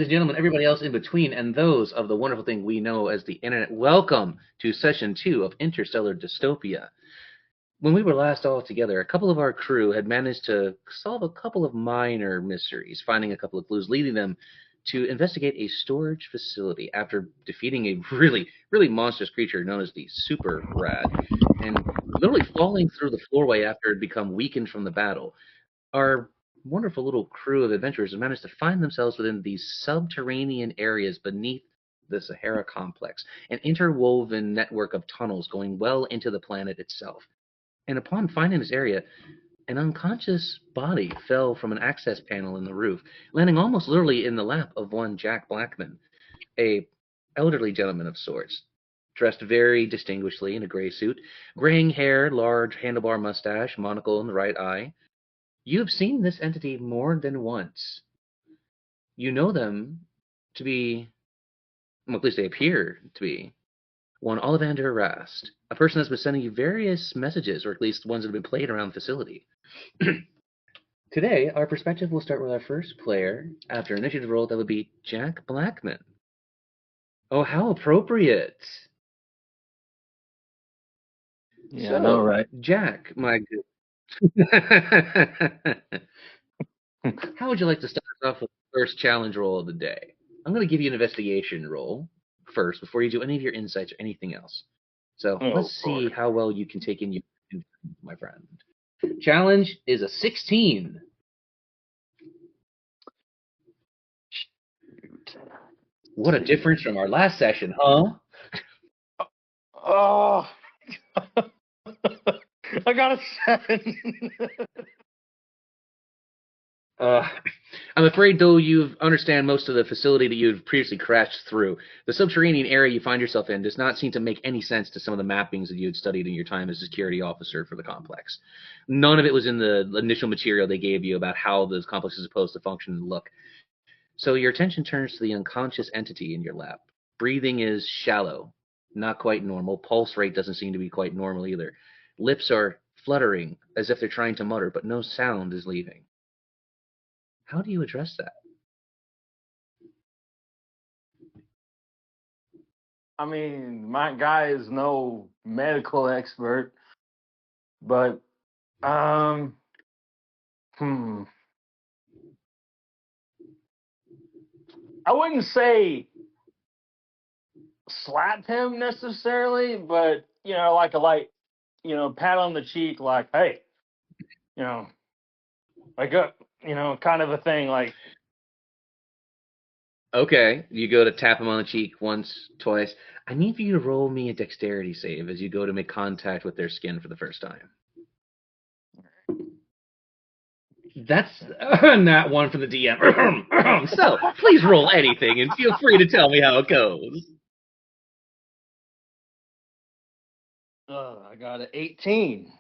and gentlemen, everybody else in between, and those of the wonderful thing we know as the internet, welcome to session 2 of Interstellar Dystopia. When we were last all together, a couple of our crew had managed to solve a couple of minor mysteries, finding a couple of clues, leading them to investigate a storage facility after defeating a really monstrous creature known as the Super Rad, and literally falling through the floorway after it had become weakened from the battle. Our wonderful little crew of adventurers have managed to find themselves within these subterranean areas beneath the Sahara complex, an interwoven network of tunnels going well into the planet itself. And upon finding this area, an unconscious body fell from an access panel in the roof, landing almost literally in the lap of one Jack Blackman, a elderly gentleman of sorts, dressed very distinguishedly in a gray suit, graying hair, large handlebar mustache, monocle in the right eye. You've seen this entity more than once. You know them to be, well, at least they appear to be, one Ollivander Rast, a person that's been sending you various messages, or at least ones that have been played around the facility. Today, our perspective will start with our first player after initiative roll. That would be Jack Blackman. Oh, how appropriate! Yeah, I know, right? Jack, my good. How would you like to start off with the first challenge roll of the day? I'm going to give you an investigation roll first before you do any of your insights or anything else. So let's see how well you can take in your, my friend. Challenge is a 16. What a difference from our last session, huh? Oh, I got a 7. I'm afraid, though, you understand most of the facility that you've previously crashed through. The subterranean area you find yourself in does not seem to make any sense to some of the mappings that you had studied in your time as a security officer for the complex. None of it was in the initial material they gave you about how the complex is supposed to function and look. So your attention turns to the unconscious entity in your lap. Breathing is shallow, not quite normal. Pulse rate doesn't seem to be quite normal either. Lips are fluttering as if they're trying to mutter, but no sound is leaving. How do you address that? I mean, my guy is no medical expert, but I wouldn't say slap him necessarily, but like a light, pat on the cheek, like, hey, wake up, kind of a thing, like. Okay, you go to tap him on the cheek once, twice. I need for you to roll me a dexterity save as you go to make contact with their skin for the first time. That's not one from the DM. So, please roll anything and feel free to tell me how it goes. I got an 18.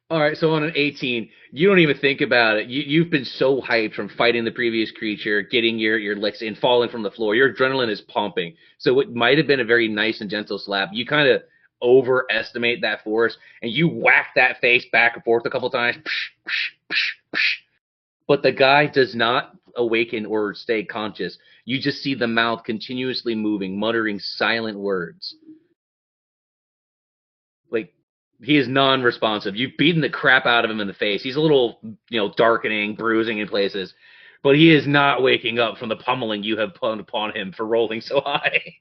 All right, so on an 18, you don't even think about it. You've been so hyped from fighting the previous creature, getting your licks in, falling from the floor. Your adrenaline is pumping. So it might have been a very nice and gentle slap. You kind of overestimate that force, and you whack that face back and forth a couple times. But the guy does not awaken or stay conscious. You just see the mouth continuously moving, muttering silent words. Like, he is non-responsive. You've beaten the crap out of him in the face. He's a little, darkening, bruising in places, but he is not waking up from the pummeling you have put upon him for rolling so high.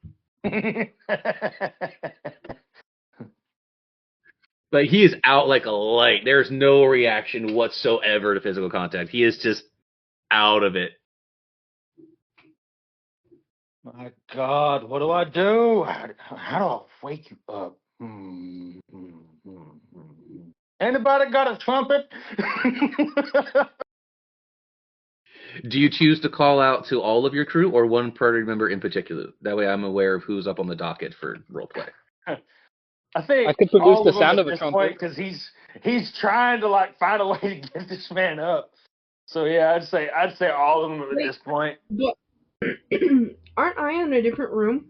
But he is out like a light. There's no reaction whatsoever to physical contact. He is just out of it. My God, what do I do? How do I wake you up? Anybody got a trumpet? Do you choose to call out to all of your crew or one party member in particular? That way I'm aware of who's up on the docket for roleplay. I think I could produce the sound of a trumpet because he's trying to find a way to get this man up. So yeah, I'd say all of them at this point. What? Aren't I in a different room?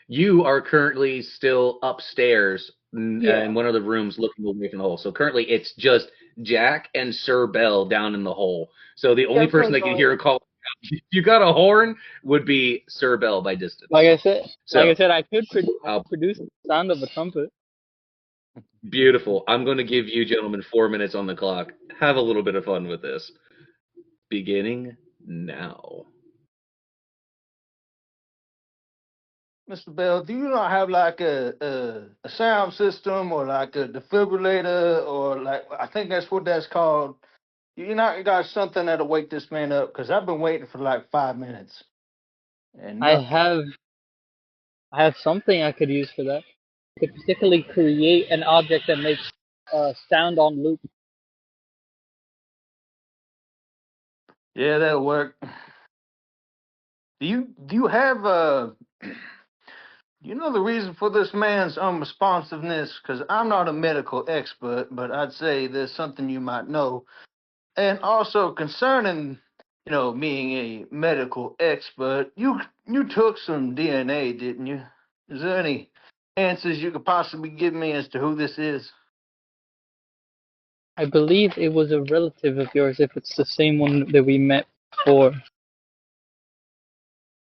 You are currently still upstairs in one of the rooms looking away from the hole. So currently it's just Jack and Sir Bell down in the hole. So the only person that can hear a call, if you got a horn, would be Sir Bell by distance. Like I said, I could produce the sound of a trumpet. Beautiful. I'm going to give you gentlemen 4 minutes on the clock. Have a little bit of fun with this. Beginning now. Mr. Bell, do you not have like a sound system or like a defibrillator or like I think that's what that's called? You not got something that'll wake this man up because I've been waiting for like 5 minutes and I nothing. have something I could use for that. I could particularly create an object that makes sound on loop. Yeah, that'll work. Do you have you know the reason for this man's unresponsiveness? Because I'm not a medical expert, but I'd say there's something you might know. And also concerning, being a medical expert, you took some DNA, didn't you? Is there any answers you could possibly give me as to who this is? I believe it was a relative of yours if it's the same one that we met before.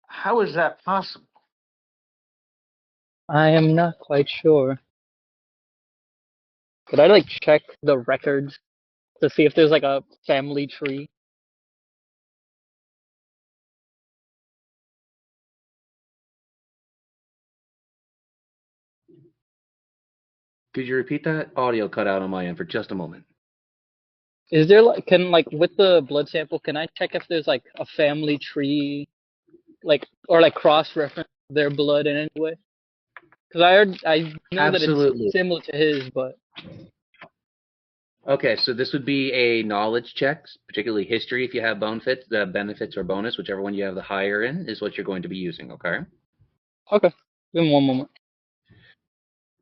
How is that possible? I am not quite sure. Could I check the records to see if there's a family tree? Could you repeat that? Audio cut out on my end for just a moment. Is there with the blood sample, can I check if there's a family tree, or cross-reference their blood in any way? Because I know Absolutely. that it's similar to his, but okay, so this would be a knowledge check, particularly history. If you have benefits or bonus, whichever one you have the higher in is what you're going to be using. Okay. okay. Give me one moment.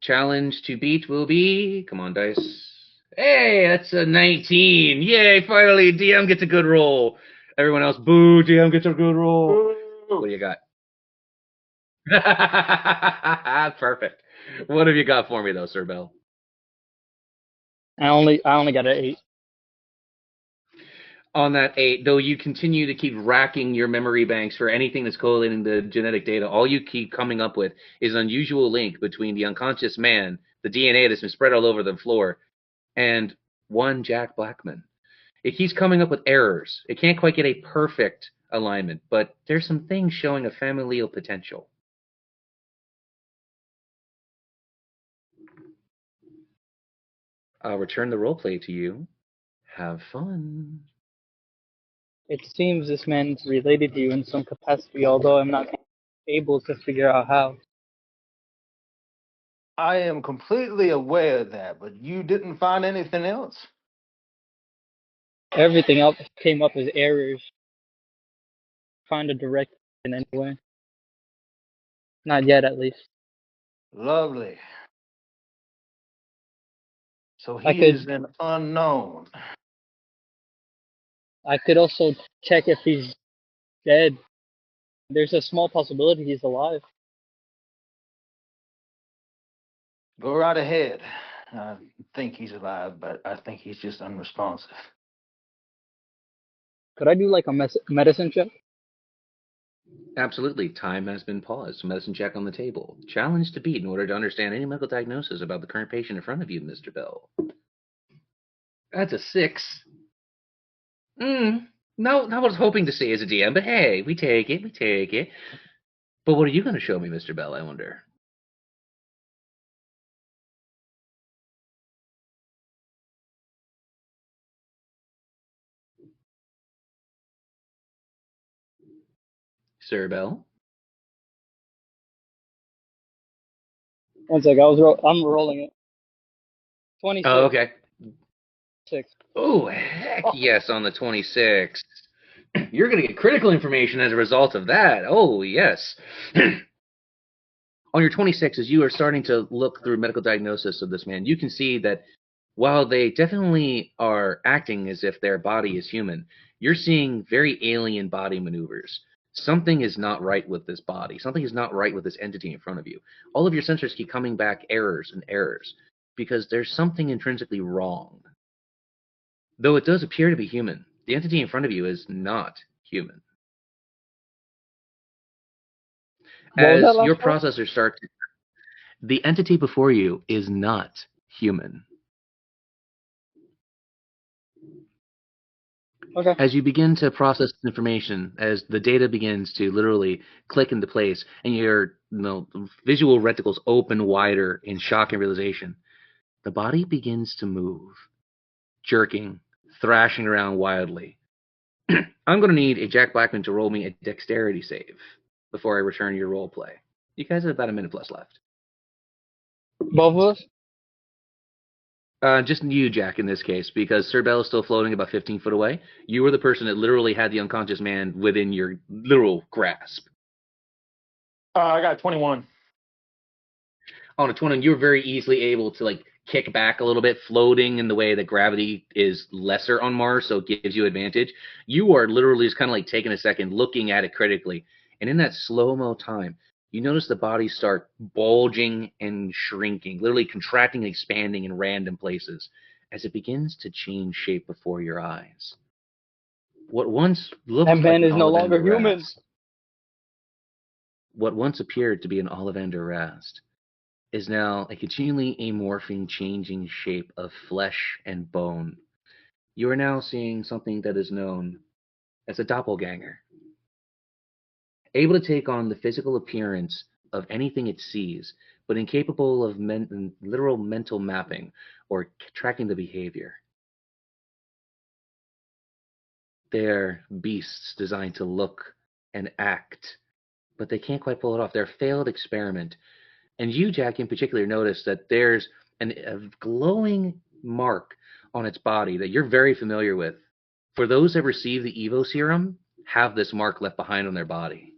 Challenge to beat will be. Come on, dice. Hey, that's a 19. Yay! Finally, DM gets a good roll. Everyone else, boo! DM gets a good roll. What do you got? Perfect. What have you got for me, though, Sir Bell? I only got an 8. On that 8, though you continue to keep racking your memory banks for anything that's collating the genetic data, all you keep coming up with is an unusual link between the unconscious man, the DNA that's been spread all over the floor, and one Jack Blackman. It keeps coming up with errors. It can't quite get a perfect alignment, but there's some things showing a familial potential. I'll return the roleplay to you. Have fun. It seems this man is related to you in some capacity, although I'm not able to figure out how. I am completely aware of that, but you didn't find anything else? Everything else came up as errors. Find a direct in any way. Not yet, at least. Lovely. So he is an unknown. I could also check if he's dead. There's a small possibility he's alive. Go right ahead. I think he's alive, but I think he's just unresponsive. Could I do a medicine check? Absolutely. Time has been paused. Medicine check on the table. Challenge to beat in order to understand any medical diagnosis about the current patient in front of you, Mr. Bell. That's a 6. No, not what I was hoping to see as a DM, but hey, we take it. But what are you going to show me, Mr. Bell, I wonder? Sir Bell? One sec, I'm rolling it. 26. Oh, okay. 6. Oh, heck yes, on the 26. You're going to get critical information as a result of that. Oh, yes. On your 26, as you are starting to look through medical diagnosis of this man, you can see that while they definitely are acting as if their body is human, you're seeing very alien body maneuvers. Something is not right with this body. Something is not right with this entity in front of you. All of your sensors keep coming back errors and errors because there's something intrinsically wrong. Though it does appear to be human, the entity in front of you is not human. What was that As your last part? processors start, the entity before you is not human. Okay. As you begin to process information, as the data begins to literally click into place, and your visual reticles open wider in shock and realization, the body begins to move, jerking, thrashing around wildly. I'm going to need a Jack Blackman to roll me a dexterity save before I return your role play. You guys have about a minute plus left. Both of us? Just you, Jack, in this case, because Sir Bell is still floating about 15 foot away. You were the person that literally had the unconscious man within your literal grasp. I got 21. On a 20, you were very easily able to like kick back a little bit, floating in the way that gravity is lesser on Mars, so it gives you advantage. You are literally just kind of like taking a second, looking at it critically, and in that slow-mo time, you notice the body start bulging and shrinking, literally contracting and expanding in random places as it begins to change shape before your eyes. What once That looked like man an is no longer Ollivander human. Rast, what once appeared to be an Ollivander Rast, is now a continually amorphing, changing shape of flesh and bone. You are now seeing something that is known as a doppelganger, able to take on the physical appearance of anything it sees, but incapable of literal mental mapping or tracking the behavior. They're beasts designed to look and act, but they can't quite pull it off. They're a failed experiment. And you, Jack, in particular, notice that there's a glowing mark on its body that you're very familiar with. For those that receive the Evo serum, have this mark left behind on their body.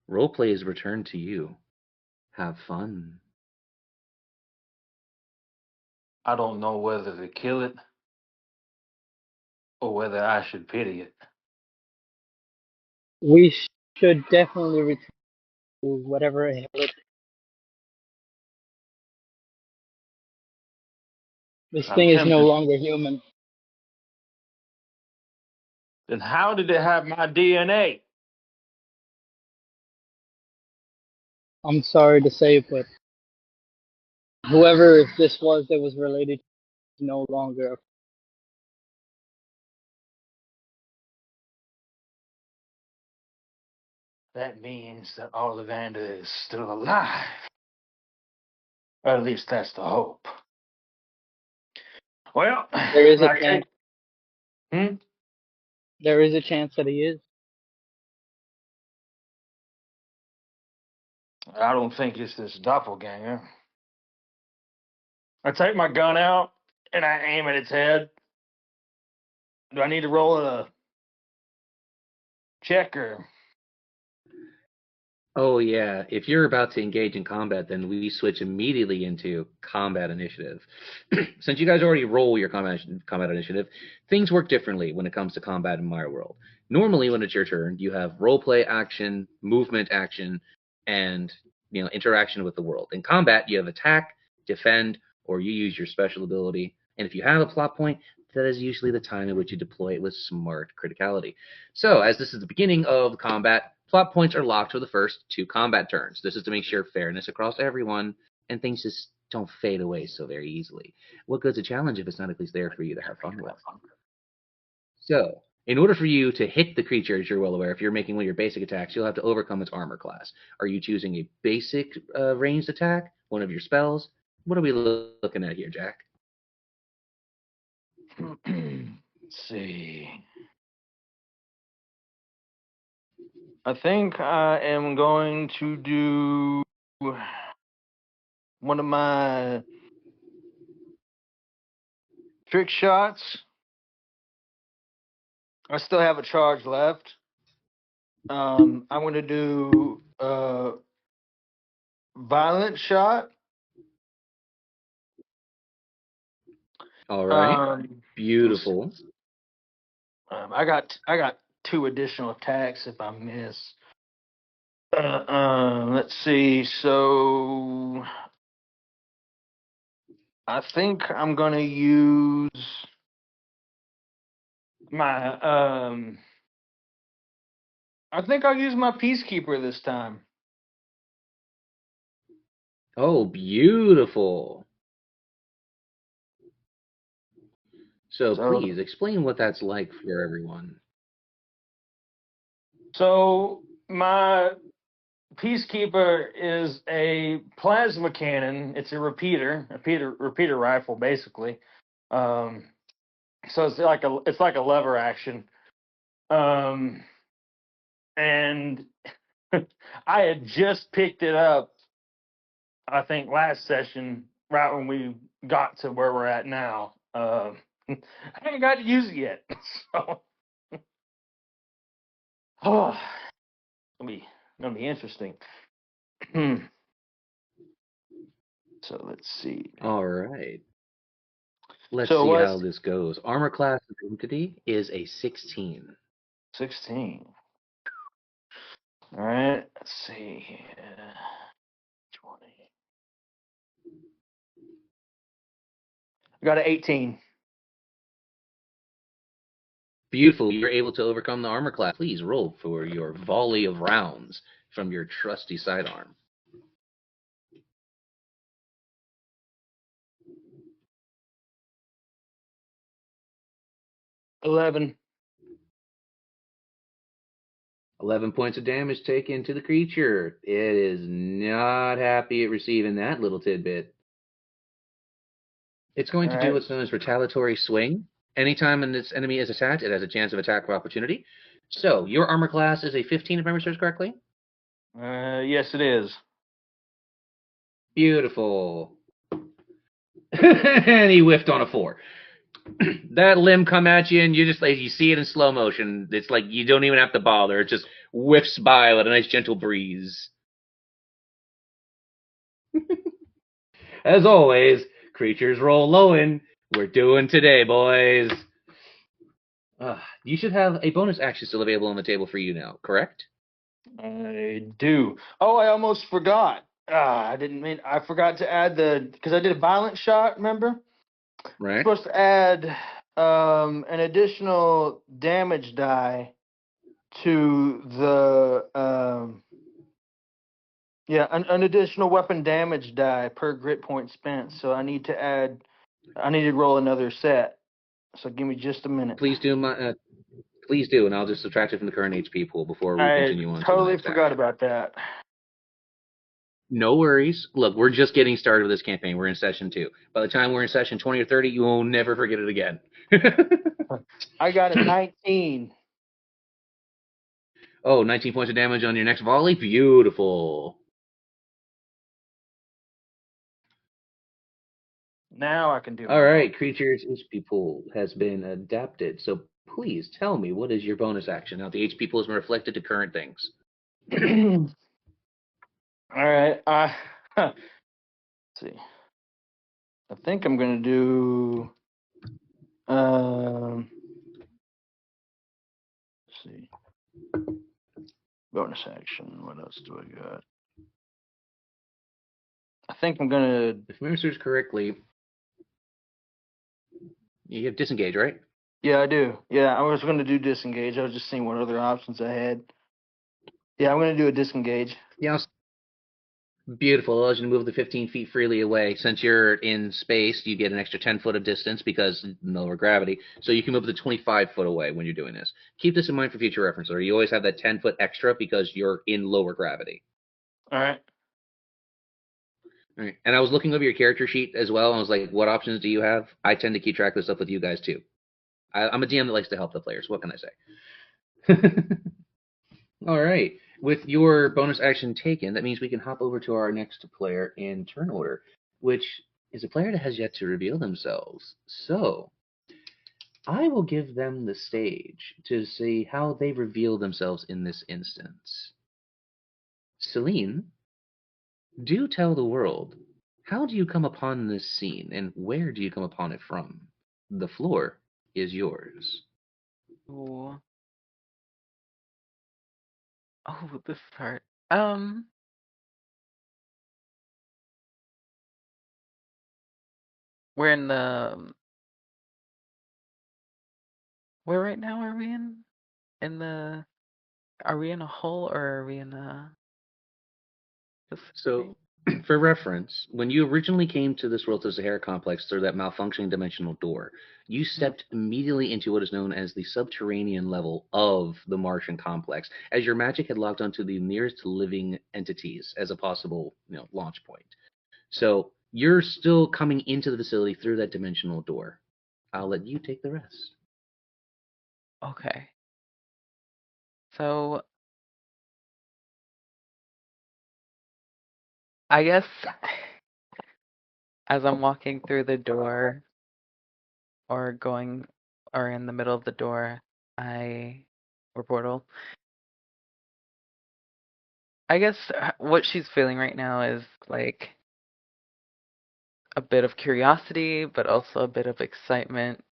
Roleplay is returned to you. Have fun. I don't know whether to kill it or whether I should pity it. We should definitely return to whatever held it. This I'm thing is no tempted. longer human. Then how did it have my DNA? I'm sorry to say, but whoever this was that was related is no longer. That means that Ollivander is still alive. Or at least that's the hope. Well, There is a I chance. take. Hmm? There is a chance that he is. I don't think it's this doppelganger. I take my gun out and I aim at its head. Do I need to roll a check or? Oh, yeah. If you're about to engage in combat, then we switch immediately into combat initiative. Since you guys already roll your combat initiative, things work differently when it comes to combat in my world. Normally, when it's your turn, you have roleplay action, movement action, and interaction with the world. In combat, you have attack, defend, or you use your special ability. And if you have a plot point, that is usually the time in which you deploy it with smart criticality. So, as this is the beginning of combat, plot points are locked for the first 2 combat turns. This is to make sure fairness across everyone, and things just don't fade away so very easily. What good's a challenge if it's not at least there for you to have fun with? So, in order for you to hit the creature, as you're well aware, if you're making one of your basic attacks, you'll have to overcome its armor class. Are you choosing a basic ranged attack, one of your spells? What are we looking at here, Jack? Let's see. I think I am going to do one of my trick shots. I still have a charge left. I'm going to do a violent shot. All right. Let's see. Beautiful. I got 2 additional attacks if I miss. Let's see. So I think I'm gonna use my I think I'll use my peacekeeper this time. Oh, beautiful. So So please explain what that's like for everyone. so my peacekeeper is a plasma cannon. It's a repeater rifle basically. Um so it's like a lever action. Um and I had just picked it up, I think, last session, right when we got to where we're at now. I ain't got to use it yet, so oh, gonna be interesting. So let's see. All right. Let's So see how what's this goes. Armor class ability is a 16. 16? All right. Let's see. 20. I got an 18. Beautiful. You're able to overcome the armor class. Please roll for your volley of rounds from your trusty sidearm. 11. 11 points of damage taken to the creature. It is not happy at receiving that little tidbit. It's going All to do right. what's known as retaliatory swing. Anytime its enemy is attacked, it has a chance of attack for opportunity. So, your armor class is a 15, if memory serves correctly? Yes, it is. Beautiful. And he whiffed on a 4. That limb come at you, and you just like you see it in slow motion. It's like you don't even have to bother. It just whiffs by with a nice gentle breeze. As always, creatures roll low in. We're doing today, boys. You should have a bonus action still available on the table for you now, correct? I do. Oh, I almost forgot. I forgot to add because I did a violent shot, remember? Right. Supposed to add an additional damage die to the an additional weapon damage die per grit point spent. So I need to roll another set. So give me just a minute. Please do, please do, and I'll just subtract it from the current HP pool before we I continue on to the totally next forgot action. about that. No worries. Look, we're just getting started with this campaign. We're in session 2. By the time we're in session 20 or 30, you will never forget it again. I got a 19. Oh, 19 points of damage on your next volley? Beautiful. Now I can do All my right, creature's HP pool has been adapted. So please tell me, what is your bonus action? Now, the HP pool has been reflected to current things. bonus. All right. Let's see. I think I'm gonna do. Let's see. Bonus action. What else do I got? I think I'm gonna. If memory serves correctly, you have disengage, right? Yeah, I do. Yeah, I was gonna do disengage. I was just seeing what other options I had. Yeah, I'm gonna do a disengage. Yeah, beautiful. Allows you to move the 15 feet freely away. Since you're in space, you get an extra 10 foot of distance because lower gravity. So you can move the 25 foot away when you're doing this. Keep this in mind for future reference, or you always have that 10 foot extra because you're in lower gravity. All right. All right. And I was looking over your character sheet as well, and I was like, what options do you have? I tend to keep track of this stuff with you guys too. I'm a DM that likes to help the players. What can I say? All right. With your bonus action taken, that means we can hop over to our next player in turn order, which is a player that has yet to reveal themselves. So I will give them the stage to see how they reveal themselves in this instance. Celine, do tell the world, how do you come upon this scene and where do you come upon it from? The floor is yours. Ooh. Oh, this part. we're in the where right now are we in the are we in a hole or are we in a So, for reference, when you originally came to this World of Sahara complex through that malfunctioning dimensional door, you stepped immediately into what is known as the subterranean level of the Martian complex, as your magic had locked onto the nearest living entities as a possible, launch point. So you're still coming into the facility through that dimensional door. I'll let you take the rest. Okay. So I guess as I'm walking through the door or going or in the middle of the door, or portal, I guess what she's feeling right now is like a bit of curiosity, but also a bit of excitement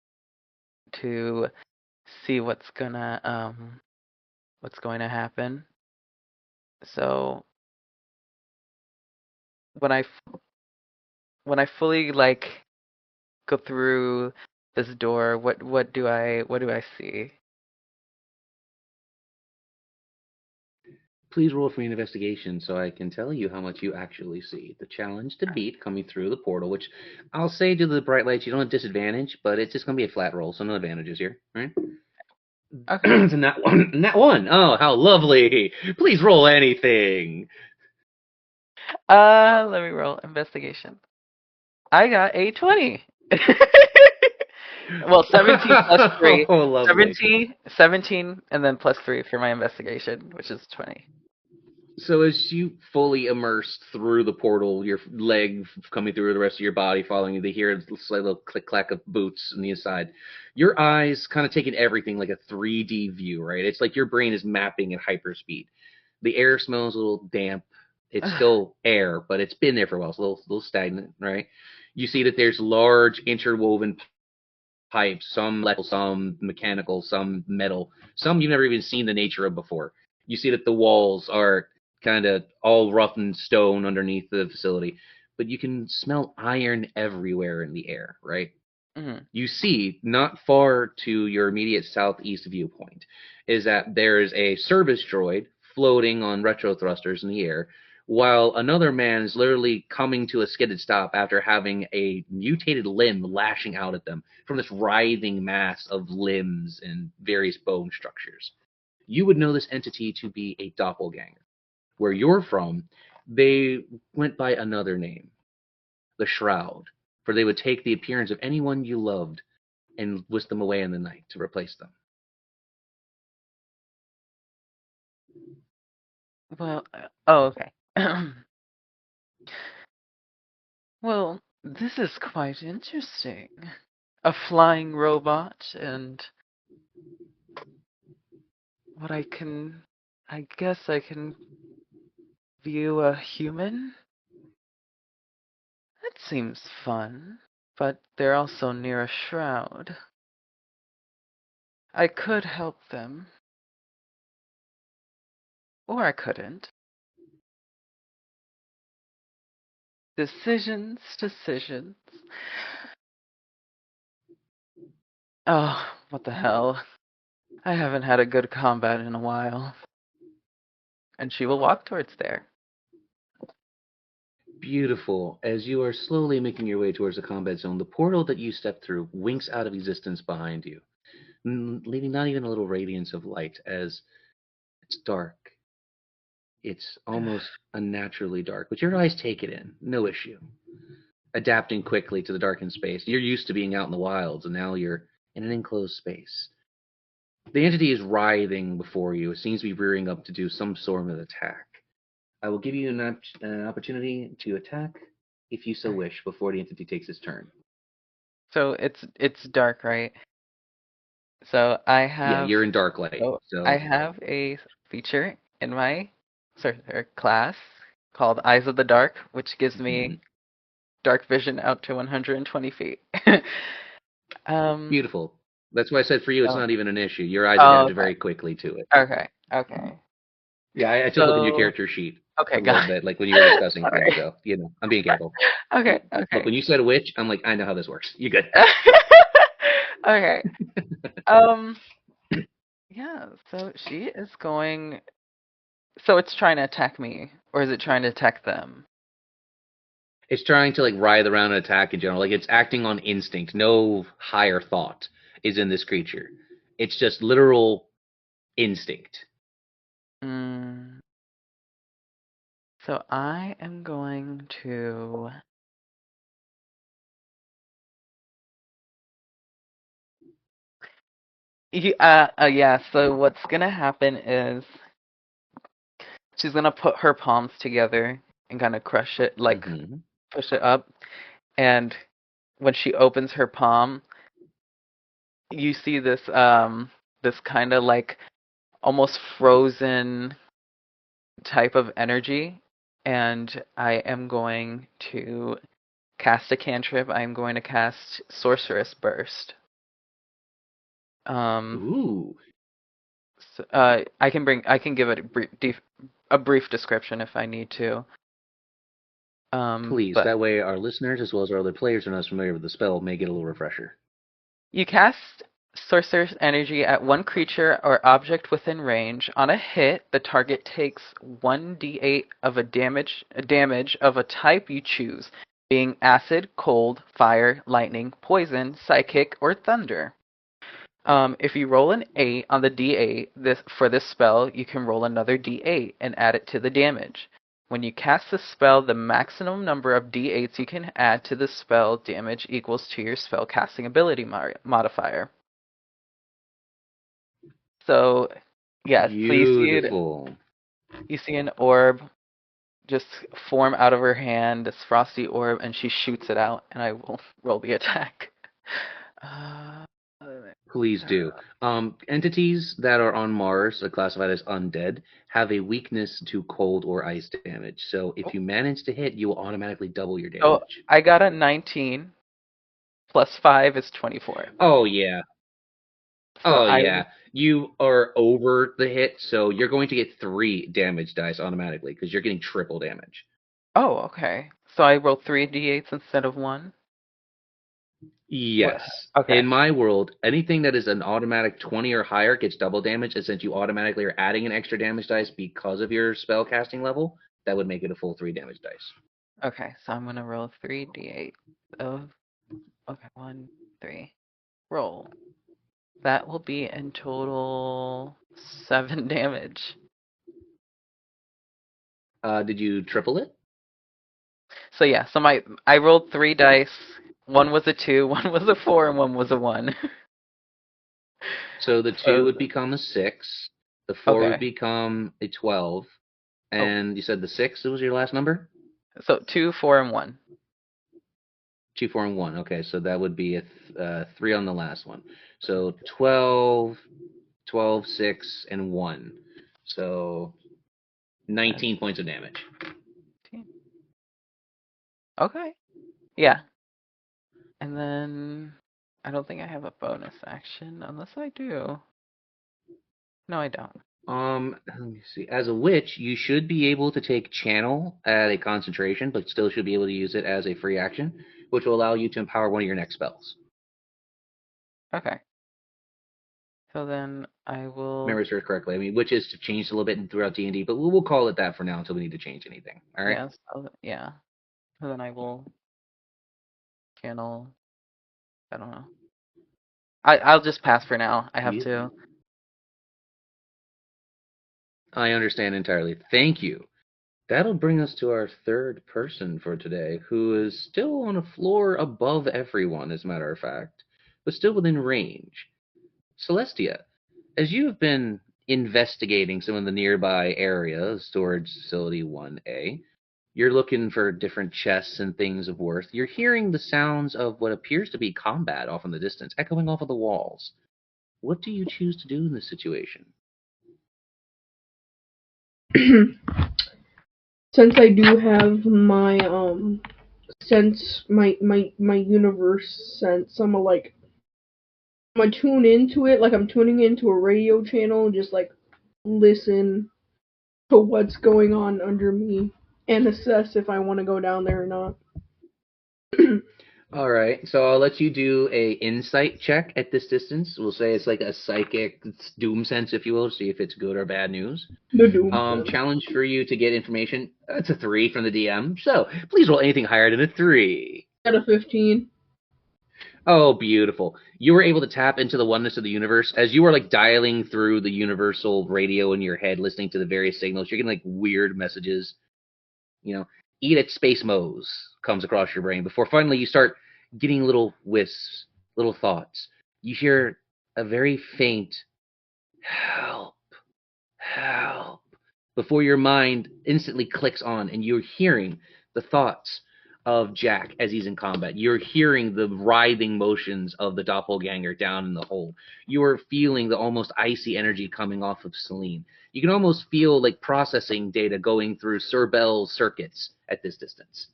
to see what's going to happen. So when when I fully like go through this door, what do I see? Please roll for me an investigation so I can tell you how much you actually see. The challenge to beat coming through the portal, which I'll say due to the bright lights, you don't have disadvantage, but it's just going to be a flat roll, so no advantages here. Right? Okay. It's a nat one. Nat one. Oh, how lovely. Please roll anything. Let me roll investigation. I got a 20. Well, 17 plus 3. Oh, lovely. 17, and then plus 3 for my investigation, which is 20. So as you fully immerse through the portal, your leg coming through the rest of your body following you, they hear a slight little click-clack of boots on the inside. Your eyes kind of taking everything like a 3D view, right? It's like your brain is mapping at hyperspeed. The air smells a little damp. It's still air, but it's been there for a while. It's a little stagnant, right? You see that there's large interwoven pipes, some electrical, some mechanical, some metal, some you've never even seen the nature of before. You see that the walls are kind of all roughened stone underneath the facility, but you can smell iron everywhere in the air, right? Mm-hmm. You see, not far to your immediate southeast viewpoint, is that there is a service droid floating on retro thrusters in the air, while another man is literally coming to a skidded stop after having a mutated limb lashing out at them from this writhing mass of limbs and various bone structures. You would know this entity to be a doppelganger. Where you're from, they went by another name, the Shroud, for they would take the appearance of anyone you loved and whisk them away in the night to replace them. Well, oh, okay. Well, this is quite interesting. A flying robot and what I guess I can view a human? That seems fun, but they're also near a shroud. I could help them, or I couldn't. Decisions, decisions. Oh, what the hell. I haven't had a good combat in a while. And she will walk towards there. Beautiful. As you are slowly making your way towards the combat zone, the portal that you step through winks out of existence behind you, leaving not even a little radiance of light as it's dark. It's almost unnaturally dark, but your eyes take it in. No issue. Adapting quickly to the darkened space. You're used to being out in the wilds, and now you're in an enclosed space. The entity is writhing before you. It seems to be rearing up to do some sort of attack. I will give you an opportunity to attack if you so wish before the entity takes its turn. So it's dark, right? So Yeah, you're in dark light. I So have a feature in my sorcerer class called Eyes of the Dark, which gives me dark vision out to 120 feet. um. beautiful. That's why I said for you, it's Oh, not even an issue. Your eyes oh, adapted okay. very quickly to it. Okay. Okay. Yeah, I took a look at your So character sheet. Okay, a little got it. bit, like when you were discussing things. Sorry. So I'm being careful. Okay, Look, when okay. you said witch, I'm like, I know how this works. You good? Okay. Um, yeah, so she is going. So it's trying to attack me, or is it trying to attack them? It's trying to like writhe around and attack in general. Like it's acting on instinct. No higher thought is in this creature. It's just literal instinct. Mm, so I am going to. Yeah, so what's gonna happen is she's gonna put her palms together and kind of crush it, like Mm-hmm. push it up. And when she opens her palm, you see this kind of like almost frozen type of energy. And I am going to cast a cantrip. I'm going to cast Sorceress Burst. Um, Ooh, I can give it a brief description if I need to. please. But That way, our listeners as well as our other players who are not familiar with the spell may get a little refresher. you cast Sorcerer's Energy at one creature or object within range. On a hit, the target takes 1d8 of damage of a type you choose, being acid, cold, fire, lightning, poison, psychic, or thunder. If you roll an 8 on the d8 for this spell, you can roll another d8 and add it to the damage. When you cast the spell, the maximum number of d8s you can add to the spell damage equals to your spell casting ability modifier. So, yes, so Beautiful. you see an orb just form out of her hand, this frosty orb, and she shoots it out, and I will roll the attack. Uh, Please do. Entities that are on Mars, classified as undead, have a weakness to cold or ice damage. So if you manage to hit, you will automatically double your so damage. I got a 19 plus 5 is 24. Oh yeah. So Oh I yeah. You are over the hit, so you're going to get 3 damage dice automatically because you're getting triple damage. Oh, okay. So I rolled 3d8s instead of 1. What? Yes. Okay. In my world, anything that is an automatic 20 or higher gets double damage, and since you automatically are adding an extra damage dice because of your spell casting level, that would make it a full 3 damage dice. Okay, so I'm gonna roll 3d8 of okay, 1, 3. Roll. That will be in total 7 damage. Did you triple it? So yeah, so I rolled 3 dice. One was a 2, one was a 4, and one was a 1. So the 2 So would become a 6, the 4 would okay. become a 12, Oh, and you said the 6 was your last number? so 2, 4, and 1. 2, 4, and 1. Okay, so that would be a 3 on the last one. So 12, 12, 6, and 1. So 19 points of damage. Okay. Yeah. And then I don't think I have a bonus action unless I do. No, I don't. Let me see. As a witch, you should be able to take channel at a concentration, but still should be able to use it as a free action, which will allow you to empower one of your next spells. Okay. So then I will. Remember serves correctly. I mean, witches have changed a little bit throughout D&D, but we'll call it that for now until we need to change anything. All right. Yes. Yeah. So then I will channel. I don't know. I'll just pass for now. I have to. I understand entirely. Thank you. That'll bring us to our third person for today, who is still on a floor above everyone, as a matter of fact, but still within range. Celestia, as you have been investigating some of the nearby area, storage facility 1A, you're looking for different chests and things of worth. You're hearing the sounds of what appears to be combat off in the distance, echoing off of the walls. What do you choose to do in this situation? Since I do have my sense, my universe sense, I'm gonna tune into it, like I'm tuning into a radio channel and just like listen to what's going on under me and assess if I want to go down there or not. All right, so I'll let you do a insight check at this distance. We'll say it's like a psychic doom sense, if you will, see if it's good or bad news. The doom. Challenge for you to get information. It's a 3 from the DM, so please roll anything higher than a 3. Out of 15. Oh, beautiful. You were able to tap into the oneness of the universe as you were like dialing through the universal radio in your head, listening to the various signals. You're getting like weird messages. Eat at space moes comes across your brain before finally you start getting little wisps, little thoughts. You hear a very faint help, help, before your mind instantly clicks on and you're hearing the thoughts of Jack as he's in combat. You're hearing the writhing motions of the doppelganger down in the hold. You are feeling the almost icy energy coming off of Celine. You can almost feel like processing data going through Sir Bell's circuits at this distance.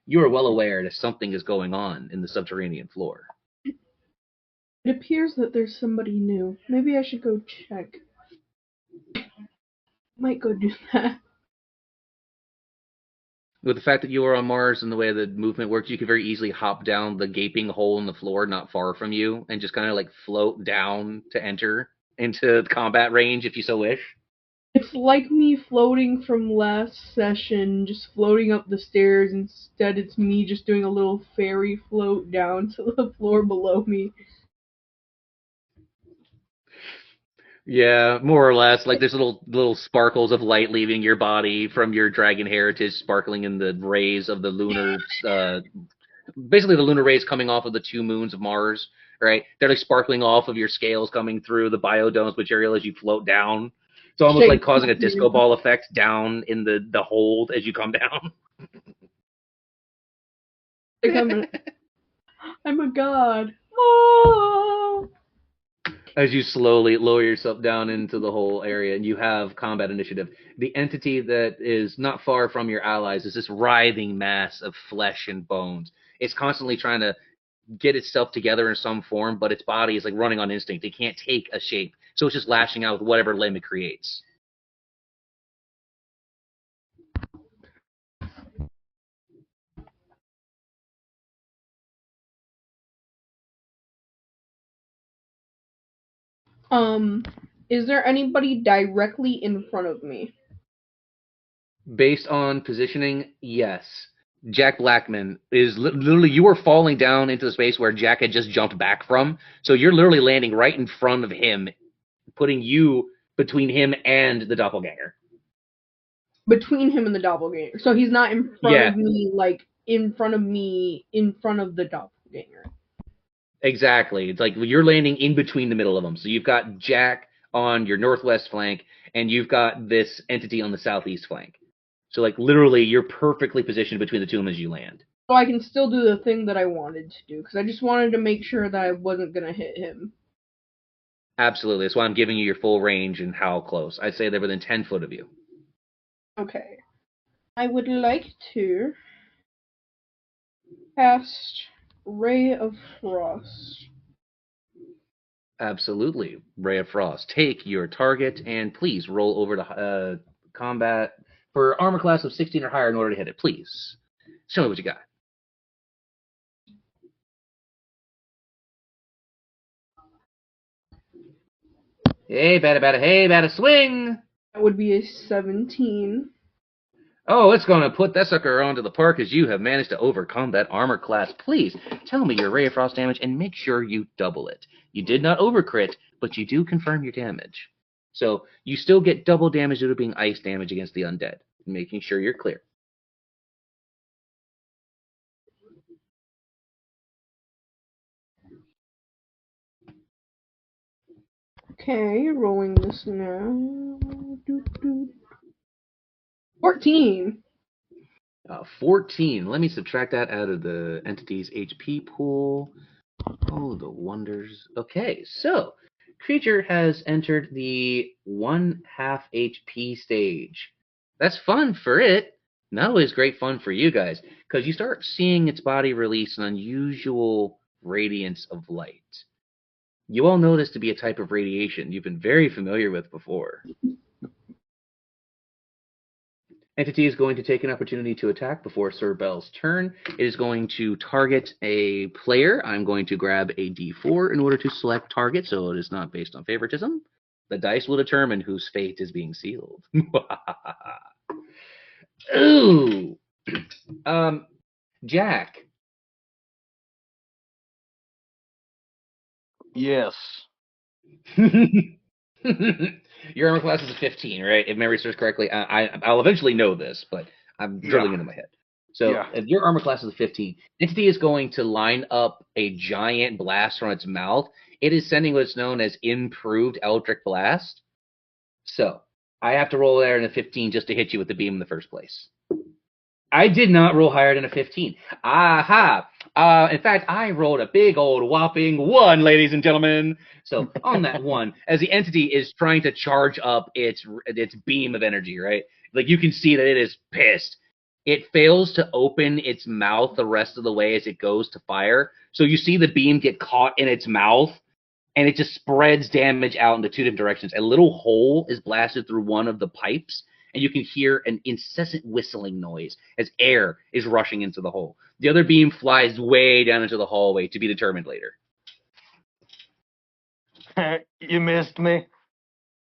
You are well aware that something is going on in the subterranean floor. It appears that there's somebody new. Maybe I should go check. Might go do that. With the fact that you are on Mars and the way the movement works, you could very easily hop down the gaping hole in the floor not far from you and just kind of like float down to enter into combat range if you so wish. It's like me floating from last session, just floating up the stairs. Instead, it's me just doing a little fairy float down to the floor below me. Yeah, more or less. Like there's little sparkles of light leaving your body from your dragon heritage, sparkling in the rays of the lunar, basically the lunar rays coming off of the 2 moons of Mars. Right? They're like sparkling off of your scales coming through the biodomes material as you float down. It's almost like causing a disco ball effect down in the hold as you come down. Like I'm a god. Oh! As you slowly lower yourself down into the whole area, and you have combat initiative. The entity that is not far from your allies is this writhing mass of flesh and bones. It's constantly trying to get itself together in some form, but its body is like running on instinct. It can't take a shape, so it's just lashing out with whatever limb it creates. Is there anybody directly in front of me? Based on positioning, yes. Jack Blackman is literally, you are falling down into the space where Jack had just jumped back from. So you're literally landing right in front of him, putting you between him and the doppelganger. Between him and the doppelganger. So he's not in front of me, like in front of me, in front of the doppelganger. Exactly. It's like you're landing in between the middle of them. So you've got Jack on your northwest flank, and you've got this entity on the southeast flank. So like literally, you're perfectly positioned between the two of them as you land. So I can still do the thing that I wanted to do, because I just wanted to make sure that I wasn't going to hit him. Absolutely. That's why I'm giving you your full range and how close. I'd say they're within 10 foot of you. Okay. I would like to cast Ray of Frost. Absolutely. Ray of Frost. Take your target and please roll over to combat for armor class of 16 or higher in order to hit it. Please. Show me what you got. Hey, bada, swing! That would be a 17. Oh, it's going to put that sucker onto the park as you have managed to overcome that armor class. Please tell me your Ray of Frost damage and make sure you double it. You did not overcrit, but you do confirm your damage. So you still get double damage due to being ice damage against the undead, making sure you're clear. Okay, rolling this now. 14. 14. Let me subtract that out of the entity's HP pool. Oh, the wonders. Okay, so creature has entered the 1/2 HP stage. That's fun for it. Not always great fun for you guys, because you start seeing its body release an unusual radiance of light. You all know this to be a type of radiation you've been very familiar with before. Entity is going to take an opportunity to attack before Sir Bell's turn. It is going to target a player. I'm going to grab a d4 in order to select target, so it is not based on favoritism. The dice will determine whose fate is being sealed. Ooh. Jack. Yes. Your armor class is a 15, right? If memory serves correctly. I'll eventually know this, but I'm drilling into my head. So if your armor class is a 15, Entity is going to line up a giant blast from its mouth. It is sending what's known as improved Eldritch Blast. So I have to roll there in a 15 just to hit you with the beam in the first place. I did not roll higher than a 15. Aha! In fact, I rolled a big old whopping 1, ladies and gentlemen. So on that 1, as the entity is trying to charge up its beam of energy, right? Like you can see that it is pissed. It fails to open its mouth the rest of the way as it goes to fire. So you see the beam get caught in its mouth, and it just spreads damage out into 2 different directions. A little hole is blasted through one of the pipes, and you can hear an incessant whistling noise as air is rushing into the hole. The other beam flies way down into the hallway to be determined later. You missed me.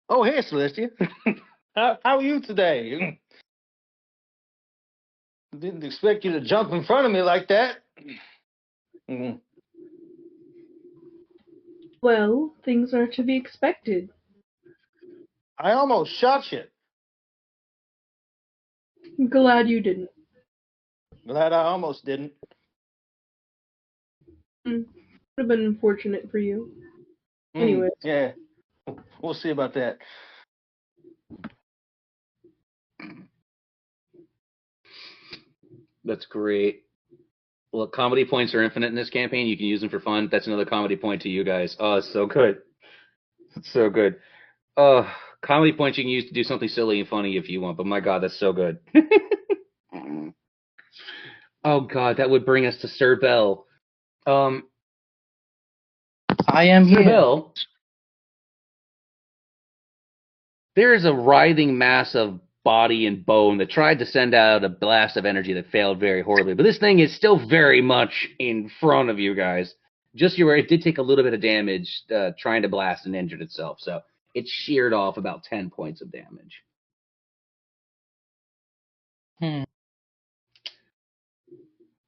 Oh, hey, Celestia. How are you today? Didn't expect you to jump in front of me like that. Well, things are to be expected. I almost shot you. I'm glad you didn't. Glad I almost didn't. Would have been unfortunate for you. Anyway. Yeah. We'll see about that. That's great. Well, comedy points are infinite in this campaign. You can use them for fun. That's another comedy point to you guys. Oh, it's so good. It's so good. Comedy points you can use to do something silly and funny if you want, but my God, that's so good. Oh God, that would bring us to Sir Bell. I am Sir here. Bell, there is a writhing mass of body and bone that tried to send out a blast of energy that failed very horribly. But this thing is still very much in front of you guys. Just you where it did take a little bit of damage trying to blast and injured itself. So it sheared off about 10 points of damage.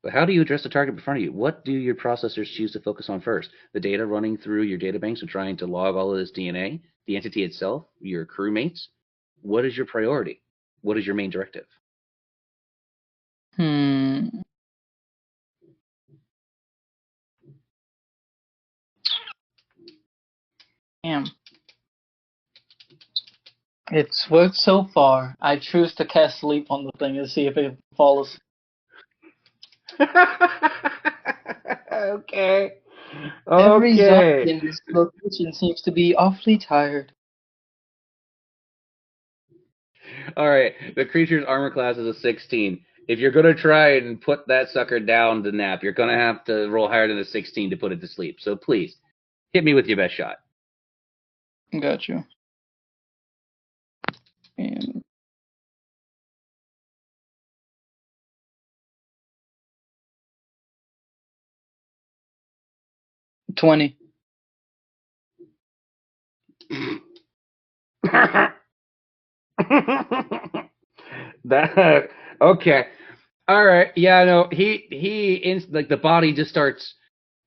But how do you address the target in front of you? What do your processors choose to focus on first? The data running through your databanks and trying to log all of this DNA? The entity itself? Your crewmates? What is your priority? What is your main directive? Damn. It's worked so far. I choose to cast sleep on the thing and see if it falls. Okay. Every zombie in this location seems to be awfully tired. All right. The creature's armor class is a 16. If you're going to try and put that sucker down to nap, you're going to have to roll higher than a 16 to put it to sleep. So please, hit me with your best shot. Got you. And 20. That okay. All right. Yeah, no. Like the body just starts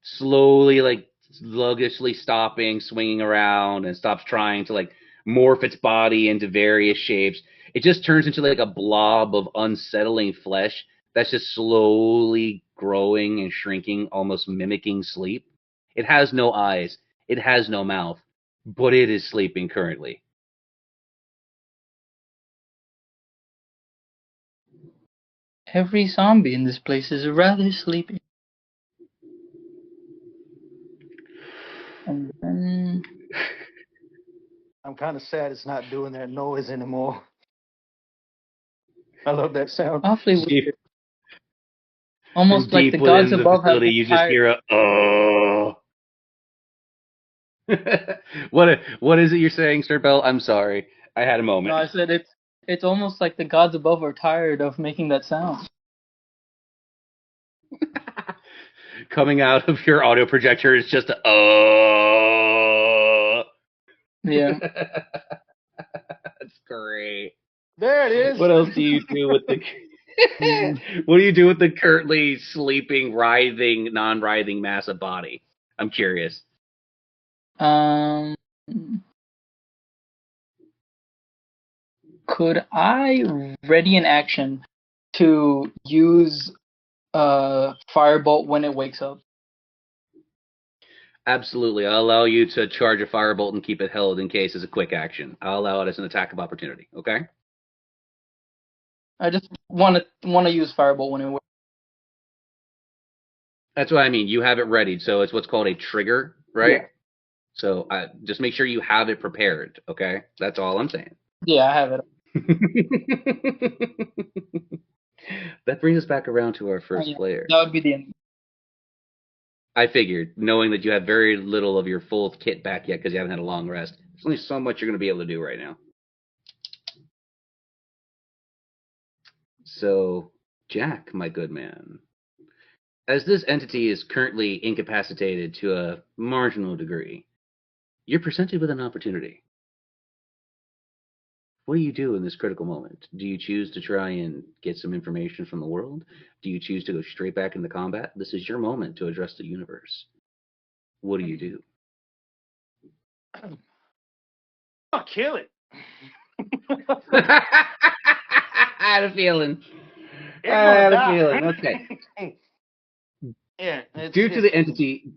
slowly like sluggishly stopping, swinging around and stops trying to like morph its body into various shapes. It just turns into like a blob of unsettling flesh that's just slowly growing and shrinking, almost mimicking sleep. It has no eyes. It has no mouth, but it is sleeping currently. Every zombie in this place is rather sleepy. And then I'm kind of sad it's not doing that noise anymore. I love that sound. awfully weird. Almost From like the deep gods within the above have facility, been you just tired. hear a oh. What is it you're saying, Sir Bell? I'm sorry, I had a moment. No, I said It's almost like the gods above are tired of making that sound. Coming out of your audio projector is just a Yeah. That's great. There it is. What else do you do with the Mm. What do you do with the currently sleeping, writhing, non-writhing massive body? I'm curious. Could I ready an action to use firebolt when it wakes up? Absolutely. I'll allow you to charge a firebolt and keep it held in case as a quick action. I'll allow it as an attack of opportunity. Okay? I just want to use firebolt when it wakes. That's what I mean. You have it ready, so it's what's called a trigger, right? Yeah. So just make sure you have it prepared. Okay? That's all I'm saying. Yeah, I have it. That brings us back around to our first Yeah, player. that would be the end. I figured, knowing that you have very little of your full kit back yet because you haven't had a long rest, there's only so much you're going to be able to do right now. So, Jack, my good man, as this entity is currently incapacitated to a marginal degree, you're presented with an opportunity. What do you do in this critical moment? Do you choose to try and get some information from the world? Do you choose to go straight back into combat? This is your moment to address the universe. What do you do? I'll kill it. I had a feeling. It's I gonna had a die. feeling. Okay. Yeah. Due to the entity.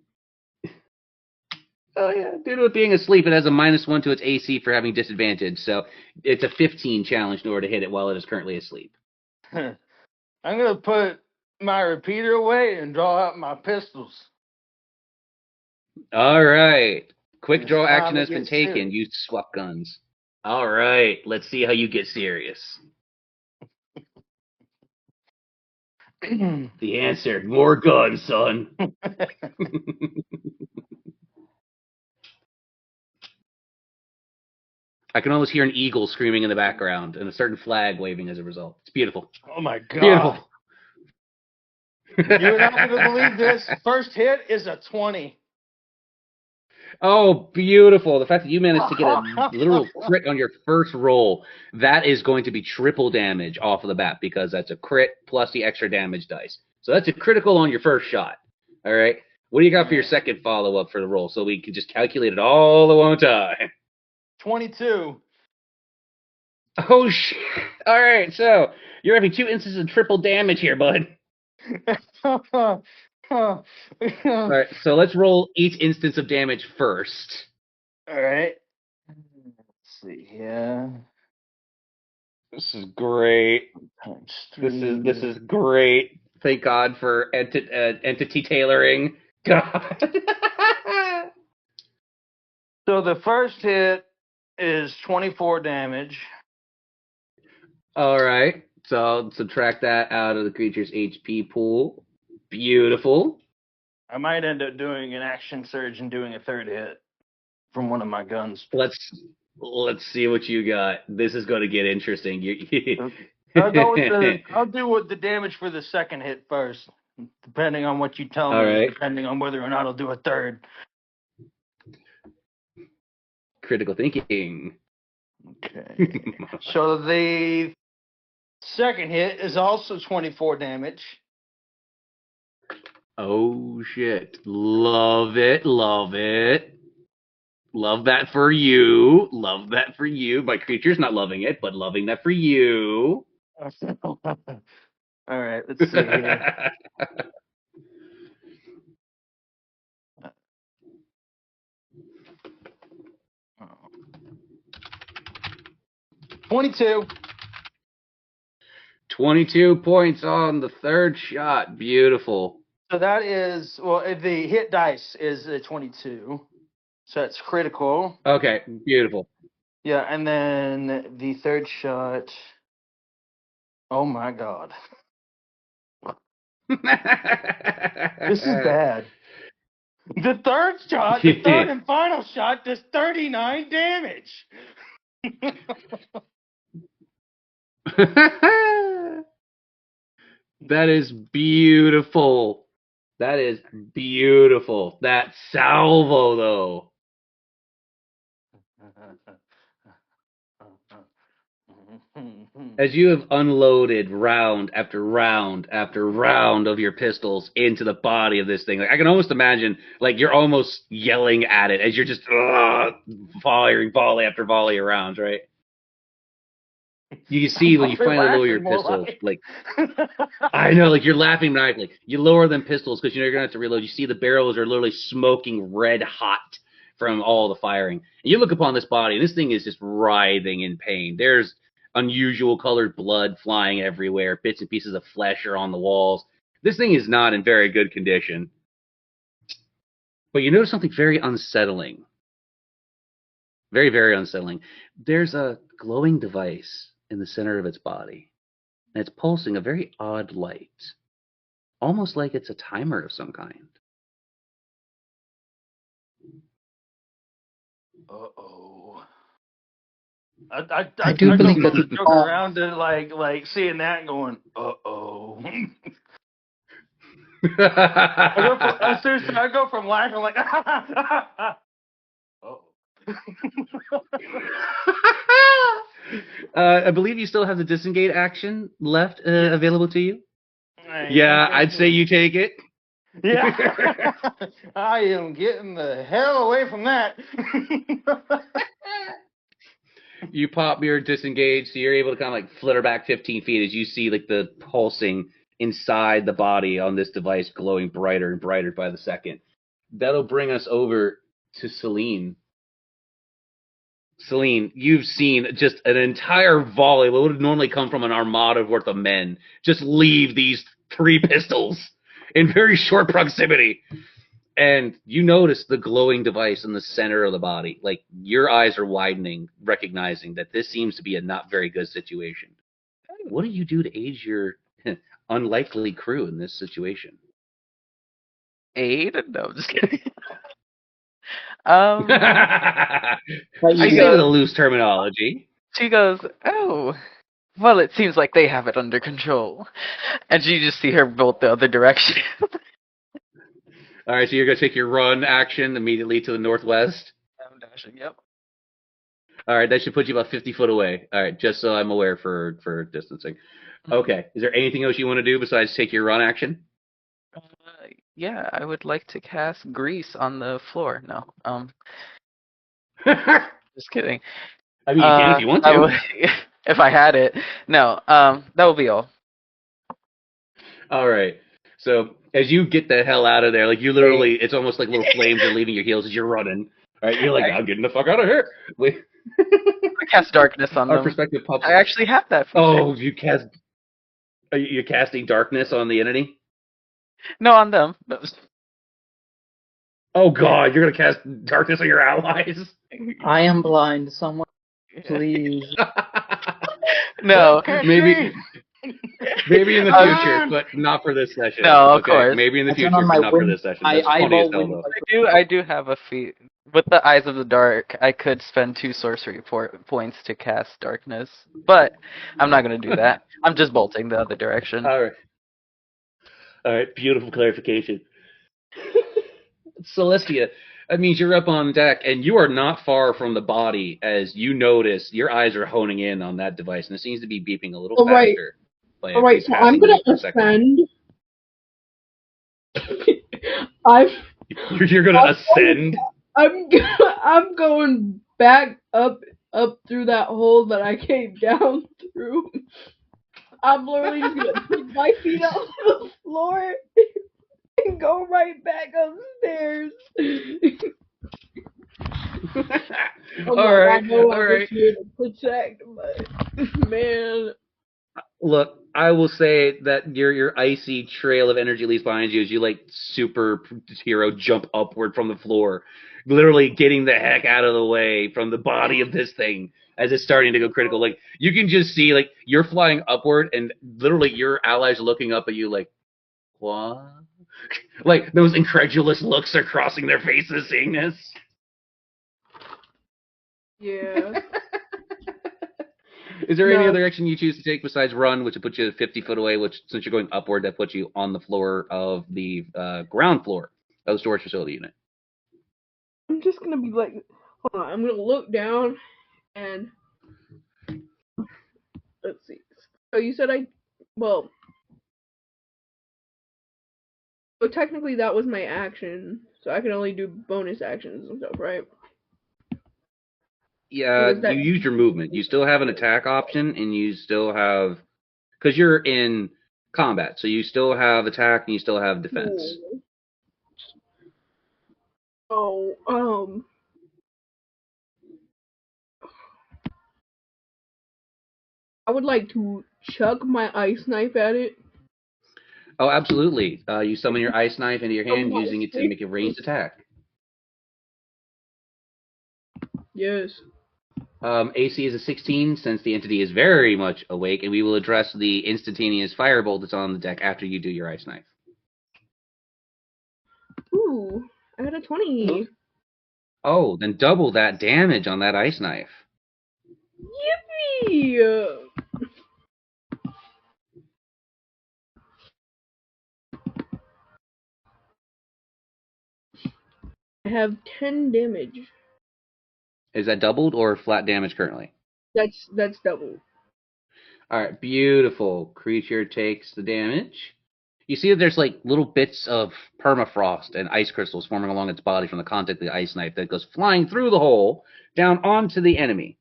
Oh, yeah. Due to it being asleep, it has a -1 to its AC for having disadvantage. So it's a 15 challenge in order to hit it while it is currently asleep. I'm gonna put my repeater away and draw out my pistols. All right. Quick It's draw time action to has been get taken. serious. You swap guns. All right. Let's see how you get serious. The answer: more guns, son. I can almost hear an eagle screaming in the background and a certain flag waving as a result. It's beautiful. Oh my god. Beautiful. You're not gonna believe this. First hit is a 20. Oh, beautiful. The fact that you managed to get a literal crit on your first roll, that is going to be triple damage off of the bat because that's a crit plus the extra damage dice. So that's a critical on your first shot. All right. What do you got for your second follow-up for the roll so we can just calculate it all at one time? 22. Oh, shit. All right. So you're having 2 instances of triple damage here, bud. All right. So let's roll each instance of damage first. All right. Let's see here. This is great. Times This 3. is great. Thank God for entity tailoring. God. So the first hit is 24 damage. All right. So I'll subtract that out of the creature's HP pool. Beautiful. I might end up doing an action surge and doing a third hit from one of my guns. Let's see what you got. This is going to get interesting. I'll do what the damage for the second hit first, depending on what you tell All me, right. depending on whether or not I'll do a third. Critical thinking. Okay. So the second hit is also 24 damage. Oh shit. Love it. Love it. Love that for you. Love that for you. My creature's not loving it, but loving that for you. All right, let's see here. 22. 22 points on the third shot. Beautiful. So that is, well, the hit dice is a 22. So that's critical. Okay, beautiful. Yeah, and then the third shot. Oh my god. This is bad. The third shot, the third and final shot, does 39 damage. That is beautiful. That is beautiful. That salvo, though. As you have unloaded round after round after round of your pistols into the body of this thing, like I can almost imagine, like you're almost yelling at it as you're just firing volley after volley of rounds, right? You see when you finally lower your pistols, like I know, like you're laughing maniacally. You lower them pistols because you know you're gonna have to reload. You see the barrels are literally smoking red hot from all the firing. And you look upon this body, and this thing is just writhing in pain. There's unusual colored blood flying everywhere. Bits and pieces of flesh are on the walls. This thing is not in very good condition. But you notice something very unsettling. Very, very unsettling. There's a glowing device in the center of its body, and it's pulsing a very odd light, almost like it's a timer of some kind. Uh-oh. I do believe that the joke around to like seeing that and going, uh-oh. Seriously, I go from laughing like, oh. I believe you still have the disengage action left available to you. Yeah, I'd say you take it. Yeah. I am getting the hell away from that. You pop your disengage, so you're able to kind of like flitter back 15 feet as you see like the pulsing inside the body on this device glowing brighter and brighter by the second. That'll bring us over to Celine. Celine, you've seen just an entire volley, what would normally come from an armada worth of men, just leave these 3 pistols in very short proximity. And you notice the glowing device in the center of the body. Like, your eyes are widening, recognizing that this seems to be a not very good situation. What do you do to aid your unlikely crew in this situation? Aid? No, I'm just kidding. I say with a loose terminology. She goes, oh, well, it seems like they have it under control. And you just see her bolt the other direction. All right, so you're going to take your run action immediately to the northwest? I'm dashing, yep. All right, that should put you about 50 foot away. All right, just so I'm aware for distancing. Okay, is there anything else you want to do besides take your run action? Yeah, I would like to cast grease on the floor. No, just kidding. I mean, you can if you want to. If I had it. No, that will be all. All right. So as you get the hell out of there, like you literally, it's almost like little flames are leaving your heels as you're running. All right, you're like, I'm getting the fuck out of here. Wait. I cast darkness on Our them. perspective pops. I actually have that feature. Oh, you cast. You're casting darkness on the entity? No, on them. No. Oh god, you're gonna cast darkness on your allies? I am blind. Someone, please. No. Maybe in the future, but not for this session. No, of course. Maybe in the future, but not for this session. That's funny as hell, though. I do have a feat. With the Eyes of the Dark, I could spend 2 sorcery points to cast darkness, but I'm not going to do that. I'm just bolting the other direction. All right. Beautiful clarification. Celestia, that means you're up on deck, and you are not far from the body as you notice your eyes are honing in on that device, and it seems to be beeping a little faster. All right, so I'm going to ascend. You're going to ascend? I'm going back up through that hole that I came down through. I'm literally just going to take my feet off the floor and go right back upstairs. All right. I know I'm here to protect, but man. Look, I will say that your icy trail of energy leaves behind you as you like superhero jump upward from the floor, literally getting the heck out of the way from the body of this thing as it's starting to go critical. Like you can just see like you're flying upward and literally your allies are looking up at you like, what? Like those incredulous looks are crossing their faces seeing this. Yeah. Is there any No. other action you choose to take besides run, which would put you 50 foot away, which, since you're going upward, that puts you on the floor of the ground floor of the storage facility unit? I'm just gonna be like, hold on. I'm gonna look down and let's see. So you said well, so technically that was my action, so I can only do bonus actions and stuff, right? Yeah, Does that? you use your movement. You still have an attack option, and you still have, because you're in combat, so you still have attack and you still have defense. Oh, I would like to chuck my ice knife at it. Oh, absolutely. You summon your ice knife into your hand, Oh, using it to make a ranged attack. Yes. AC is a 16, since the entity is very much awake, and we will address the instantaneous firebolt that's on the deck after you do your ice knife. Ooh, I got a 20. Oh, then double that damage on that ice knife. Yippee! I have 10 damage. Is that doubled or flat damage currently? That's double. All right, beautiful. Creature takes the damage. You see that there's like little bits of permafrost and ice crystals forming along its body from the contact of the ice knife that goes flying through the hole down onto the enemy.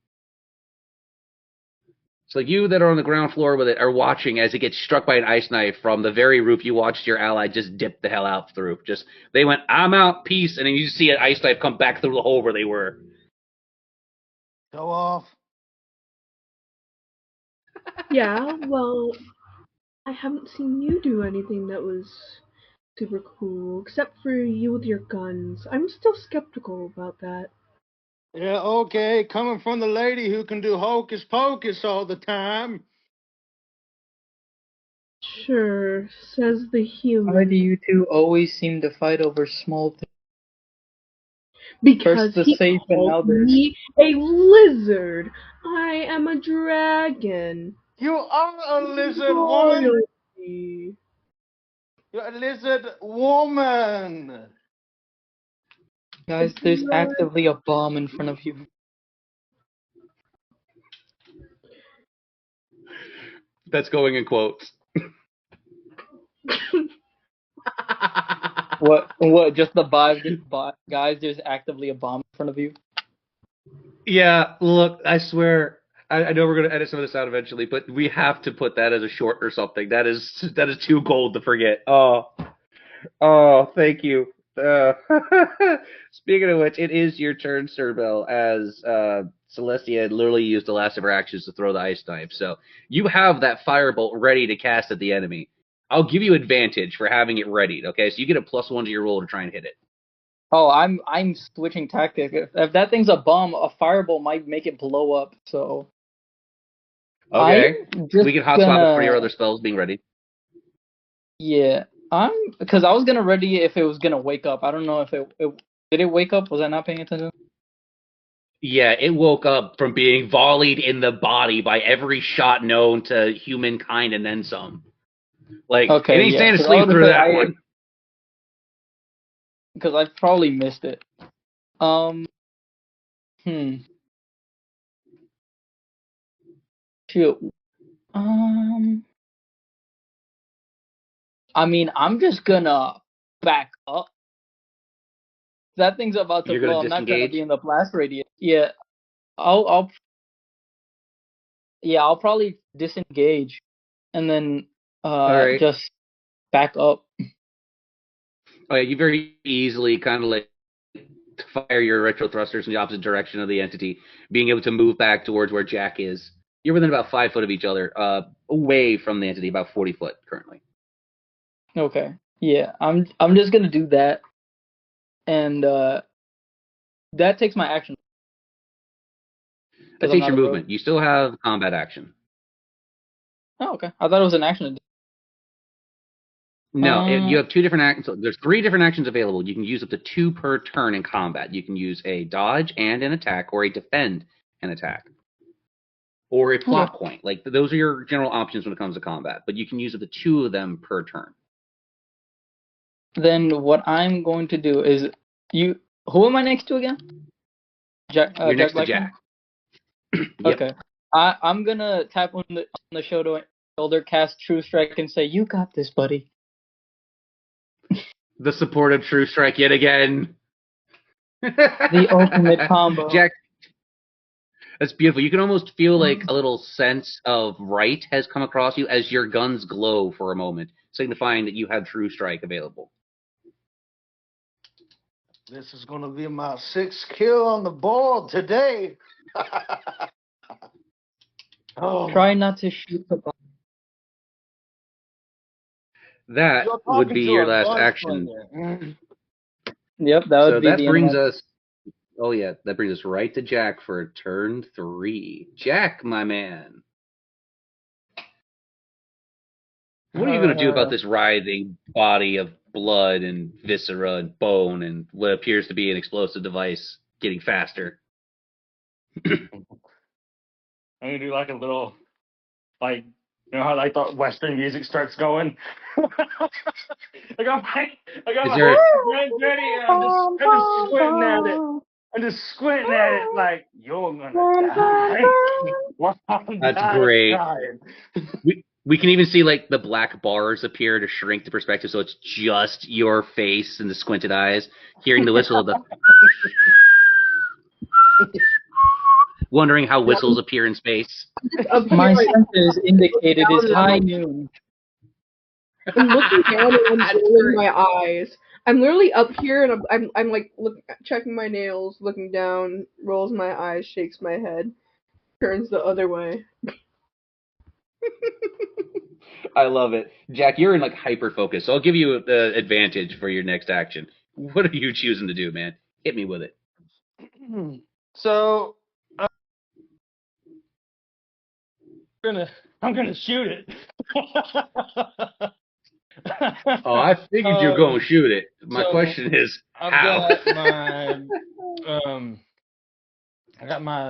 So you that are on the ground floor with it are watching as it gets struck by an ice knife from the very roof you watched your ally just dip the hell out through. Just, they went, I'm out, peace, and then you see an ice knife come back through the hole where they were. Go off. Yeah, well, I haven't seen you do anything that was super cool, except for you with your guns. I'm still skeptical about that. Yeah, okay, coming from the lady who can do hocus pocus all the time. Sure, says the human. Why do you two always seem to fight over small things? Because First the he safe and now called this. me a lizard. I am a dragon. You are a lizard woman. Royalty. You're a lizard woman. Guys, there's actively a bomb in front of you. That's going in quotes. What? Just the vibe, guys. There's actively a bomb in front of you. Yeah, look, I swear, I know we're going to edit some of this out eventually, but we have to put that as a short or something. That is too gold to forget. Oh, thank you. Speaking of which, it is your turn, Sir Bell, as Celestia literally used the last of her actions to throw the ice knife. So you have that firebolt ready to cast at the enemy. I'll give you advantage for having it readied, okay? So you get a +1 to your roll to try and hit it. Oh, I'm switching tactic. If that thing's a bomb, a fireball might make it blow up. So Okay. We can hot swap it for your gonna- other spells being ready. Yeah, because I was gonna ready it if it was gonna wake up. I don't know if it did it wake up. Was I not paying attention? Yeah, it woke up from being volleyed in the body by every shot known to humankind and then some. Like, Okay, it ain't yeah, staying 'cause I asleep was through gonna that say, one. Because I probably missed it. Hmm. Shoot. I mean, I'm just gonna back up. That thing's about to You're blow. gonna I'm not gonna disengage? be in the blast radius. Yeah, I'll I'll probably disengage and then Alright. just back up. Oh, yeah, you very easily kind of like fire your retro thrusters in the opposite direction of the entity, being able to move back towards where Jack is. You're within about 5 foot of each other, away from the entity, about 40 foot currently. Okay. Yeah, I'm just gonna do that, and that takes my action. That 'Cause I'm takes not your a rogue. movement. You still have combat action. Oh, okay. I thought it was an action. No, you have 2 different actions. So there's 3 different actions available. You can use up to 2 per turn in combat. You can use a dodge and an attack, or a defend and attack. or a plot point. Like those are your general options when it comes to combat, but you can use up to 2 of them per turn. Then what I'm going to do is you. Who am I next to again? You're Jack next to Blackman? Jack. Yep. Okay. I'm gonna tap on the shoulder, cast True Strike, and say, "You got this, buddy." The supportive True Strike yet again. The ultimate combo. Jack, that's beautiful. You can almost feel like a little sense of right has come across you as your guns glow for a moment, signifying that you have True Strike available. This is going to be my 6th kill on the board today. Oh, Try not to shoot the ball. That you're would talking be to your a last gunslinger. action. Yep, that So would be that the brings end. us. Oh yeah, that brings us right to Jack for turn 3. Jack, my man, what are you going to do about this writhing body of blood and viscera and bone and what appears to be an explosive device getting faster? I'm gonna do like a little, like, you know how like the Western music starts going. I got my Is there? hands ready, and I'm just squinting at it. I'm just squinting at it like you're gonna die. While I'm That's great. dying. We can even see like the black bars appear to shrink the perspective, so it's just your face and the squinted eyes, hearing the whistle of the. Wondering how whistles appear in space. Up here, My like, sensors indicated down it's and high I'm noon. looking down and I'm That's rolling great. my eyes. I'm literally up here and I'm like checking my nails, looking down, rolls my eyes, shakes my head, turns the other way. I love it. Jack, you're in like hyper focus, so I'll give you the advantage for your next action. What are you choosing to do, man? Hit me with it. So I'm gonna shoot it. Oh, I figured you're going to shoot it. My so question is, I've how? got my I got my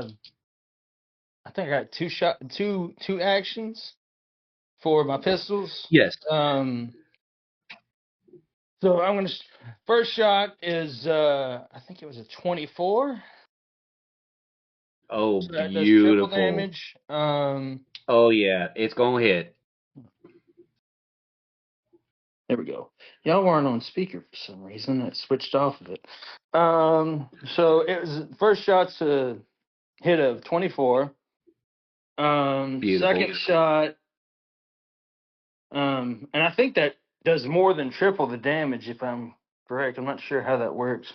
I think I got two actions for my pistols. Yes. So I'm gonna first shot is I think it was a 24. Oh, So that does triple beautiful. damage. Oh yeah, it's going to hit. There we go. Y'all weren't on speaker for some reason. I switched off of it. So it was first shot's a hit of 24. Beautiful. Second shot, and I think that does more than triple the damage if I'm correct. I'm not sure how that works.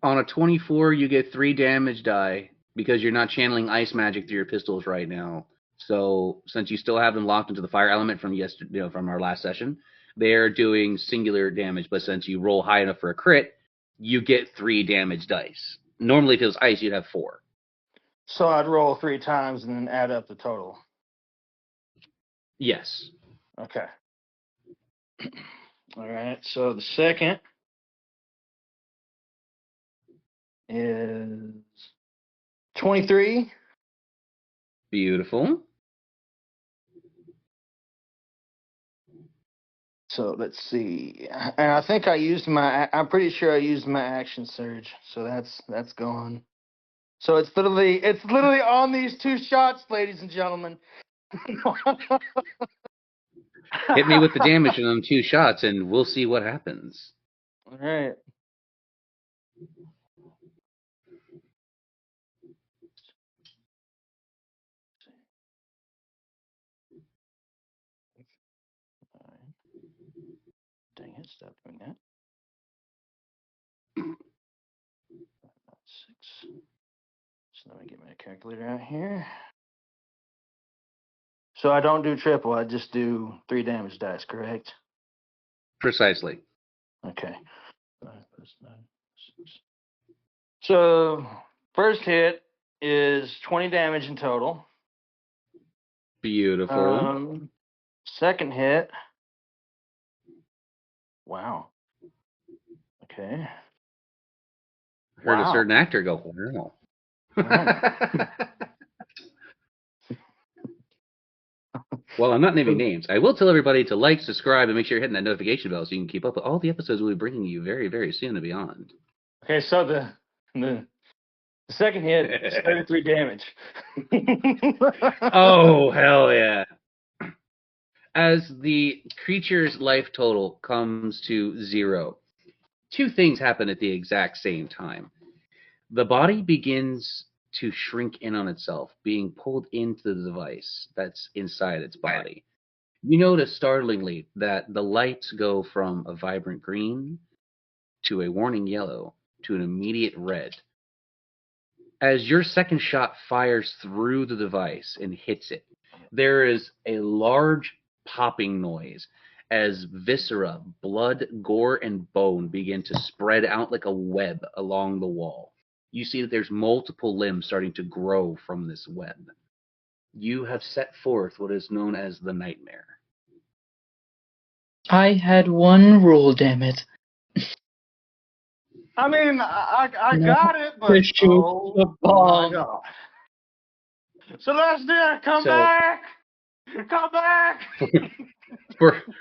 On a 24, you get 3 damage die because you're not channeling ice magic through your pistols right now. So since you still have them locked into the fire element from yesterday, from our last session, they're doing singular damage. But since you roll high enough for a crit, you get 3 damage dice. Normally, if it was ice, you'd have 4. So I'd roll 3 times and then add up the total. Yes. Okay. All right. So the second is 23. Beautiful. So let's see. And I think I'm pretty sure I used my action surge. So that's gone. So it's literally on these 2 shots, ladies and gentlemen. Hit me with the damage in them 2 shots, and we'll see what happens. All right. Dang it, stop doing that. 6. So let me get my calculator out here. So I don't do triple, I just do 3 damage dice, correct? Precisely. Okay. 5 plus 9, 6. So first hit is 20 damage in total. Beautiful. Second hit. Wow. Okay. Heard a Wow. certain actor go, wow. Right. Well, I'm not naming names. I will tell everybody to like, subscribe, and make sure you're hitting that notification bell so you can keep up with all the episodes we'll be bringing you very, very soon and beyond. Okay, so the second hit is 33 damage. Oh, hell yeah. As the creature's life total comes to 0, two things happen at the exact same time. The body begins to shrink in on itself, being pulled into the device that's inside its body. You notice startlingly that the lights go from a vibrant green to a warning yellow to an immediate red. As your second shot fires through the device and hits it, there is a large popping noise as viscera, blood, gore, and bone begin to spread out like a web along the wall. You see that there's multiple limbs starting to grow from this web. You have set forth what is known as the nightmare. I had one rule, damn it. I mean, I No, got it, but to shoot the my bomb. God. Celestia, come So- back! Come back!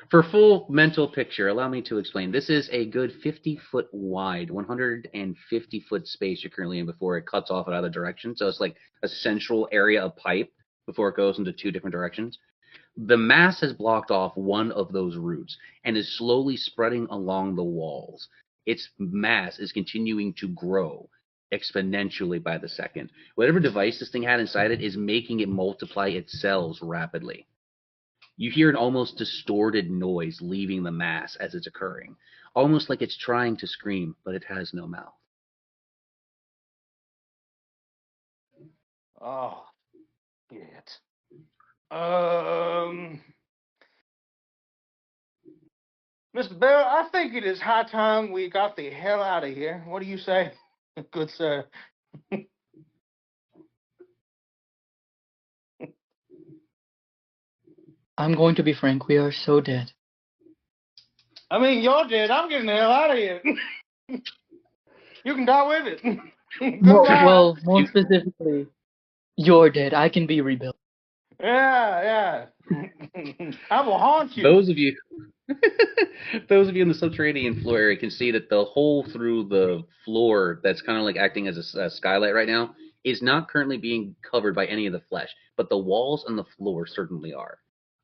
For full mental picture, allow me to explain. This is a good 50-foot wide, 150-foot space you're currently in before it cuts off in other directions. So it's like a central area of pipe before it goes into two different directions. The mass has blocked off one of those routes and is slowly spreading along the walls. Its mass is continuing to grow exponentially by the second. Whatever device this thing had inside it is making it multiply its cells rapidly. You hear an almost distorted noise leaving the mass as it's occurring, almost like it's trying to scream, but it has no mouth. Oh, shit. Mr. Bell, I think it is high time we got the hell out of here. What do you say, good sir? I'm going to be frank, we are so dead. I mean, you're dead. I'm getting the hell out of here. You can die with it. Goodbye. Well, more specifically, you're dead. I can be rebuilt. Yeah. I will haunt you. Those of you in the subterranean floor area can see that the hole through the floor that's kind of like acting as a skylight right now is not currently being covered by any of the flesh, but the walls and the floor certainly are.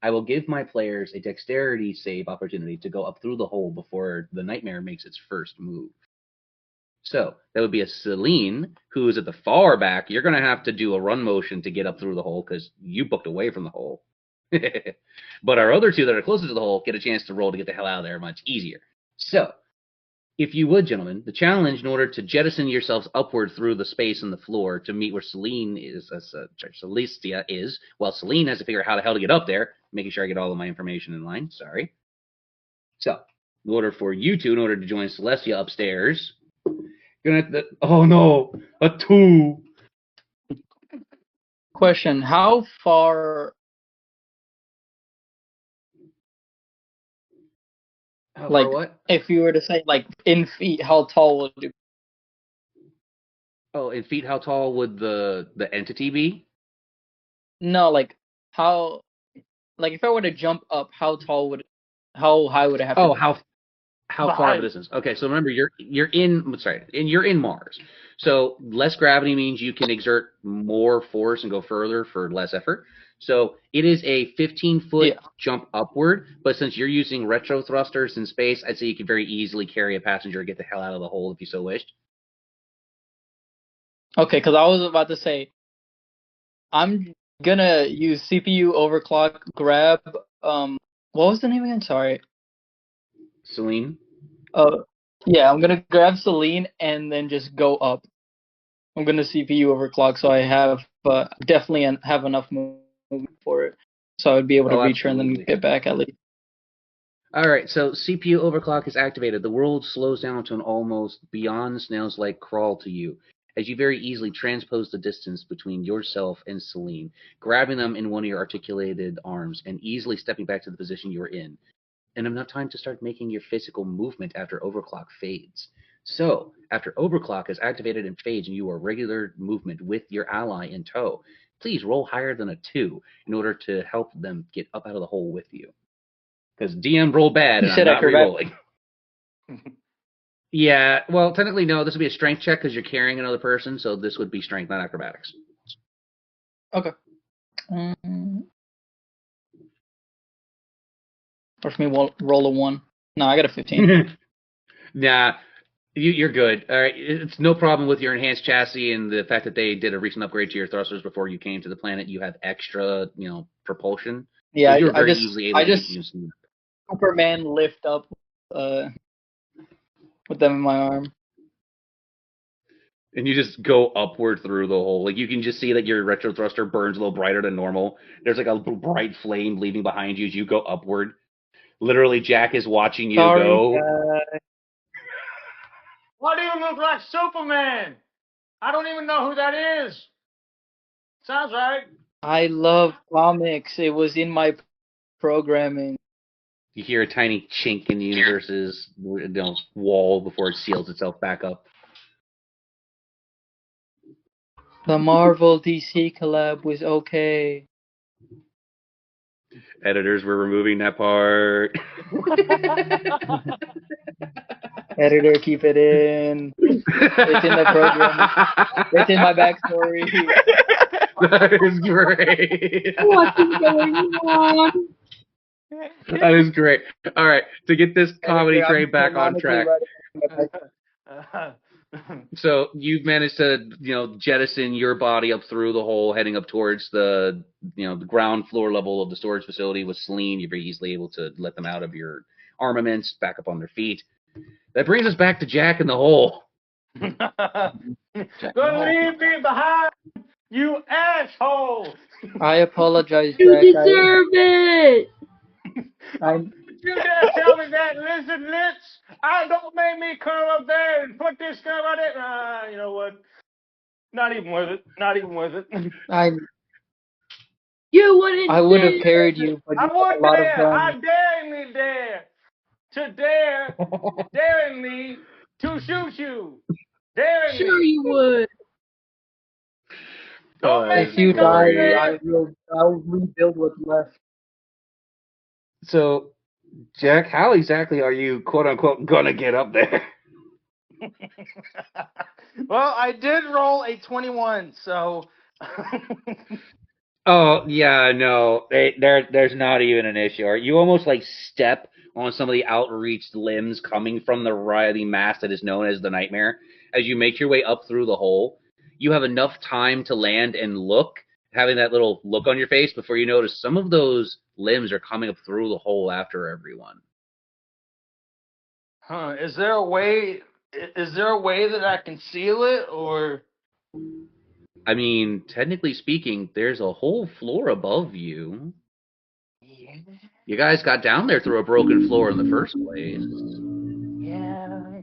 I will give my players a dexterity save opportunity to go up through the hole before the nightmare makes its first move. So that would be a Celine, who is at the far back. You're going to have to do a run motion to get up through the hole because you booked away from the hole. But our other two that are closest to the hole get a chance to roll to get the hell out of there much easier. So, if you would, gentlemen, the challenge in order to jettison yourselves upward through the space on the floor to meet where Celine is, Celestia is, while Celine has to figure out how the hell to get up there, making sure I get all of my information in line. Sorry. So, in order for you two, in order to join Celestia upstairs, you're gonna have to. Oh no, a 2. Question, how far, How like, far what? if you were to say, like, in feet, how tall would you? Oh, in feet, how tall would the entity be? No, like, how, like, if I were to jump up, how high would it have to Oh, be? how far of a distance? Okay, so remember you're in Mars. So less gravity means you can exert more force and go further for less effort. So it is a 15-foot jump upward, but since you're using retro thrusters in space, I'd say you could very easily carry a passenger and get the hell out of the hole if you so wished. Okay, because I was about to say, I'm gonna use CPU overclock, grab, what was the name again? Sorry. Celine? Yeah, I'm gonna grab Celine and then just go up. I'm gonna CPU overclock so I have definitely have enough movement for it, so I would be able to reach her and then Absolutely. get back at least. All right, so CPU overclock is activated. The world slows down to an almost beyond snails-like crawl to you, as you very easily transpose the distance between yourself and Celine, grabbing them in one of your articulated arms and easily stepping back to the position you were in, and enough time to start making your physical movement after overclock fades. So, after overclock is activated and fades and you are regular movement with your ally in tow, please roll higher than a 2 in order to help them get up out of the hole with you. Because DM rolled bad, You and I'm said not acrobat- re-rolling. Yeah, well, technically, no. This would be a strength check because you're carrying another person, so this would be strength, not acrobatics. Okay. Or for me, roll a 1. No, I got a 15. Nah, you're good. All right, it's no problem with your enhanced chassis and the fact that they did a recent upgrade to your thrusters before you came to the planet. You have extra, propulsion. Yeah, So you're I very just easily able to Superman lift up with them in my arm. and you just go upward through the hole. Like you can just see that your retro thruster burns a little brighter than normal. There's like a bright flame leaving behind you as you go upward. Literally, Jack is watching you Sorry, go. Why do you look like Superman? I don't even know who that is. Sounds right. I love comics. It was in my programming. You hear a tiny chink in the universe's wall before it seals itself back up. The Marvel DC collab was okay. Editors were removing that part. Editor, keep it in. It's in the program. It's in my backstory. That is great. What is going on? That is great. All right, to get this comedy Editor, train I'm back on canonically track. writing my So you've managed to, jettison your body up through the hole, heading up towards the ground floor level of the storage facility with Celine. You're very easily able to let them out of your armaments, back up on their feet. That brings us back to Jack in the hole. Don't leave me behind, you asshole! I apologize, You Jack. deserve it! You dare tell me that, lizard lips? I don't make me come up there and put this gun on it. You know what? Not even worth it. Not even worth it. You wouldn't I would have dare. carried you, but you I have a would lot of dare. guns. I dare me dare. To dare. Daring me to shoot you. Daring Sure me. you would. Don't make If me you come up die, there. I'll rebuild what's left. So, Jack, how exactly are you, quote unquote, gonna get up there? Well, I did roll a 21, so. Oh yeah, no, there's not even an issue. You almost like step on some of the outreached limbs coming from the writhing mass that is known as the Nightmare. As you make your way up through the hole, you have enough time to land and look, having that little look on your face before you notice some of those limbs are coming up through the hole after everyone. Huh? Is there a way? Is there a way that I can seal it, or? I mean, technically speaking, there's a whole floor above you. Yeah. You guys got down there through a broken floor in the first place. Yeah.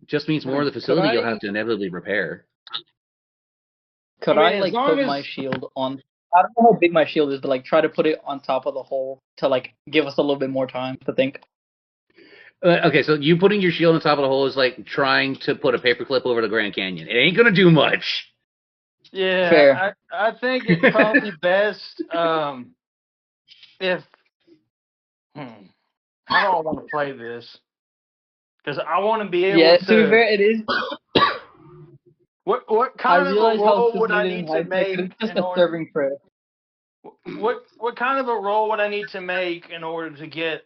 Just means more of the facility you'll have to inevitably repair. Could I I mean, like as long put as- my shield on? I don't know how big my shield is, but like try to put it on top of the hole to like give us a little bit more time to think. Okay, so you putting your shield on top of the hole is like trying to put a paperclip over the Grand Canyon. It ain't gonna do much. Yeah. Fair. I think it's probably best if. How do I want to play this? Because I want to be able Yeah, to. to be fair, it is. What I kind of a realize how role would I stupid it is need high to tech, but make it's just in a order? serving tray. What kind of a role would I need to make in order to get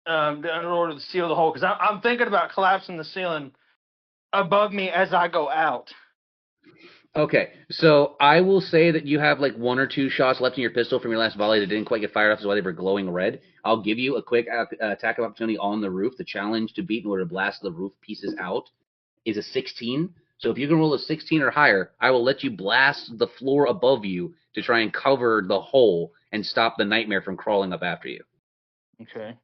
in order to seal the hole? Because I'm thinking about collapsing the ceiling above me as I go out. Okay, so I will say that you have like 1 or 2 shots left in your pistol from your last volley that didn't quite get fired off, is why they were glowing red. I'll give you a quick attack of opportunity on the roof. The challenge to beat in order to blast the roof pieces out is a 16. So if you can roll a 16 or higher, I will let you blast the floor above you to try and cover the hole and stop the Nightmare from crawling up after you. Okay.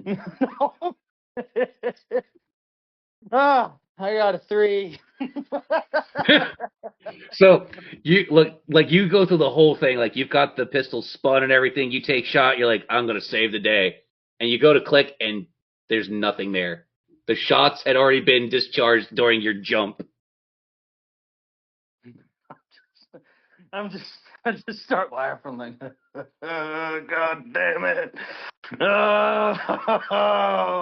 No. Ah, I got a 3. So you look like you go through the whole thing, like you've got the pistol spun and everything. You take shot, you're like, I'm gonna save the day. and you go to click, and there's nothing there. The shots had already been discharged during your jump. I just start laughing like, oh, God damn it. Oh,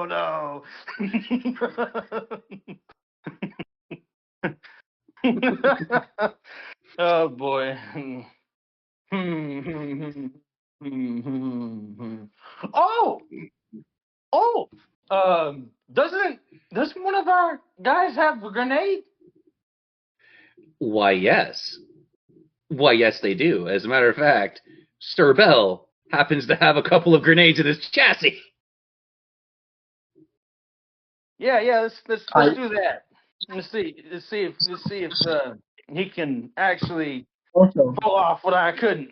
no. Oh, boy. Oh, doesn't one of our guys have a grenade? Why, yes. Why, yes, they do. As a matter of fact, Sir Bell happens to have a couple of grenades in his chassis. Yeah, let's I do that. Let's see if he can actually also, pull off what I couldn't.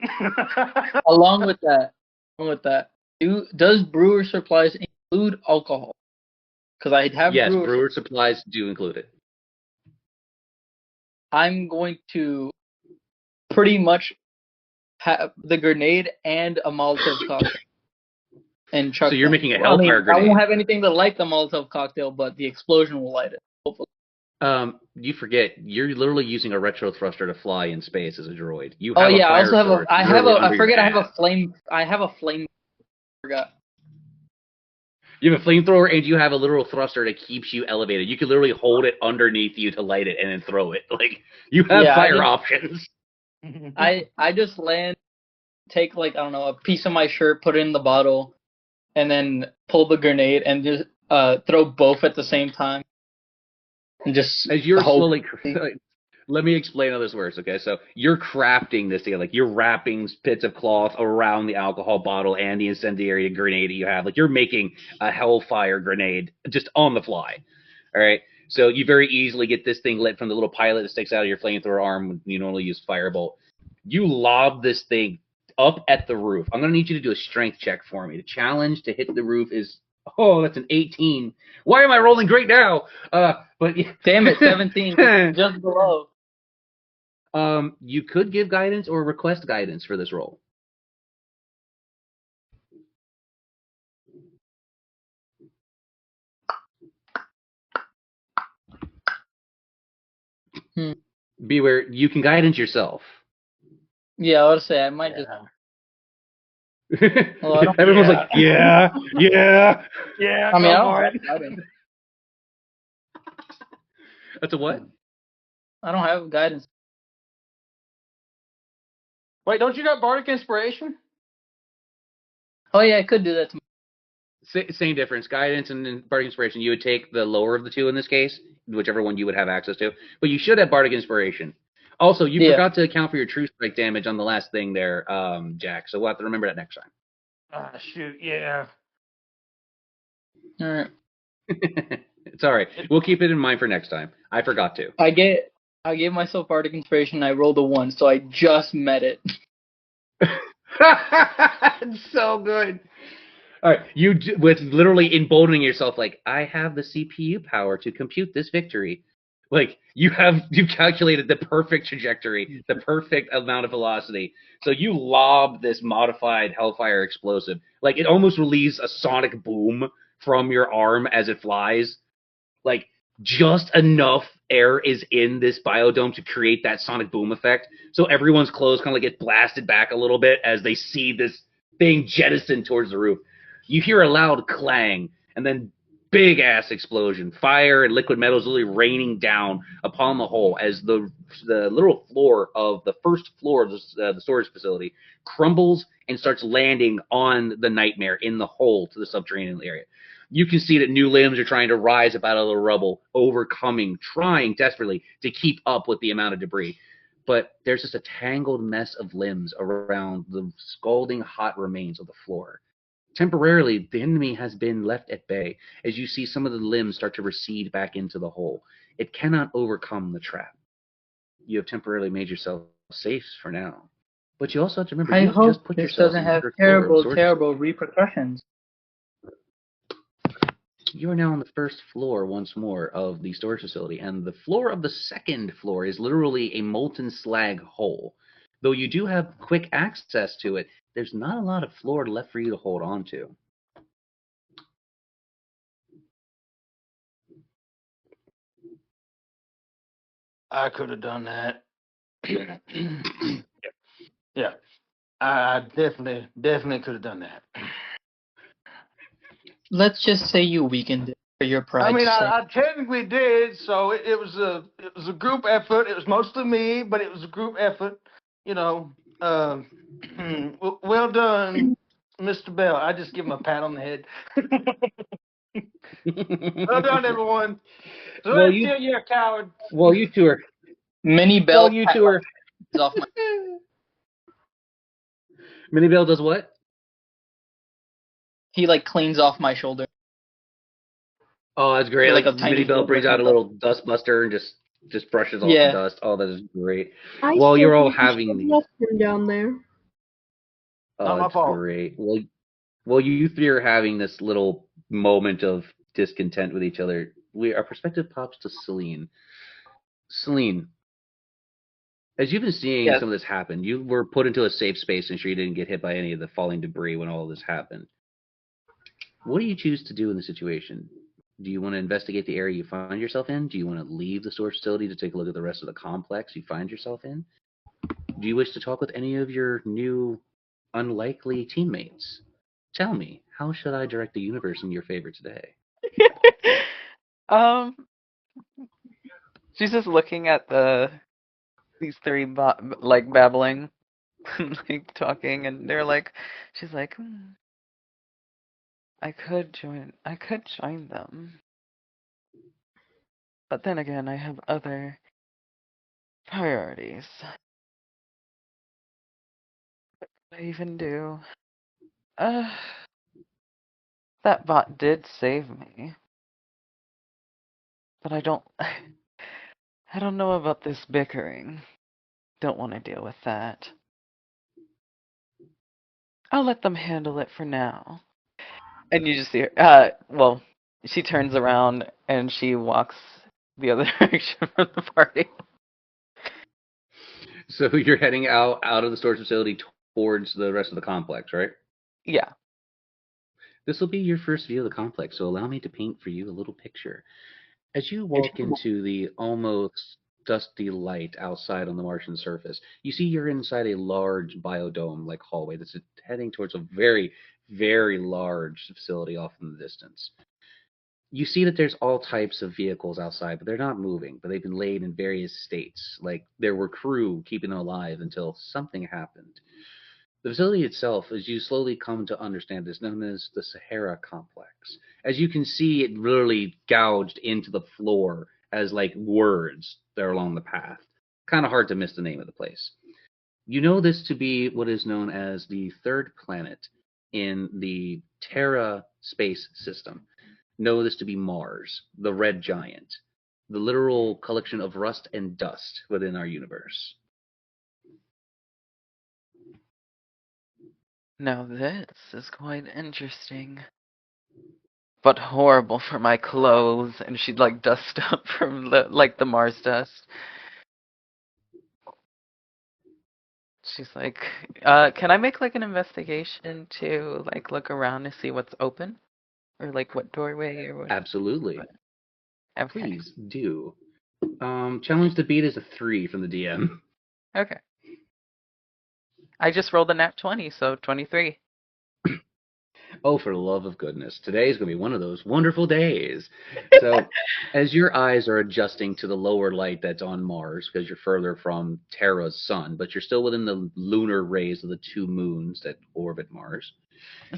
along with that, does brewer supplies include alcohol? Because I have Yes, brewer. brewer supplies do include it. I'm going to pretty much have the grenade and a Molotov cocktail and chuck So you're them. making a I mean, Hellfire I grenade. won't have anything to light the Molotov cocktail, but the explosion will light it. Hopefully. You forget, you're literally using a retro thruster to fly in space as a droid. You Oh have yeah, a I fire also have a. sword I have literally a. under I your forget. I have hat. a flame. I have a flame. Forgot. You have a flamethrower and you have a literal thruster that keeps you elevated. You can literally hold it underneath you to light it and then throw it. Like, you have Yeah, fire options. I just land, take like I don't know a piece of my shirt, put it in the bottle, and then pull the grenade and just throw both at the same time, and just As you're hope. slowly, let me explain how this works. Okay, so you're crafting this thing, like you're wrapping bits of cloth around the alcohol bottle and the incendiary grenade that you have. Like you're making a hellfire grenade just on the fly. All right. So you very easily get this thing lit from the little pilot that sticks out of your flamethrower arm when you normally use firebolt. You lob this thing up at the roof. I'm gonna need you to do a strength check for me. The challenge to hit the roof is that's an 18. Why am I rolling great now? But Damn it, 17, just below. You could give guidance or request guidance for this roll. Beware, you can guidance yourself. Yeah, I would say I might just. Well, I don't. Everyone's like, yeah. Yeah, I mean, I go don't for have it. guidance. That's a what? I don't have guidance. Wait, don't you got bardic inspiration? Oh yeah, I could do that tomorrow. Same difference. Guidance and then Bardic Inspiration. You would take the lower of the two in this case, whichever one you would have access to. But you should have Bardic Inspiration. Also, you forgot to account for your True Strike damage on the last thing there, Jack. So we'll have to remember that next time. Ah, shoot, yeah. All right. It's all right. We'll keep it in mind for next time. I forgot to. I gave myself Bardic Inspiration. I rolled a 1, so I just met it. It's so good. All right, with literally emboldening yourself, like I have the CPU power to compute this victory. Like you've calculated the perfect trajectory, the perfect amount of velocity. So you lob this modified Hellfire explosive. Like it almost relieves a sonic boom from your arm as it flies. Like just enough air is in this biodome to create that sonic boom effect. So everyone's clothes kind of like get blasted back a little bit as they see this thing jettisoned towards the roof. You hear a loud clang and then big ass explosion. Fire and liquid metals literally raining down upon the hole as the literal floor of the first floor of the storage facility crumbles and starts landing on the nightmare in the hole to the subterranean area. You can see that new limbs are trying to rise up out of the rubble, overcoming, trying desperately to keep up with the amount of debris. But there's just a tangled mess of limbs around the scalding hot remains of the floor. Temporarily, the enemy has been left at bay as you see some of the limbs start to recede back into the hole. It cannot overcome the trap. You have temporarily made yourself safe for now. But you also have to remember, I you just hope put this yourself doesn't on the have first floor of the storage terrible repercussions. You are now on the first floor once more of the storage facility, and the floor of the second floor is literally a molten slag hole. Though you do have quick access to it, there's not a lot of floor left for you to hold on to. I could have done that. Yeah, I definitely could have done that. Let's just say you weakened it for your I pride's mean, sake. I technically did. So it was a group effort. It was mostly me, but it was a group effort. You know, uh, well done, Mr. Bell. I just give him a pat on the head. Well done, everyone. So Well, until you're a coward. you two are. Mini Well, Bell you pat two are. off my. Mini Bell does what? He like cleans off my shoulder. Oh, that's great. With, like, Like a tiny Mini Bell brings filbert out a on top. little dust buster and just brushes off the Yeah. dust. Oh, that is great. I Well, still you're all think you having should these. left him down there. Not Oh, my it's fault. great. Well, you three are having this little moment of discontent with each other. Our perspective pops to Celine. Celine, as you've been seeing Yes. some of this happen, you were put into a safe space and sure you didn't get hit by any of the falling debris when all of this happened. What do you choose to do in the situation? Do you want to investigate the area you find yourself in? Do you want to leave the storage facility to take a look at the rest of the complex you find yourself in? Do you wish to talk with any of your new, unlikely teammates? Tell me, how should I direct the universe in your favor today? um, she's just looking at these three like babbling, like talking, and they're like, she's like, I could join them, but then again, I have other priorities. What could I even do? Uh, that bot did save me, but I don't. I don't know about this bickering. Don't want to deal with that. I'll let them handle it for now. And you just see her. Well, she turns around and she walks the other direction from the party. So you're heading out of the storage facility towards the rest of the complex, right? Yeah. This will be your first view of the complex, so allow me to paint for you a little picture. As you walk into the almost dusty light outside on the Martian surface, you see you're inside a large biodome like hallway that's heading towards a very, very large facility off in the distance. You see that there's all types of vehicles outside, but they're not moving, but they've been laid in various states. Like there were crew keeping them alive until something happened. The facility itself, as you slowly come to understand, is known as the Sahara Complex. As you can see, it literally gouged into the floor as like words that are along the path. Kind of hard to miss the name of the place. You know this to be what is known as the third planet in the Terra space system. Know this to be Mars, the red giant, the literal collection of rust and dust within our universe. Now this is quite interesting. But horrible for my clothes. And she'd like dust up from the Mars dust. She's like, can I make like an investigation to like look around to see what's open? Or like what doorway or what? Absolutely. Okay. Please do. Challenge to beat is a 3 from the DM. Okay. I just rolled a nat 20, so 23. Oh, for the love of goodness. Today is going to be one of those wonderful days. So, as your eyes are adjusting to the lower light that's on Mars, because you're further from Terra's sun, but you're still within the lunar rays of the two moons that orbit Mars,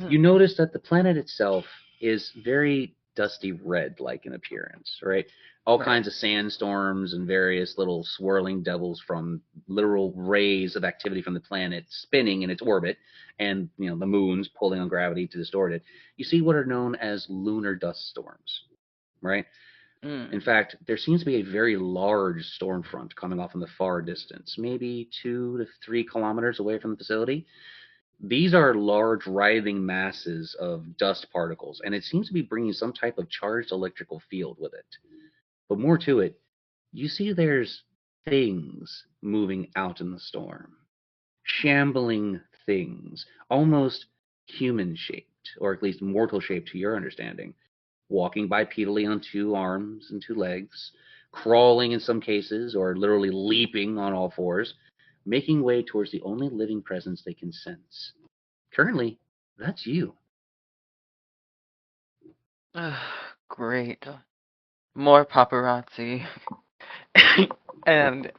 you notice that the planet itself is very dusty red like in appearance, right? All Right. kinds of sandstorms and various little swirling devils from literal rays of activity from the planet spinning in its orbit, and the moons pulling on gravity to distort it. You see what are known as lunar dust storms, right? In fact, there seems to be a very large storm front coming off in the far distance, maybe 2 to 3 kilometers away from the facility. These are large writhing masses of dust particles, and it seems to be bringing some type of charged electrical field with it. But more to it, you see there's things moving out in the storm. Shambling things, almost human shaped, or at least mortal shaped to your understanding, walking bipedally on 2 arms and 2 legs, crawling in some cases, or literally leaping on all fours, making way towards the only living presence they can sense. Currently, that's you. Great. More paparazzi. And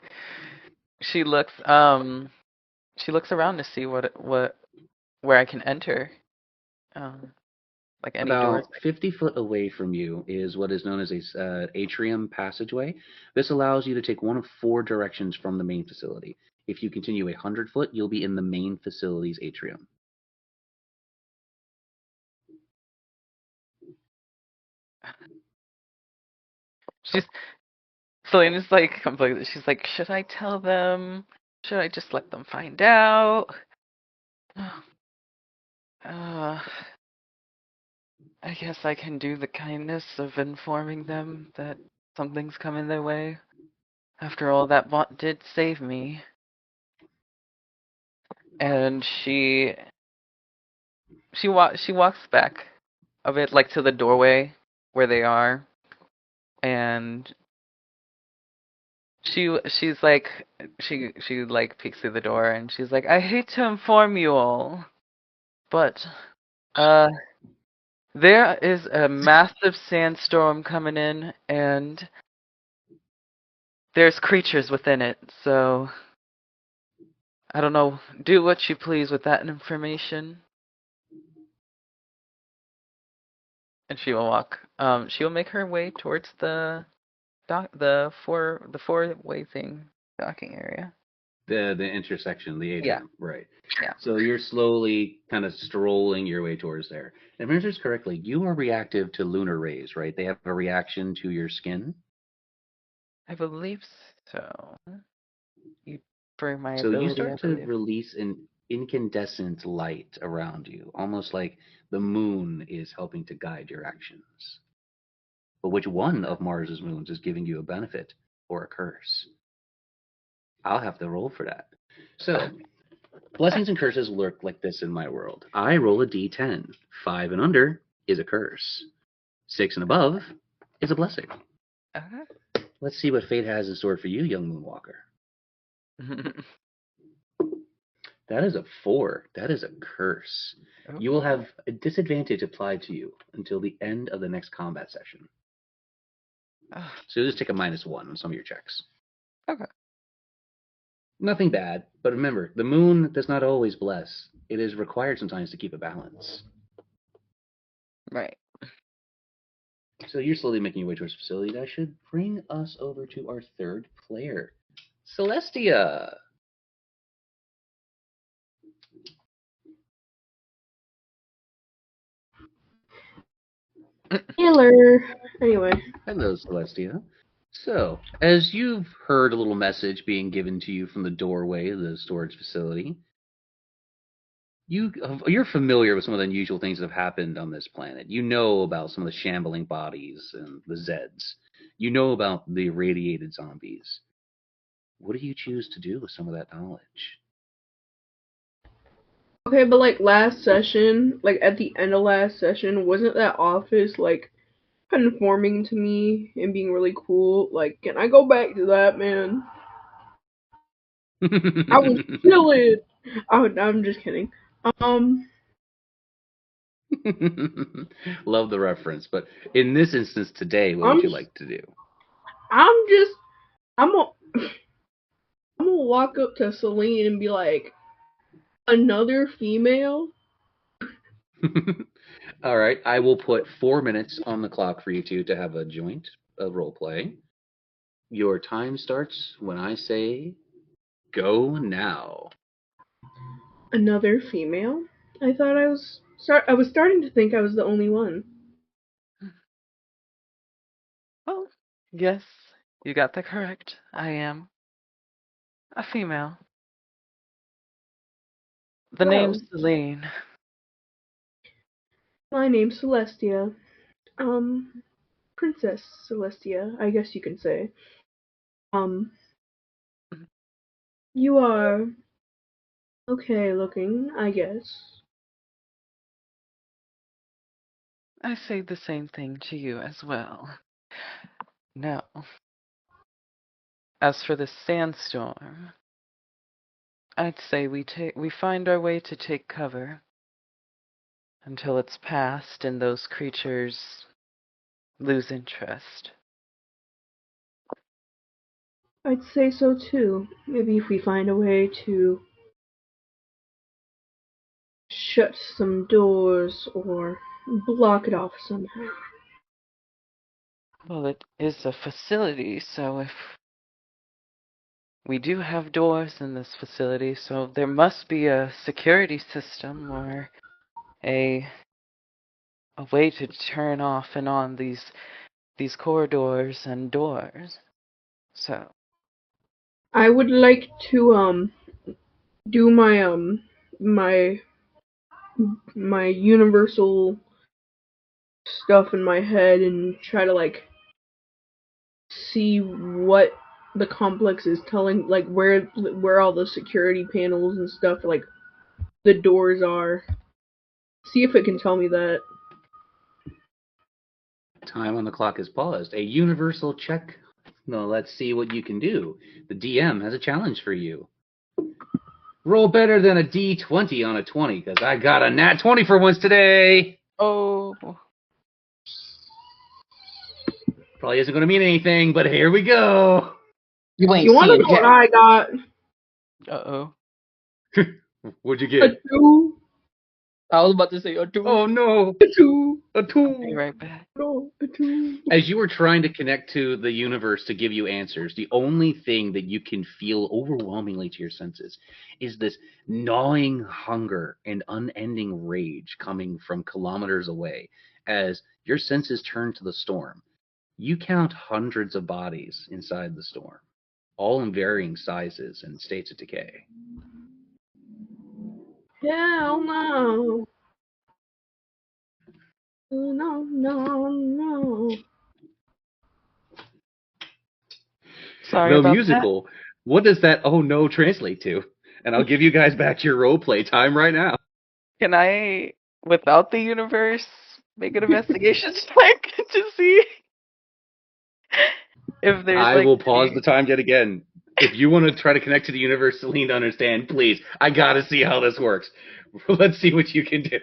she looks around to see where I can enter. Like any doors. About 50 foot away from you is what is known as a atrium passageway. This allows you to take one of 4 directions from the main facility. If you continue 100 foot, you'll be in the main facility's atrium. Selena's like completely. She's like, should I tell them? Should I just let them find out? I guess I can do the kindness of informing them that something's coming their way. After all, that bot did save me. And she walks back a bit, like to the doorway where they are, and she's like she like peeks through the door, and she's like, I hate to inform you all, but there is a massive sandstorm coming in, and there's creatures within it, so I don't know. Do what you please with that information. And she will walk. She will make her way towards the four-way thing docking area. The intersection, the atrium, Yeah. right. Yeah. So you're slowly kind of strolling your way towards there. If I remember this correctly, you are reactive to lunar rays, right? They have a reaction to your skin. I believe so. For my So you ability, I start to believe. release an incandescent light around you, almost like the moon is helping to guide your actions. But which one of Mars's moons is giving you a benefit or a curse? I'll have to roll for that. So, blessings and curses work like this in my world. I roll a d10. 5 and under is a curse. 6 and above is a blessing. Let's see what fate has in store for you, young Moonwalker. That is a 4. That is a curse. You will have a disadvantage applied to you until the end of the next combat session. So you'll just take a -1 on some of your checks. Okay. Nothing bad, but remember, the moon does not always bless. It is required sometimes to keep a balance. Right. So you're slowly making your way towards the facility. That should bring us over to our 3rd player, Celestia. Healer. Anyway. Hello, Celestia. So, as you've heard a little message being given to you from the doorway of the storage facility, you're familiar with some of the unusual things that have happened on this planet. You know about some of the shambling bodies and the Zeds. You know about the irradiated zombies. What do you choose to do with some of that knowledge? Okay, but like last session, like at the end of last session, wasn't that office like conforming to me and being really cool? Like, can I go back to that, man? I was chilling. I'm just kidding. Love the reference, but in this instance today, what would you like to do? I'm gonna walk up to Celine and be like, another female? All right, I will put 4 minutes on the clock for you two to have a joint role play. Your time starts when I say go now. Another female? I thought I was starting to think I was the only one. Well, yes, you got that correct. I am a female. The Well, name's Celine. my name's Celestia. Princess Celestia, I guess you can say. You are okay looking, I guess. I say the same thing to you as well. Now, As for the sandstorm, I'd say we find our way to take cover until it's past and those creatures lose interest. I'd say so too. Maybe if we find a way to shut some doors or block it off somehow. Well, it is a facility, so if we do have doors in this facility, so there must be a security system or a way to turn off and on these corridors and doors. So I would like to do my my universal stuff in my head and try to like see what the complex is telling, like where all the security panels and stuff, like the doors are. See if it can tell me that. Time on the clock is paused. A universal check. No, let's see what you can do. The DM has a challenge for you. Roll better than a D20 on a 20, because I got a nat 20 for once today. oh, Probably isn't going to mean anything, but here we go. You ain't You want to seen know what Jack. I got? uh-oh. What'd you A get? 2. I was about to say a 2. Oh no, A 2. a Be 2. right back. No, a 2. As you were trying to connect to the universe to give you answers, the only thing that you can feel overwhelmingly to your senses is this gnawing hunger and unending rage coming from kilometers away. As your senses turn to the storm, you count hundreds of bodies inside the storm, all in varying sizes and states of decay. Hell no. No, no, no. Sorry The about musical, what does that oh no translate to? And I'll give you guys back your role play time right now. that. Can I, without the universe, make an investigation check to see if there's I like will pause any... the time yet again. If you want to try to connect to the universe, Celine, to understand, please. I gotta see how this works. Let's see what you can do.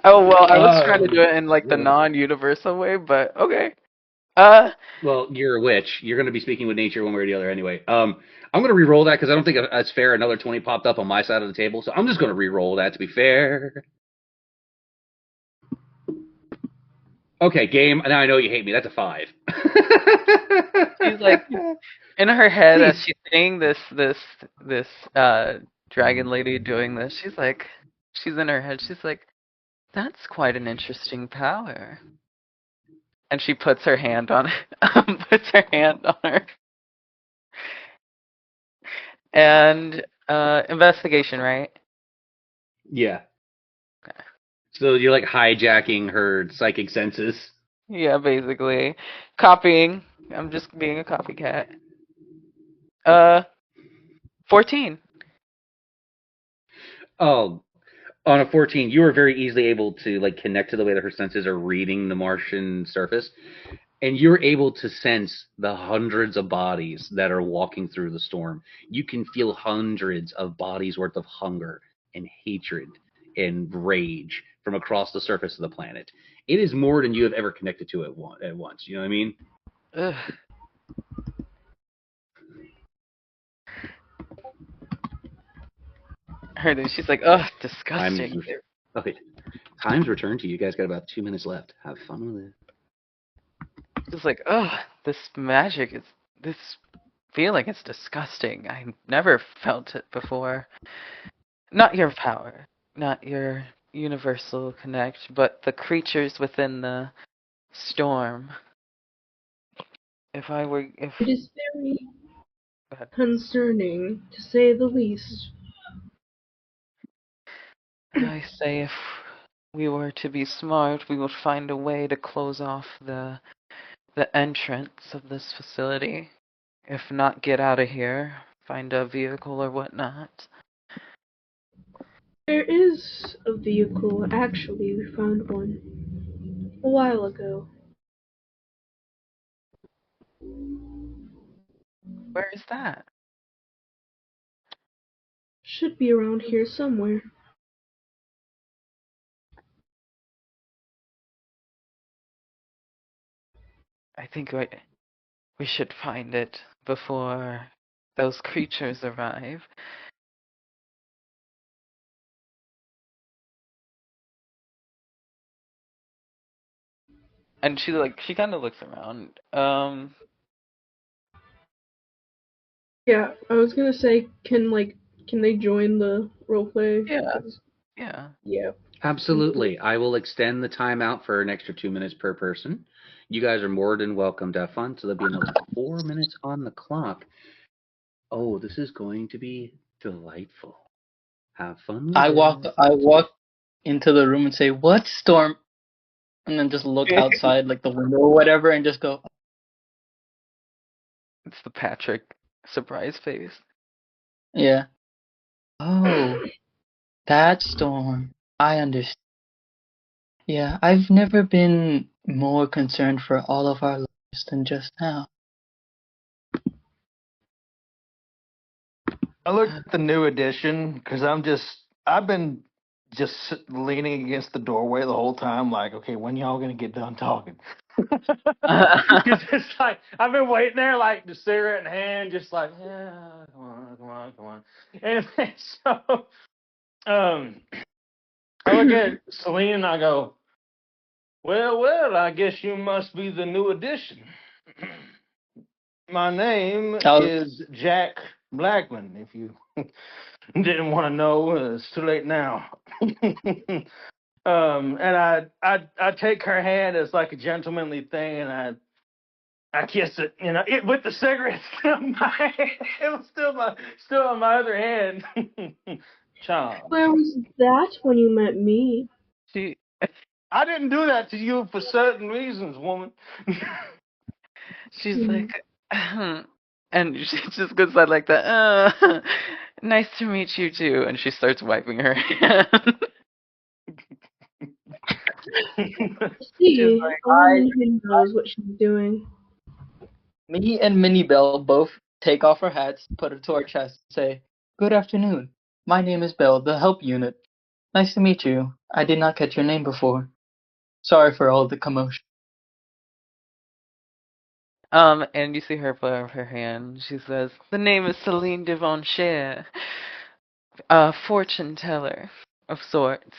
Oh well, I was trying to do it in like the non-universal way, but okay. Well, you're a witch. You're going to be speaking with nature one way or the other anyway. I'm going to re-roll that because I don't think it's fair. Another 20 popped up on my side of the table, so I'm just going to re-roll that to be fair. Okay, game. Now I know you hate me. That's a 5. She's like in her head as Please. she's seeing this dragon lady doing this. She's in her head. She's like, that's quite an interesting power. And she puts her hand on puts her hand on her. And investigation, right? Yeah. Okay. So you're like hijacking her psychic senses. Yeah, basically. Copying. I'm just being a copycat. 14. Oh, on a 14, you are very easily able to like connect to the way that her senses are reading the Martian surface, and you're able to sense the hundreds of bodies that are walking through the storm. You can feel hundreds of bodies worth of hunger and hatred and rage from across the surface of the planet. It is more than you have ever connected to at once. You know what I mean? Ugh. She's like, ugh, disgusting. Okay. Time's returned to you. You guys got about 2 minutes left. Have fun with it. Just like, ugh, this magic is this feeling is disgusting. I never felt it before. Not your power, not your universal connect, but the creatures within the storm. If It is very go ahead. concerning, to say the least. I say if we were to be smart, we would find a way to close off the entrance of this facility. If not, get out of here, find a vehicle or whatnot. There is a vehicle, actually, we found one a while ago. Where is that? Should be around here somewhere. I think we should find it before those creatures arrive. And she kind of looks around. Yeah, I was gonna say, can they join the roleplay? Yeah. Yeah. Yeah. Absolutely. I will extend the time out for an extra 2 minutes per person. You guys are more than welcome to have fun, so there'll be another 4 minutes on the clock. Oh, this is going to be delightful. Have fun with I it. walk into the room and say, "What storm?" And then just look outside, like the window or whatever, and just go, It's the Patrick surprise face. "Yeah. Oh, that storm. I understand. Yeah, I've never been more concerned for all of our lives than just now." I looked at the new edition because I've been just leaning against the doorway the whole time, like, okay, when y'all gonna get done talking? Because it's like I've been waiting there, like the cigarette in hand, just like, yeah, come on. And so, I look at Celine and I go, well, I guess you must be the new addition. My name Oh, is Jack Blackman. If you didn't want to know, it's too late now. And I take her hand as like a gentlemanly thing, and I kiss it, it with the cigarette still in my it was still on my other hand. Charm. Where was that when you met me? She I didn't do that to you for certain reasons, woman. she's like, and she just goes out like that. Nice to meet you too. And she starts wiping her hand. See, like, only he knows what she's doing. me and Minnie Belle both take off our hats, put it to our chest, and say, "Good afternoon. My name is Belle, the help unit. Nice to meet you. I did not catch your name before. Sorry for all the commotion." And you see her put up her hand. She says, "The name is Celine Devonshire, a fortune teller of sorts.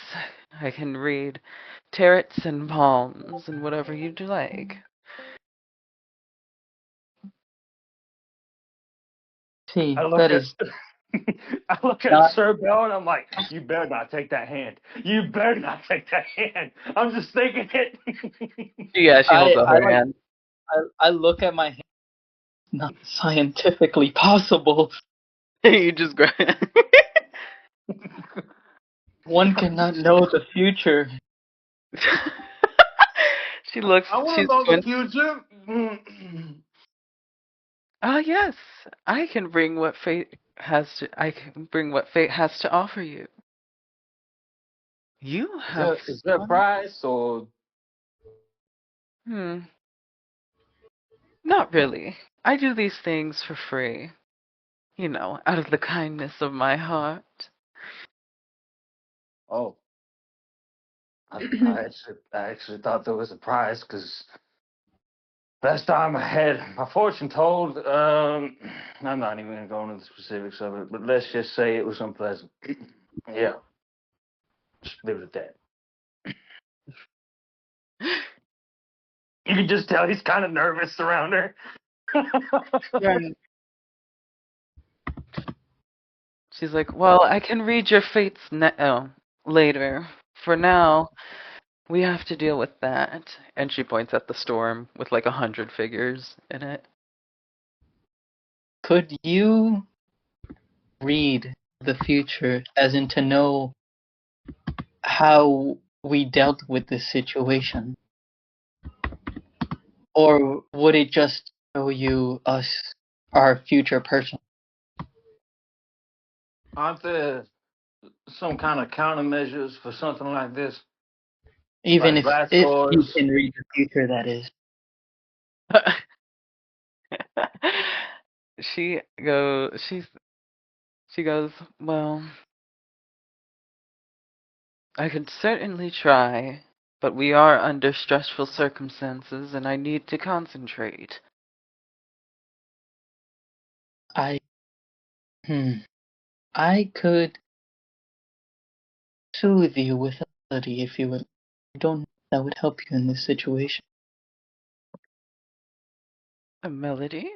I can read tarots and palms and whatever you'd like." See, I look that at is I look at not. Sir Bell and I'm like, you better not take that hand. You better not take that hand. I'm just thinking it. Yeah, she holds out I her like. hand. I look at my hand. Not scientifically possible. You just grab. One cannot know the future. She looks. I want to She's know the going. future. Ah, yes. I can bring what fate has to. I can bring what fate has to offer you. You have Is there a fun. price or Hmm. Not really. I do these things for free. Out of the kindness of my heart. oh? I actually thought there was a prize because last time I had my fortune told. I'm not even gonna go into the specifics of it, but let's just say it was unpleasant. Yeah, just leave it at that. You can just tell he's kind of nervous around her. She's like, "Well, I can read your fates later. For now, we have to deal with that." And she points at the storm with like 100 figures in it. Could you read the future, as in to know how we dealt with this situation? Or would it just show you us, our future person? Aren't there some kind of countermeasures for something like this, Even like if you Glasgow's? can read the future, that is. she goes, well, I could certainly try, but we are under stressful circumstances and I need to concentrate. I I could soothe you with a melody if you would. I don't know if that would help you in this situation. A melody?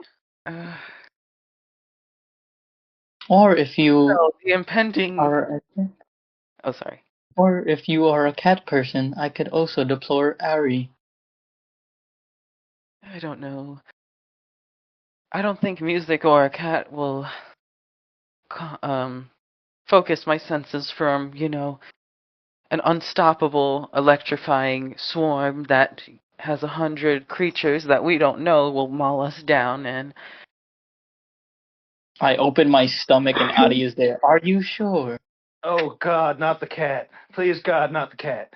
Or if you Well, the impending. are Oh, sorry. or if you are a cat person, I could also deploy Ari. I don't know. I don't think music or a cat will focus my senses from, an unstoppable, electrifying swarm that has 100 creatures that we don't know will maul us down. And I open my stomach and Ari is there. Are you sure? Oh God, not the cat! Please God, not the cat!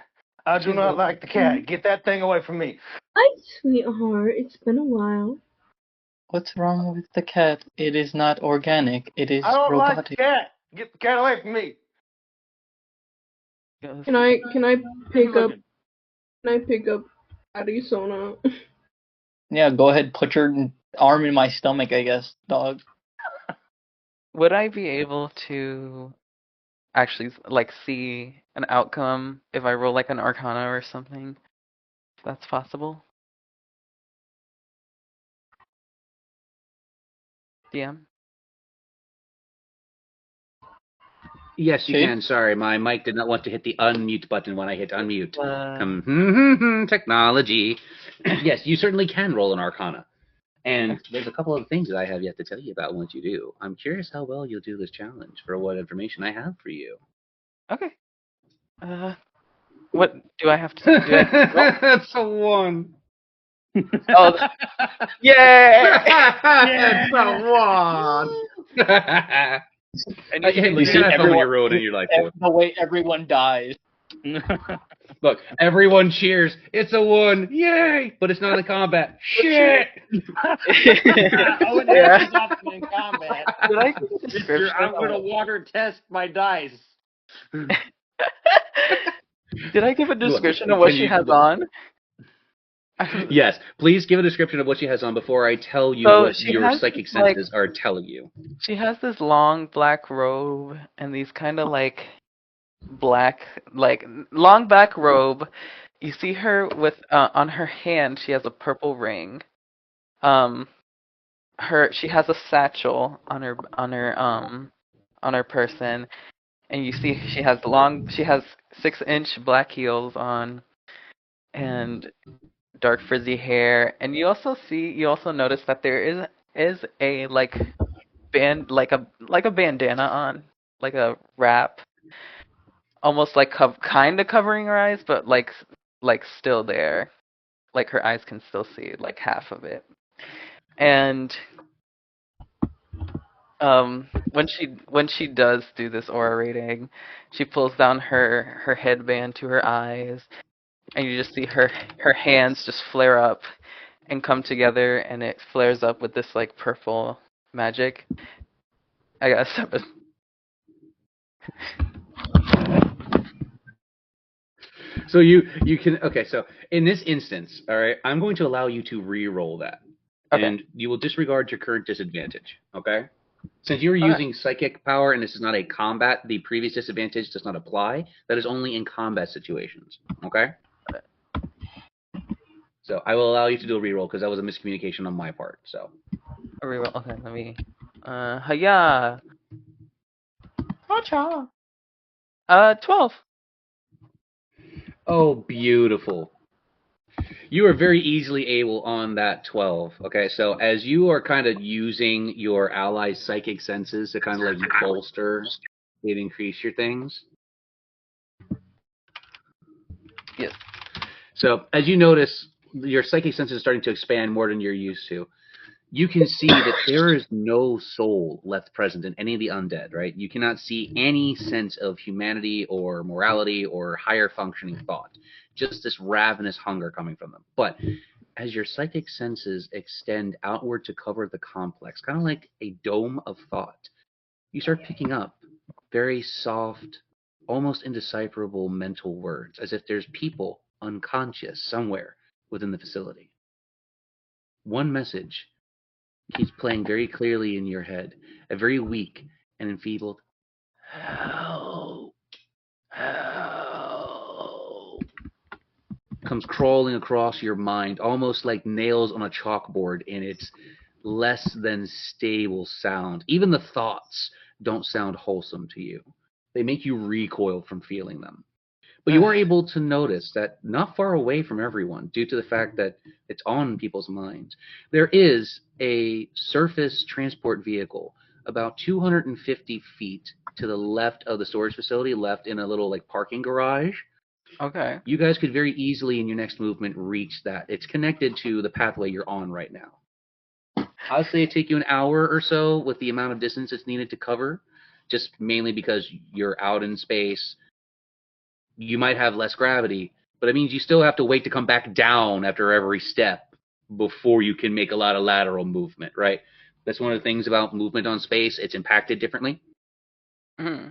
I do not like the cat. Get that thing away from me. Hi, sweetheart. It's been a while. What's wrong with the cat? It is not organic. It is I don't like the robotic. cat. Get the cat away from me. Can I pick up Looking. Arizona? Yeah, go ahead. Put your arm in my stomach, I guess, dog. would I be able to actually see an outcome if I roll like an Arcana or something? If that's possible. DM. Yes, you Shade? can. Sorry, my mic did not want to hit the unmute button when I hit unmute. Technology. Yes, you certainly can roll an Arcana. And there's a couple of things that I have yet to tell you about once you do. I'm curious how well you'll do this challenge for what information I have for you. Okay. What do I have to do? That's a 1. Oh, yeah! That's a 1. And Hey, You look, see you have fun when everyone, you're ruined in your life too. the way everyone dies. Look, everyone cheers. It's a 1. Yay! But it's not in combat. Shit! Owen Yeah. is often in combat. Did I give a Mister, description? I'm gonna water test my dice. Did I give a Look, description of what can she you- has on? Yes, please give a description of what she has on before I tell you So what she your has psychic this, like- senses are telling you. She has this long black robe and these kind of long black robe. You see her with on her hand she has a purple ring. She has a satchel on her person, and you see she has 6-inch black heels on and dark frizzy hair. And you also notice that there is a like a bandana on, like a wrap, almost like kind of covering her eyes, but like still there, like her eyes can still see like half of it. And when she does do this aura rating, she pulls down her headband to her eyes, and you just see her hands just flare up and come together, and it flares up with this like purple magic. I guess. So you can so in this instance, all right, I'm going to allow you to re-roll that. Okay. And you will disregard your current disadvantage, okay? Since you're Okay. using psychic power and this is not a combat, the previous disadvantage does not apply. That is only in combat situations, okay? So I will allow you to do a reroll because that was a miscommunication on my part. So A reroll. Okay, let me. Hiya. Gotcha. 12. oh, beautiful. You are very easily able on that 12. Okay, so as you are kind of using your allies' psychic senses to kind of like bolster and increase your things. Yes. So as you notice, your psychic senses are starting to expand more than you're used to. You can see that there is no soul left present in any of the undead, right? You cannot see any sense of humanity or morality or higher functioning thought. Just this ravenous hunger coming from them. But as your psychic senses extend outward to cover the complex, kind of like a dome of thought, you start picking up very soft, almost indecipherable mental words, as if there's people unconscious somewhere within the facility. One message keeps playing very clearly in your head, a very weak and enfeebled help, help, comes crawling across your mind, almost like nails on a chalkboard in its less than stable sound. Even the thoughts don't sound wholesome to you. They make you recoil from feeling them. But you are able to notice that not far away from everyone, due to the fact that it's on people's minds, there is a surface transport vehicle about 250 feet to the left of the storage facility, left in a little like parking garage. Okay. You guys could very easily in your next movement reach that. It's connected to the pathway you're on right now. I'd say it take you an hour or so with the amount of distance it's needed to cover, just mainly because you're out in space. You might have less gravity, but it means you still have to wait to come back down after every step before you can make a lot of lateral movement, right? That's one of the things about movement on space. It's impacted differently. Mm-hmm.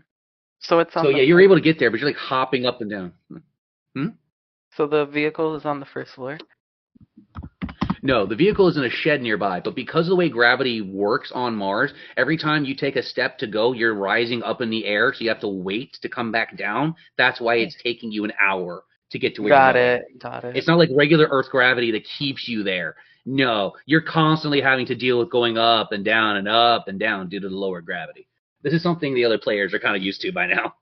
So it's on So yeah, you're able to get there, but you're like hopping up and down. So the vehicle is on the first floor? No, the vehicle is in a shed nearby, but because of the way gravity works on Mars, every time you take a step to go, you're rising up in the air, so you have to wait to come back down. That's why it's taking you an hour to get to where you're going. Got it. It's not like regular Earth gravity that keeps you there. No, you're constantly having to deal with going up and down due to the lower gravity. This is something the other players are kind of used to by now.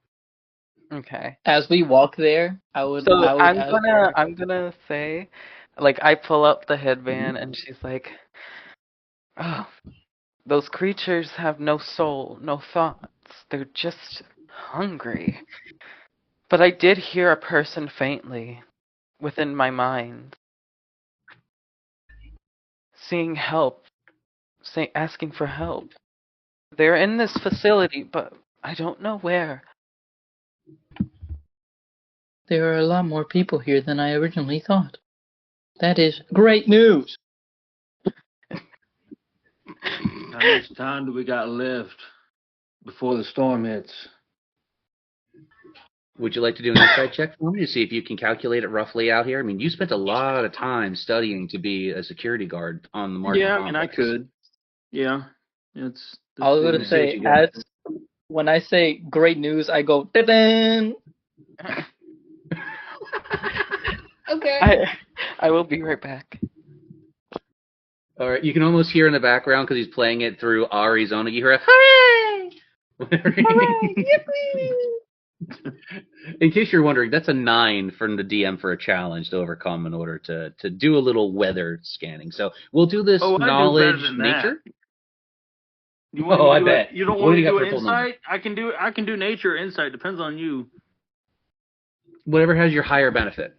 Okay. As we walk there, I'm gonna say, like, I pull up the headband and she's like, oh, those creatures have no soul, no thoughts. They're just hungry. But I did hear a person faintly within my mind seeing help, asking for help. They're in this facility, but I don't know where. There are a lot more people here than I originally thought. That is great news. How much time do we got left before the storm hits? Would you like to do an insight check for me to see if you can calculate it roughly out here? I mean, you spent a lot of time studying to be a security guard on the Martian Yeah, complex. and I could. Yeah, it's. I was going to say, when I say great news, I go, da-dan! Okay. I will be right back. All right, you can almost hear in the background because he's playing it through Arizona. You hear a hooray! Hooray! In case you're wondering, that's a 9 from the DM for a challenge to overcome in order to do a little weather scanning. So we'll do this knowledge nature. I bet. You don't want to do insight? I can do nature or insight. Depends on you. Whatever has your higher benefit.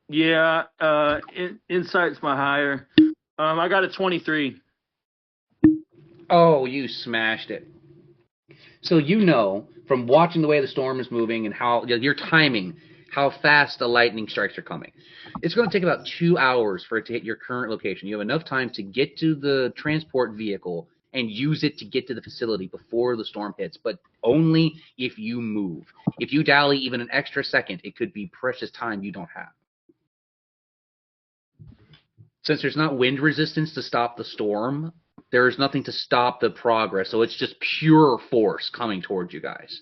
Yeah. Insight's my higher. I got a 23. Oh, you smashed it. So you know from watching the way the storm is moving and how your timing, how fast the lightning strikes are coming. It's going to take about 2 hours for it to hit your current location. You have enough time to get to the transport vehicle and use it to get to the facility before the storm hits, but only if you move. If you dally even an extra second, it could be precious time you don't have. Since there's not wind resistance to stop the storm, there is nothing to stop the progress, so it's just pure force coming towards you guys.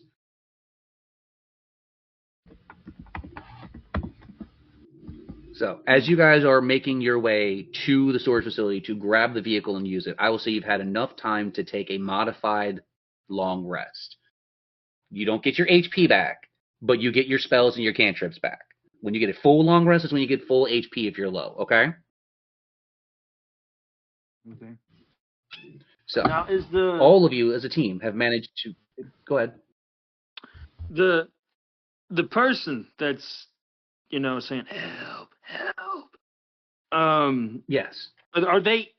So, as you guys are making your way to the storage facility to grab the vehicle and use it, I will say you've had enough time to take a modified long rest. You don't get your HP back, but you get your spells and your cantrips back. When you get a full long rest is when you get full HP if you're low, okay? Okay. So, now all of you as a team have managed to... Go ahead. The person that's, saying, help. Yes. Are they...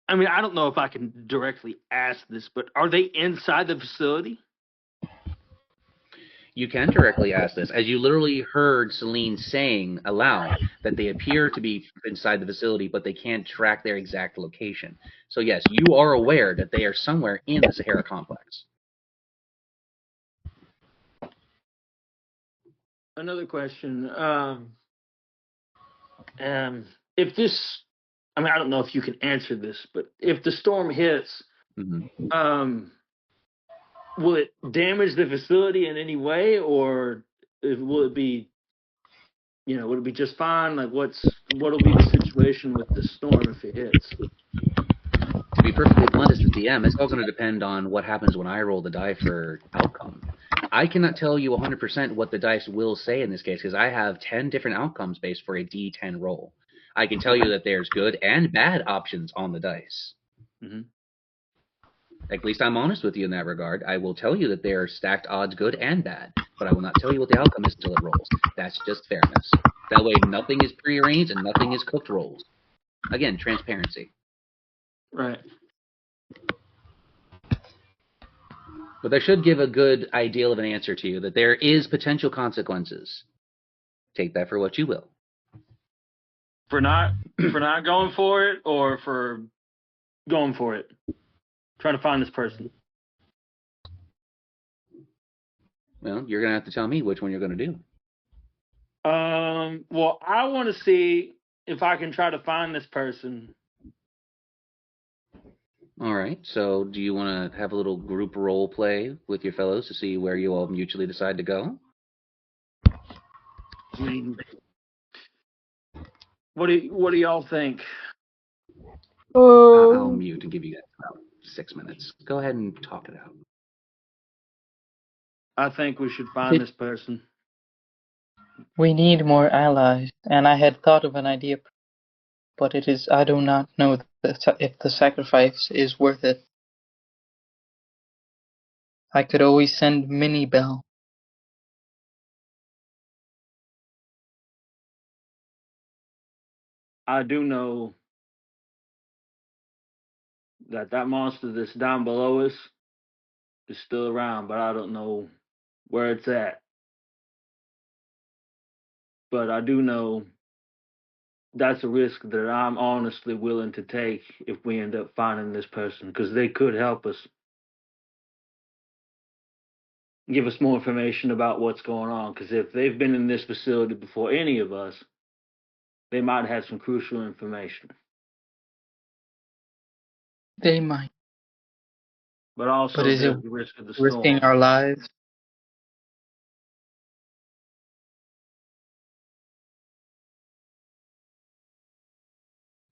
I mean, I don't know if I can directly ask this, but are they inside the facility? You can directly ask this, as you literally heard Celine saying aloud that they appear to be inside the facility, but they can't track their exact location. So yes, you are aware that they are somewhere in the Sahara complex. Another question. If this, I mean, I don't know if you can answer this, but if the storm hits, Mm-hmm. will it damage the facility in any way, or will it be, would it be just fine? Like, what'll be the situation with the storm if it hits? To be perfectly blunt as the DM, it's all going to depend on what happens when I roll the die for outcome. I cannot tell you 100% what the dice will say in this case because I have 10 different outcomes based for a D10 roll. I can tell you that there's good and bad options on the dice. Mm-hmm. At least I'm honest with you in that regard. I will tell you that there are stacked odds good and bad, but I will not tell you what the outcome is until it rolls. That's just fairness. That way nothing is prearranged and nothing is cooked rolls. Again, transparency. Right. But that should give a good idea of an answer to you, that there is potential consequences. Take that for what you will. For not going for it, or for going for it, trying to find this person. Well, you're going to have to tell me which one you're going to do. Well, I want to see if I can try to find this person. All right. So, do you want to have a little group role play with your fellows to see where you all mutually decide to go? I mean, what do y'all think? I'll mute and give you guys about 6 minutes. Go ahead and talk it out. I think we should find this person. We need more allies, and I had thought of an idea, but I do not know if the sacrifice is worth it. I could always send Minnie Bell. I do know that monster that's down below us is still around, but I don't know where it's at. But I do know that's a risk that I'm honestly willing to take if we end up finding this person, because they could help us, give us more information about what's going on. Because if they've been in this facility before any of us, they might have some crucial information. They might. But also, But is it there's the risk of the risking storm. our lives?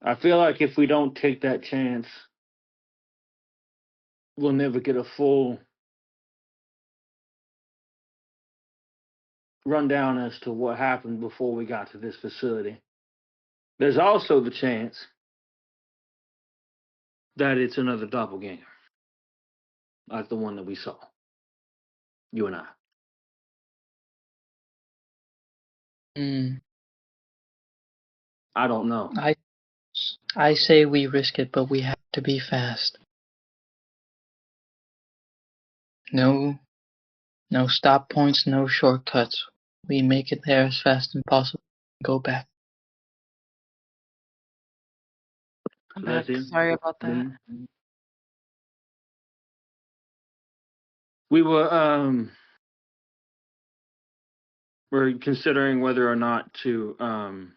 I feel like if we don't take that chance, we'll never get a full rundown as to what happened before we got to this facility. There's also the chance that it's another doppelganger, like the one that we saw, you and I. I don't know. I say we risk it, but we have to be fast. No stop points, no shortcuts. We make it there as fast as possible. Go back. I'm back. Sorry about that. We were we're considering whether or not to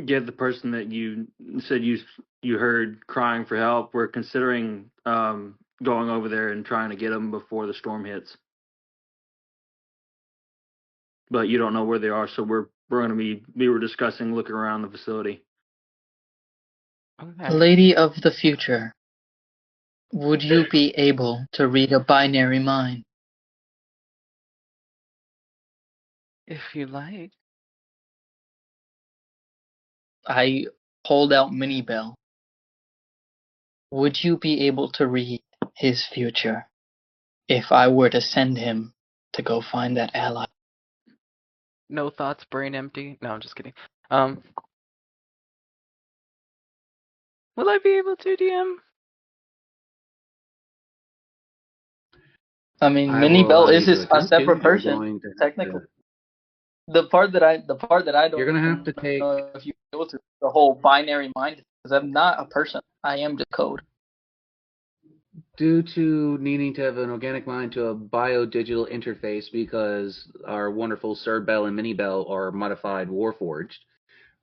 get the person that you said you heard crying for help. We're considering going over there and trying to get them before the storm hits. But you don't know where they are, so we were discussing looking around the facility. Okay. Lady of the future, would you be able to read a binary mind? If you like. I hold out Minnie Bell. Would you be able to read his future if I were to send him to go find that ally? No thoughts, brain empty. No, I'm just kidding. Will I be able to, DM? I mean, I Mini will Bell allow is you to a attempt to. separate You're person, going to have technically. to. The part that I You're don't going to have to take. know if you go through the whole binary mind, because I'm not a person. I am just code. Due to needing to have an organic mind to a bio-digital interface because our wonderful Sir Bell and Mini Bell are modified Warforged,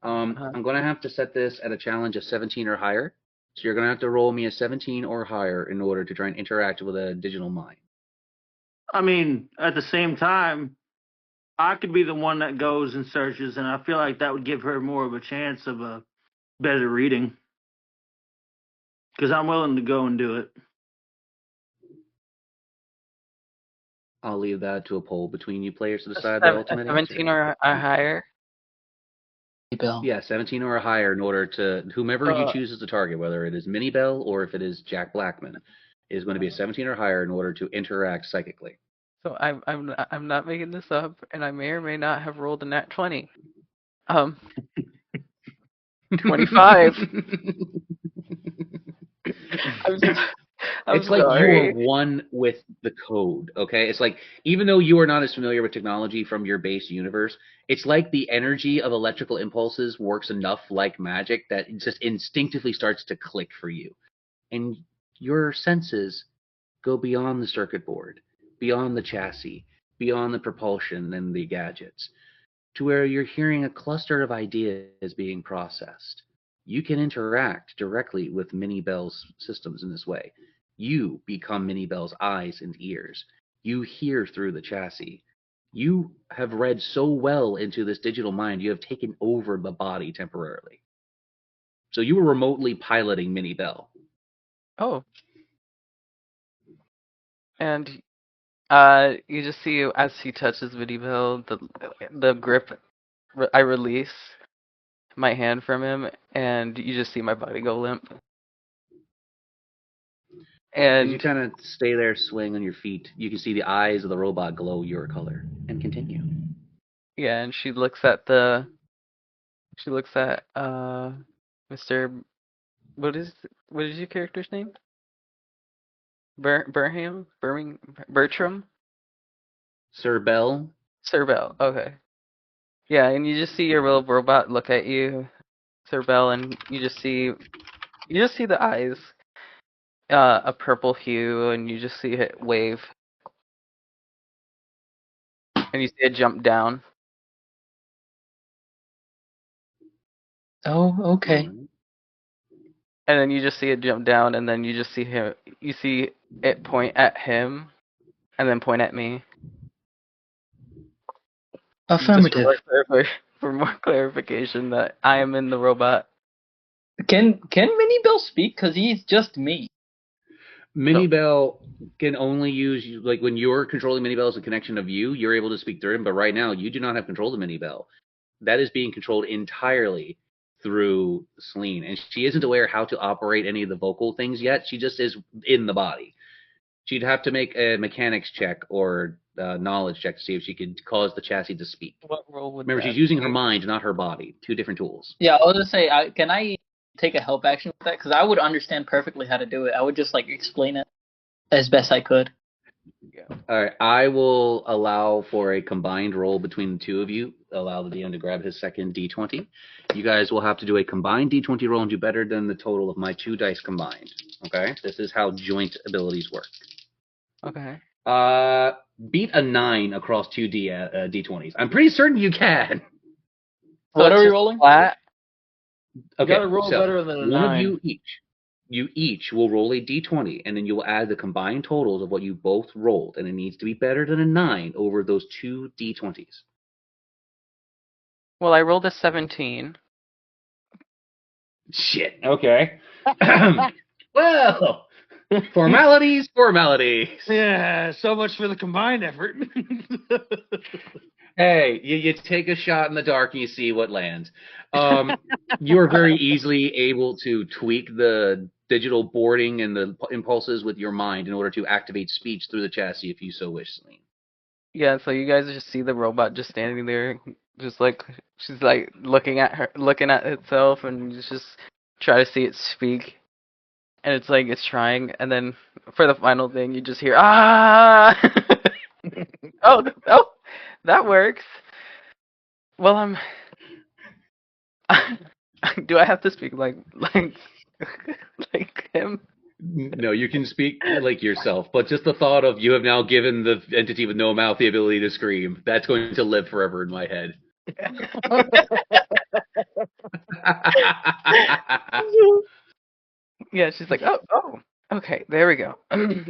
I'm going to have to set this at a challenge of 17 or higher. So you're going to have to roll me a 17 or higher in order to try and interact with a digital mind. I mean, at the same time, I could be the one that goes and searches, and I feel like that would give her more of a chance of a better reading. Because I'm willing to go and do it. I'll leave that to a poll between you players to decide the ultimate 17 answer. or higher. Bell. Yeah, 17 or higher in order to whomever you choose as the target, whether it is Mini Bell or if it is Jack Blackman, is going to be a 17 or higher in order to interact psychically. So I'm not making this up, and I may or may not have rolled a nat 20. 25. I'm It's like sorry. you are one with the code, okay? It's like, even though you are not as familiar with technology from your base universe, it's like the energy of electrical impulses works enough like magic that it just instinctively starts to click for you. And your senses go beyond the circuit board, beyond the chassis, beyond the propulsion and the gadgets, to where you're hearing a cluster of ideas being processed. You can interact directly with Mini Bell's systems in this way. You become Mini Bell's eyes and ears. You hear through the chassis. You have read so well into this digital mind, you have taken over the body temporarily. So you were remotely piloting Mini Bell. Oh. And you just see as he touches Vinny Bell, the grip I release my hand from him, and you just see my body go limp. As you And kind of stay there, swing on your feet, you can see the eyes of the robot glow your color and continue. yeah, and she looks at Mr. What is your character's name? Bertram? Sir Bell? Sir Bell. Okay. Yeah, and you just see your little robot look at you, Sir Bell, and you just see the eyes, a purple hue, and you just see it wave, and you see it jump down. Oh, okay. And then you just see it jump down, and then you just see him. You see it point at him, and then point at me. Affirmative. For more clarification, that I am in the robot. Can Mini Bell speak? Cause he's just me. Mini Bell can only use, like, when you're controlling Mini Bell as a connection of you, you're able to speak through him. But right now, you do not have control of Mini Bell. That is being controlled entirely through Celine, and she isn't aware how to operate any of the vocal things yet. She just is in the body. She'd have to make a mechanics check or knowledge check to see if she could cause the chassis to speak. What role would Remember, that she's using her be? mind, not her body. Two different tools. Yeah, I was gonna say, can I take a help action with that? Because I would understand perfectly how to do it. I would just like explain it as best I could. Yeah. All right, I will allow for a combined roll between the two of you. Allow the DM to grab his second D20. You guys will have to do a combined D20 roll and do better than the total of my 2 dice combined. Okay, this is how joint abilities work. Okay. Beat a 9 across 2 D20s. I'm pretty certain you can. What are we just rolling? Flat. Okay, You gotta roll so better than a one 9. of you each. You each will roll a d20, and then you will add the combined totals of what you both rolled, and it needs to be better than a 9 over those 2 d20s. Well, I rolled a 17. Shit. Okay. Well, formalities. Yeah, so much for the combined effort. Hey, you take a shot in the dark and you see what lands. You are very easily able to tweak the digital boarding and the impulses with your mind in order to activate speech through the chassis if you so wish, Celine. Yeah, so you guys just see the robot just standing there, just like she's like looking at itself, and just try to see it speak. and it's like it's trying, and then for the final thing, you just hear ah. Oh, that works. Well, do I have to speak like like him? No, you can speak like yourself, but just the thought of you have now given the entity with no mouth the ability to scream, that's going to live forever in my head. Yeah, she's like, oh, okay, there we go.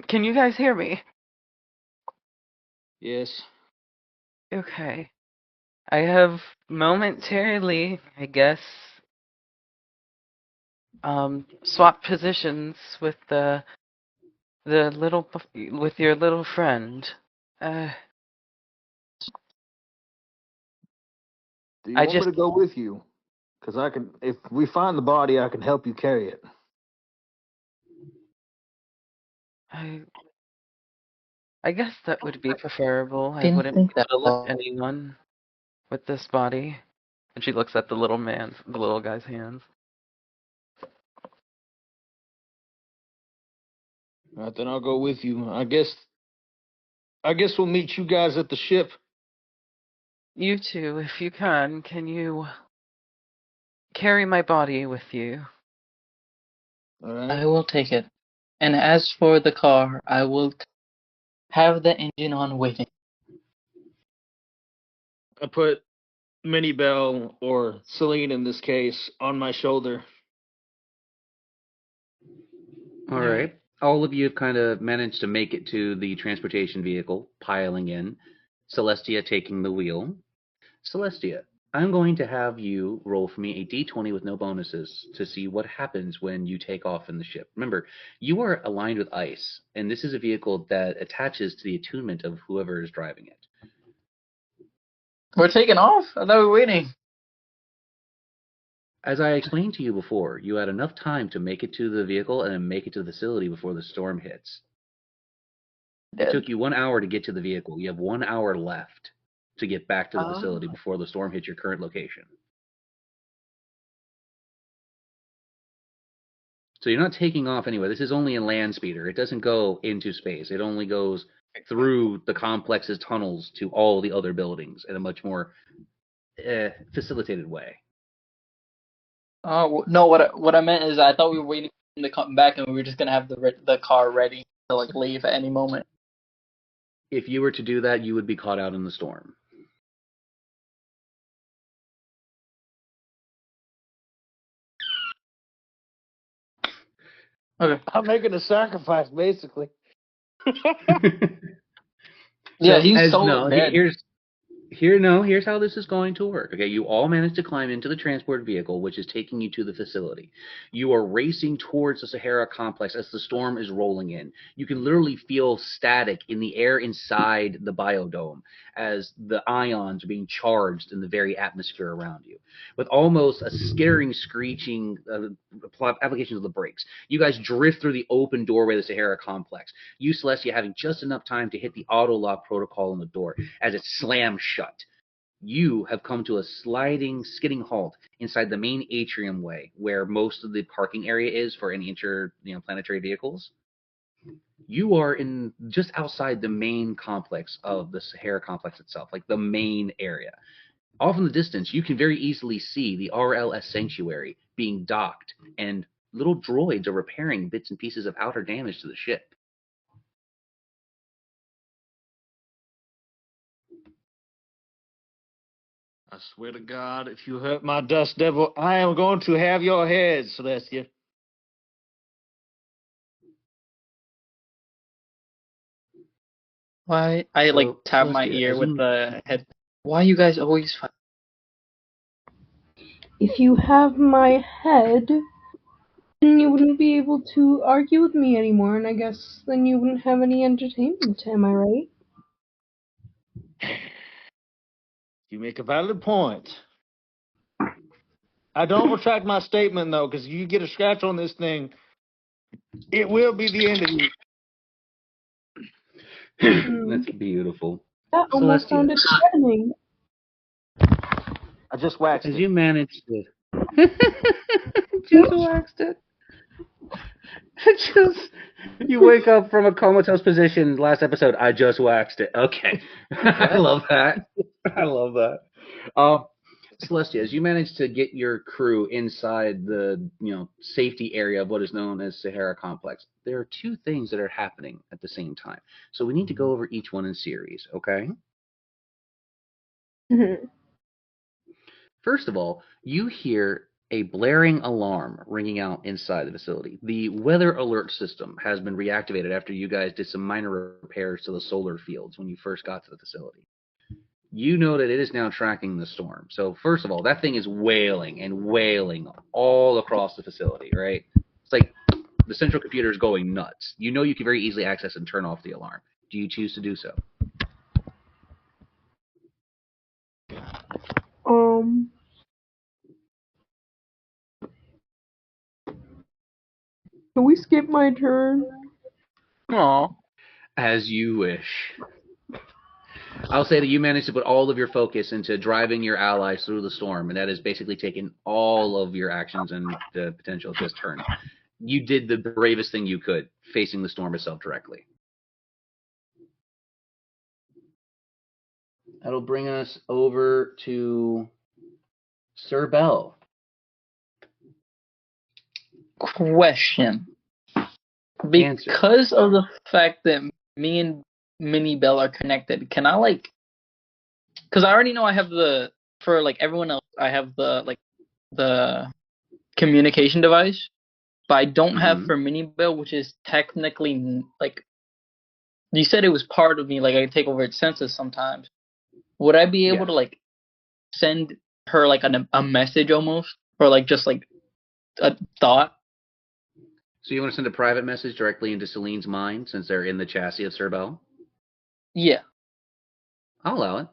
Can you guys hear me? Yes. Okay. I have momentarily, I guess, swapped positions with with your little friend. Uh, Do you I want me just, to go with you? Because I can. If we find the body, I can help you carry it. I, I guess that would be preferable. I Didn't wouldn't think want that. to lift anyone with this body. And she looks at the little guy's hands. All right, then I'll go with you. I guess. We'll meet you guys at the ship. You two, if you can you carry my body with you? All right. I will take it. And as for the car, I will have the engine on waiting. I put Minnie Bell, or Celine in this case, on my shoulder. All right. All of you have kind of managed to make it to the transportation vehicle, piling in. Celestia taking the wheel. Celestia, I'm going to have you roll for me a d20 with no bonuses to see what happens when you take off in the ship. Remember, you are aligned with ice, and this is a vehicle that attaches to the attunement of whoever is driving it. We're taking off? I thought we were waiting. As I explained to you before, you had enough time to make it to the vehicle and then make it to the facility before the storm hits. It took you 1 hour to get to the vehicle. You have 1 hour left to get back to the facility before the storm hits your current location. So you're not taking off anywhere. This is only a land speeder. It doesn't go into space. It only goes through the complex's tunnels to all the other buildings in a much more facilitated way. Oh no! What I meant is I thought we were waiting for him to come back, and we were just gonna have the car ready to like leave at any moment. If you were to do that, you would be caught out in the storm. Okay. I'm making a sacrifice, basically. Yeah, he's dead. Here's how this is going to work. Okay, you all managed to climb into the transport vehicle, which is taking you to the facility. You are racing towards the Sahara complex as the storm is rolling in. You can literally feel static in the air inside the biodome as the ions are being charged in the very atmosphere around you. With almost a scaring, screeching applications of the brakes, you guys drift through the open doorway of the Sahara complex. You, Celestia, having just enough time to hit the auto lock protocol on the door as it slams shut. You have come to a skidding halt inside the main atrium way, where most of the parking area is for any interplanetary vehicles. You are in just outside the main complex of the Sahara complex itself, like the main area. Off in the distance, you can very easily see the RLS sanctuary being docked, and little droids are repairing bits and pieces of outer damage to the ship. I swear to God, if you hurt my dust devil, I am going to have your head, Celestia. Why I like So, tap my Celestia, ear as with you the head. Why you guys always fight? If you have my head, then you wouldn't be able to argue with me anymore, and I guess then you wouldn't have any entertainment, am I right? You make a valid point. I don't retract my statement, though, because you get a scratch on this thing, it will be the end of you. That's beautiful. That almost Celestia, sounded threatening. I just waxed as it. you managed to just waxed it. Just you wake up from a comatose position. Last episode, I just waxed it. Okay, I love that. I love that. Celestia, as you manage to get your crew inside the safety area of what is known as Sahara Complex, there are two things that are happening at the same time. So we need to go over each one in series. Okay. Mhm. First of all, you hear a blaring alarm ringing out inside the facility. The weather alert system has been reactivated after you guys did some minor repairs to the solar fields when you first got to the facility. You know that it is now tracking the storm. So first of all, that thing is wailing and wailing all across the facility, right? It's like the central computer is going nuts. You know you can very easily access and turn off the alarm. Do you choose to do so? Um, can we skip my turn? Aw. As you wish. I'll say that you managed to put all of your focus into driving your allies through the storm, and that has basically taken all of your actions and the potential of this turn. You did the bravest thing you could, facing the storm itself directly. That'll bring us over to Sir Bell. Question. Answer. Because of the fact that me and Mini Bell are connected, can I like? Because I already know I have for like everyone else, I have the communication device, but I don't have Mhm. for Mini Bell, which is technically like you said it was part of me. Like I take over its senses sometimes. Would I be able Yes. to like send her like a message almost, or like just like a thought? So you want to send a private message directly into Celine's mind since they're in the chassis of Sir Bell? Yeah. I'll allow it.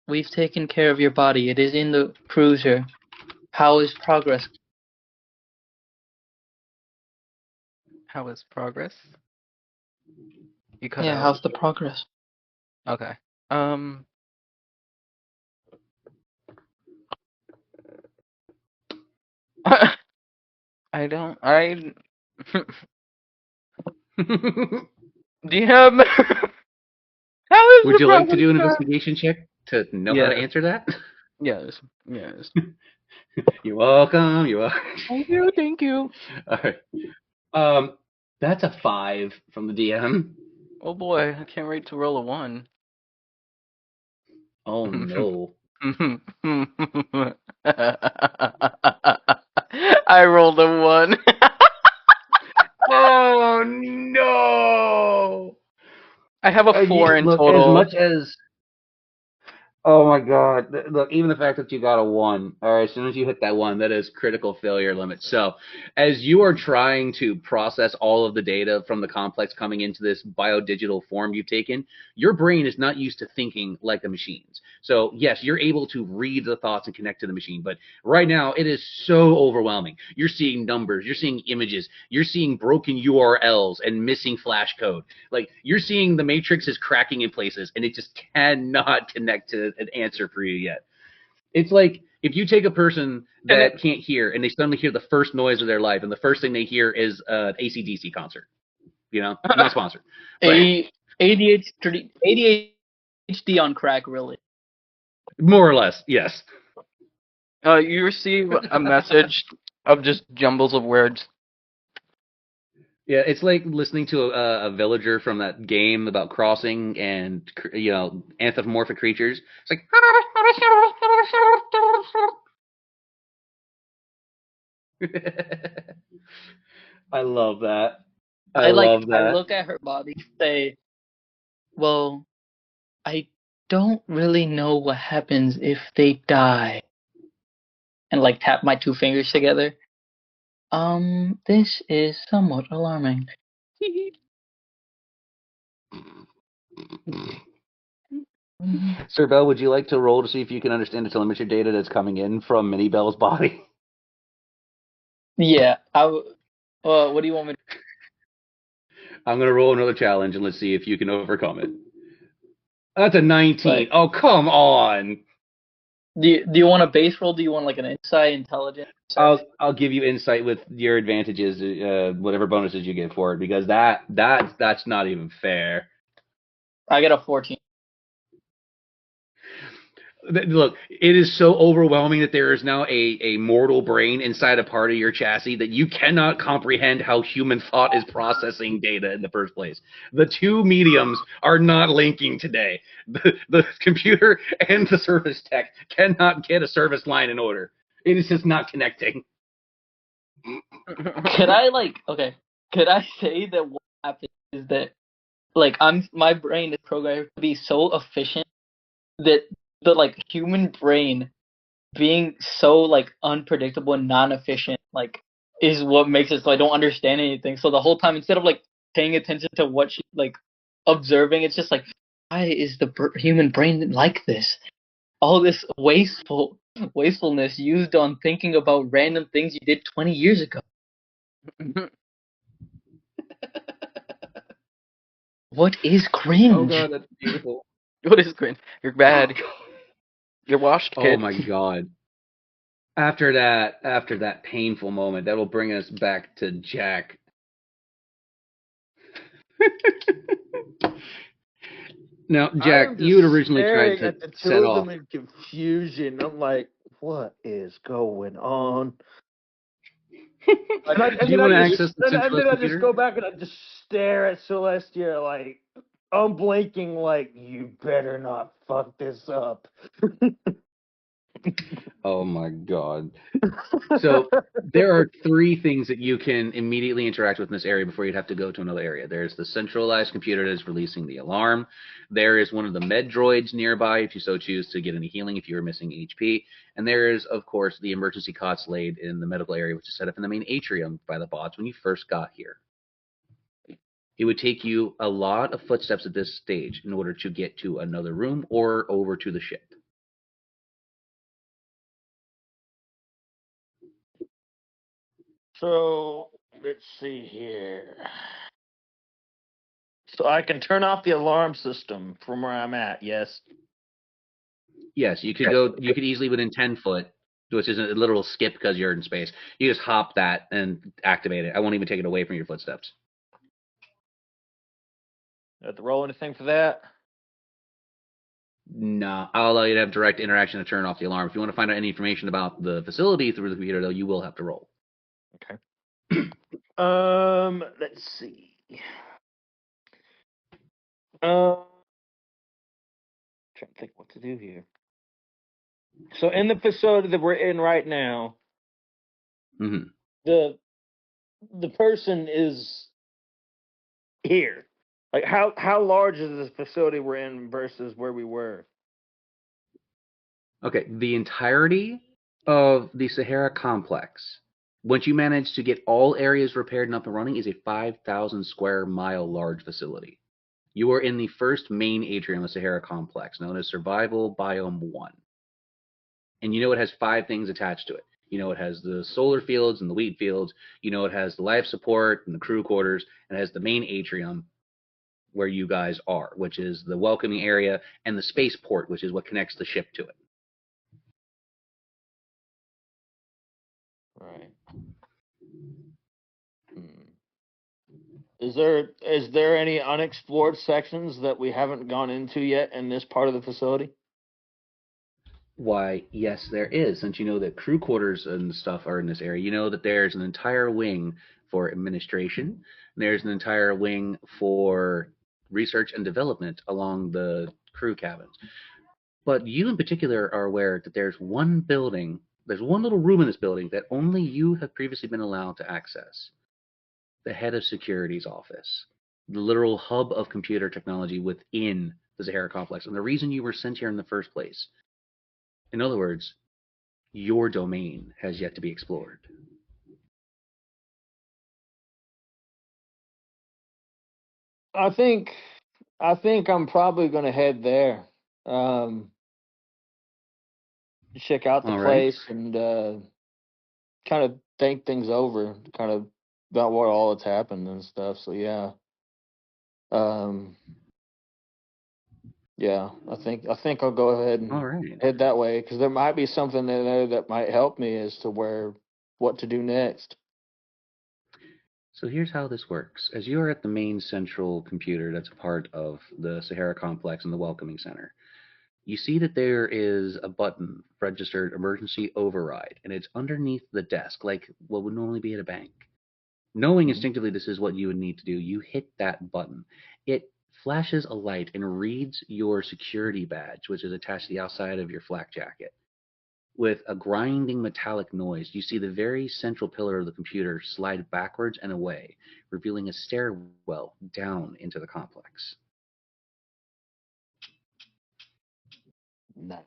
We've taken care of your body. It is in the cruiser. How is progress? How is progress? You cut Yeah, out. how's the progress? Okay. I don't. I. Do you have? How is Would the you like to progress do an going? investigation check to know how to Yes. answer that? Yes. Yes. You're welcome. You're welcome. Thank you. Thank you. All right. Um, that's a 5 from the DM. Oh boy, I can't wait to roll a 1. Oh no. I rolled a 1. Oh no. I have a 4 in Look, as total. much as oh my god. Look, even the fact that you got a 1, all right, as soon as you hit that 1, that is critical failure limit. So, as you are trying to process all of the data from the complex coming into this biodigital form you've taken, your brain is not used to thinking like the machines. So, yes, you're able to read the thoughts and connect to the machine, but right now it is so overwhelming. You're seeing numbers, you're seeing images, you're seeing broken URLs and missing flash code. Like you're seeing the matrix is cracking in places and it just cannot connect to an answer for you yet. It's like if you take a person And it that can't hear and they suddenly hear the first noise of their life and the first thing they hear is an AC/DC concert. Not sponsored, but ADHD on crack, really. more or less, yes. you receive a message of just jumbles of words. Yeah, it's like listening to a villager from that game about crossing and anthropomorphic creatures. It's like I love that. I love I that. look at her body, say, well, I don't really know what happens if they die, and like tap my two fingers together. This is somewhat alarming. Sir Bell, would you like to roll to see if you can understand the telemetry data that's coming in from Minnie Bell's body? Yeah, what do you want me to? I'm going to roll another challenge and let's see if you can overcome it. That's a 19. Like, Oh, come on. Do you want a base roll? Do you want like an insight, intelligence? I'll give you insight with your advantages, whatever bonuses you get for it, because that's not even fair. I got a 14. Look, it is so overwhelming that there is now a mortal brain inside a part of your chassis that you cannot comprehend how human thought is processing data in the first place. The two mediums are not linking today. The computer and the service tech cannot get a service line in order. It is just not connecting. Could I say that what happens is that like my brain is programmed to be so efficient that the like human brain being so like unpredictable and non-efficient like is what makes it so I don't understand anything. So the whole time instead of like paying attention to what she like observing, it's just like why is the human brain like this? All this wastefulness used on thinking about random things you did 20 years ago. What is cringe? Oh god, that's beautiful. What is Grin? You're bad. You're washed, Oh kid. my god. After that painful moment, that'll bring us back to Jack. Now, Jack, I'm you just had originally tried staring to at the two set of off. them in confusion. I'm like, what is going on? And, Do you want to access the and centralized then I just computer? go back and I just stare at Celestia like unblinking, like you better not fuck this up. Oh my god. So there are three things that you can immediately interact with in this area before you'd have to go to another area. There's the centralized computer that is releasing the alarm. There is one of the med droids nearby if you so choose to get any healing if you're missing HP. And there is, of course, the emergency cots laid in the medical area, which is set up in the main atrium by the bots when you first got here. It would take you a lot of footsteps at this stage in order to get to another room or over to the ship. So let's see here. So I can turn off the alarm system from where I'm at. Yes. Yes, you could go. You could easily within 10 foot, which is a literal skip because you're in space. You just hop that and activate it. I won't even take it away from your footsteps. Have to roll anything for that? No, I'll allow you to have direct interaction to turn off the alarm. If you want to find out any information about the facility through the computer, though, you will have to roll. Okay. Let's see. Trying to think what to do here. So in the facility that we're in right now, hmm the person is here. Like how large is this facility we're in versus where we were? Okay, the entirety of the Sahara complex, once you manage to get all areas repaired and up and running, is a 5,000 square mile large facility. You are in the first main atrium of Sahara complex, known as Survival Biome 1. And you know it has 5 things attached to it. You know it has the solar fields and the wheat fields. You know it has the life support and the crew quarters, and it has the main atrium where you guys are, which is the welcoming area, and the spaceport, which is what connects the ship to it. Right. Is there any unexplored sections that we haven't gone into yet in this part of the facility? Why, yes, there is. Since you know that crew quarters and stuff are in this area, you know that there's an entire wing for administration. There's an entire wing for research and development along the crew cabins. But you in particular are aware that there's one building, there's one little room in this building that only you have previously been allowed to access. The head of security's office, the literal hub of computer technology within the Sahara complex, and the reason you were sent here in the first place. In other words, your domain has yet to be explored. I think I'm probably going to head there. Um, Check out the All right. place and kind of think things over, kind of about what all that's happened and stuff. So yeah. Um, Yeah, I think I'll go ahead and All right. head that way because there might be something in there that might help me as to what to do next. So here's how this works. As you are at the main central computer that's a part of the Sahara complex and the Welcoming Center, you see that there is a button registered emergency override, and it's underneath the desk, like what would normally be at a bank. Knowing instinctively this is what you would need to do, you hit that button. It flashes a light and reads your security badge, which is attached to the outside of your flak jacket. With a grinding metallic noise, you see the very central pillar of the computer slide backwards and away, revealing a stairwell down into the complex. Nice.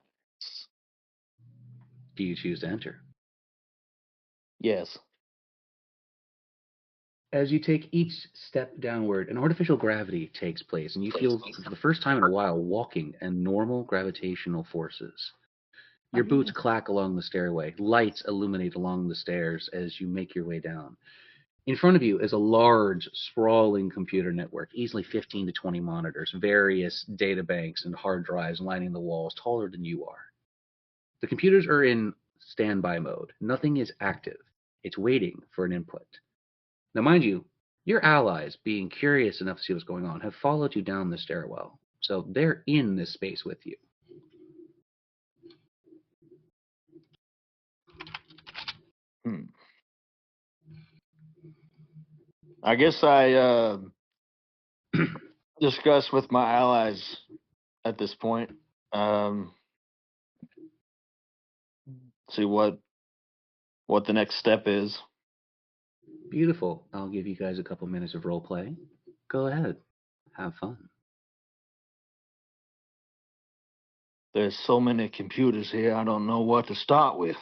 Do you choose to enter? Yes. As you take each step downward, an artificial gravity takes place, and you feel, for the first time in a while, walking in normal gravitational forces. Your boots clack along the stairway. Lights illuminate along the stairs as you make your way down. In front of you is a large, sprawling computer network, easily 15 to 20 monitors, various data banks and hard drives lining the walls, taller than you are. The computers are in standby mode. Nothing is active. It's waiting for an input. Now, mind you, your allies, being curious enough to see what's going on, have followed you down the stairwell. So they're in this space with you. I guess I discuss with my allies at this point. Um, See what the next step is. Beautiful. I'll give you guys a couple minutes of role play. Go ahead. Have fun. There's so many computers here, I don't know what to start with.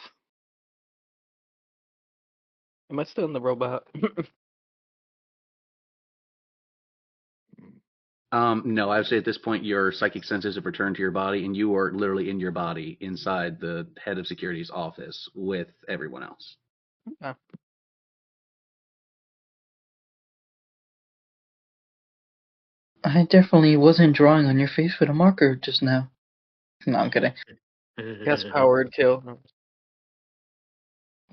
Am I still in the robot? No, I would say at this point your psychic senses have returned to your body, and you are literally in your body inside the head of security's office with everyone else. Yeah. I definitely wasn't drawing on your face with a marker just now. No, I'm kidding. Gas powered kill.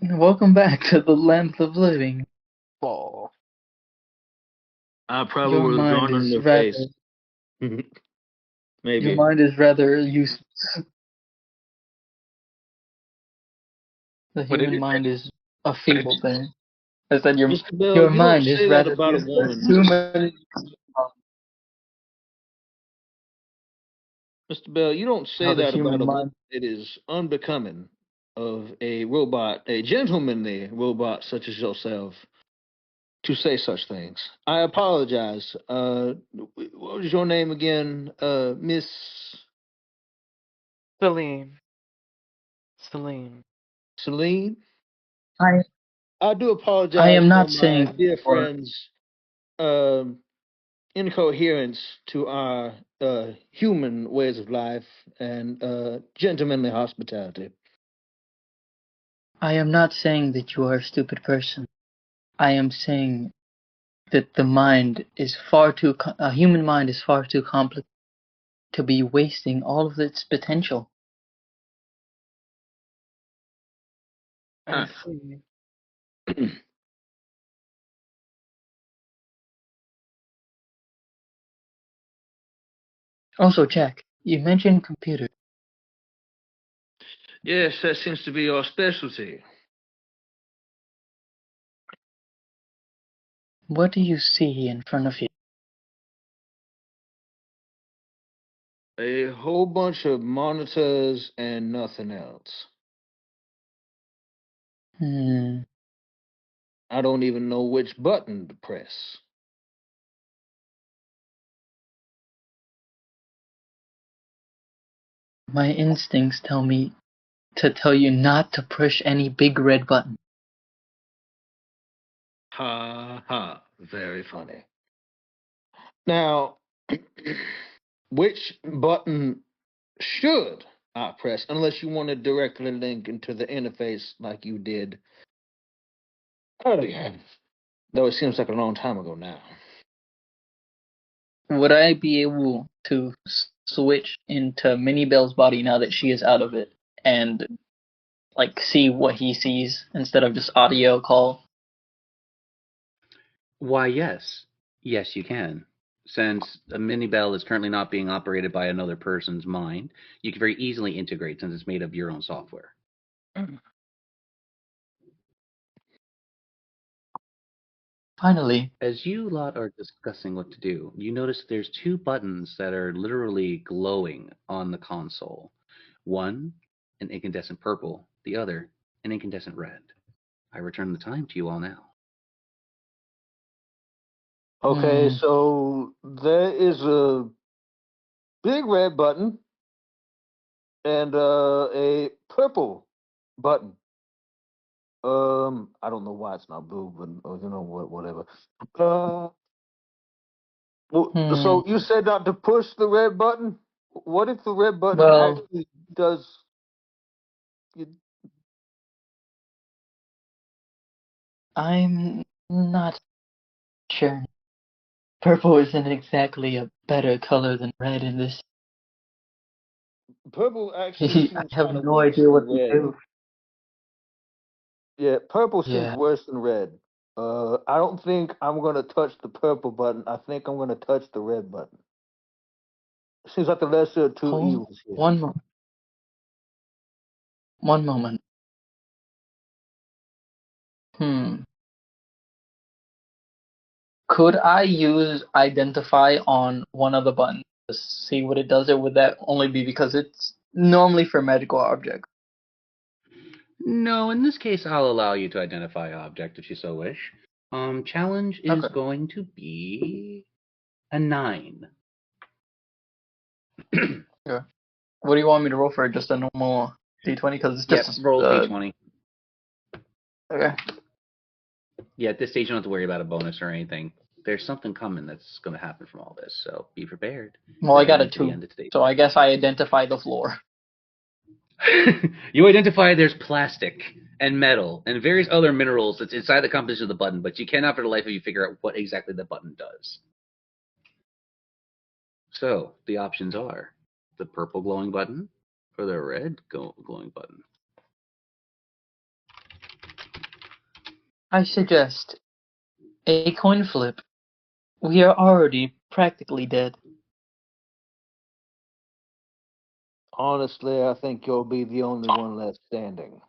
Welcome back to the land of living. Ball. I probably Your would have mind drawn on is their rather face. your Maybe. mind is rather useless. The What did human you say? mind is a feeble thing. I said Mr. Bell, your you don't mind is say that rather about a useless. woman. Too many. Mr. Bell, you don't say How the that about human a woman. mind. It is unbecoming of a robot, a gentlemanly robot such as yourself, to say such things. I apologize. What was your name again? Miss Celine. Celine. Celine? I I do I apologize am for not my saying dear or friend's incoherence to our human ways of life and gentlemanly hospitality. I am not saying that you are a stupid person. I am saying that the mind is a human mind is far too complex to be wasting all of its potential. I see. Also, Jack, you mentioned computers. Yes, that seems to be your specialty. What do you see in front of you? A whole bunch of monitors and nothing else. Hmm. I don't even know which button to press. My instincts tell me to tell you not to push any big red button. Ha ha. Very funny. Now, which button should I press unless you want to directly link into the interface like you did earlier? Though it seems like a long time ago now. Would I be able to switch into Minnie Bell's body now that she is out of it and like see what he sees instead of just audio call? Why, yes. Yes, you can. Since a mini bell is currently not being operated by another person's mind, you can very easily integrate since it's made of your own software. Finally. As you lot are discussing what to do, you notice there's two buttons that are literally glowing on the console. One, an incandescent purple, the other, an incandescent red. I return the time to you all now. Okay, so there is a big red button and a purple button. I don't know why it's not blue, but whatever. So you said not to push the red button. What if the red button Well, actually does? I'm not sure. Purple isn't exactly a better color than red in this. Purple actually I seems have kind of no worse idea than what to red. do. Yeah, purple seems Yeah. worse than red. I don't think I'm gonna touch the purple button. I think I'm gonna touch the red button. Seems like the lesser of two evils here. One moment. Could I use identify on one of the buttons to see what it does? Or would that only be because it's normally for medical objects? No, in this case, I'll allow you to identify object if you so wish. Challenge is Okay. going to be a 9. Yeah. What do you want me to roll for? Just a normal d20? Because it's Yep, just roll d20. Okay. Yeah, at this stage, you don't have to worry about a bonus or anything. There's something coming that's going to happen from all this, so be prepared. Well, I got a Into the 2, end of today. so I guess I identify the floor. You identify there's plastic and metal and various other minerals that's inside the composition of the button, but you cannot for the life of you figure out what exactly the button does. So the options are the purple glowing button or the red glowing button. I suggest a coin flip. We are already practically dead. Honestly, I think you'll be the only one left standing.